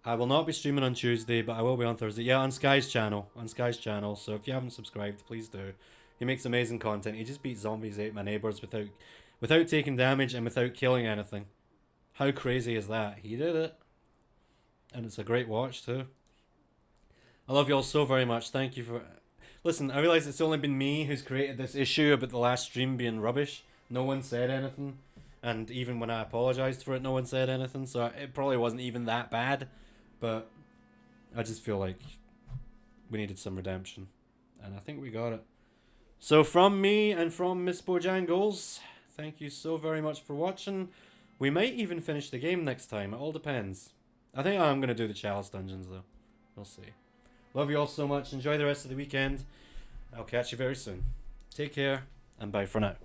S1: I will not be streaming on Tuesday, but I will be on Thursday. Yeah, on Sky's channel. On Sky's channel. So if you haven't subscribed, please do. He makes amazing content. He just beat zombies, ate my neighbours without taking damage and without killing anything. How crazy is that? He did it. And it's a great watch too. I love you all so very much. Thank you for... Listen, I realise it's only been me who's created this issue about the last stream being rubbish. No one said anything. And even when I apologised for it, no one said anything. So it probably wasn't even that bad. But I just feel like we needed some redemption. And I think we got it. So from me and from Miss Bojangles, thank you so very much for watching. We might even finish the game next time. It all depends. I think I'm going to do the Chalice Dungeons though. We'll see. Love you all so much. Enjoy the rest of the weekend. I'll catch you very soon. Take care and bye for now.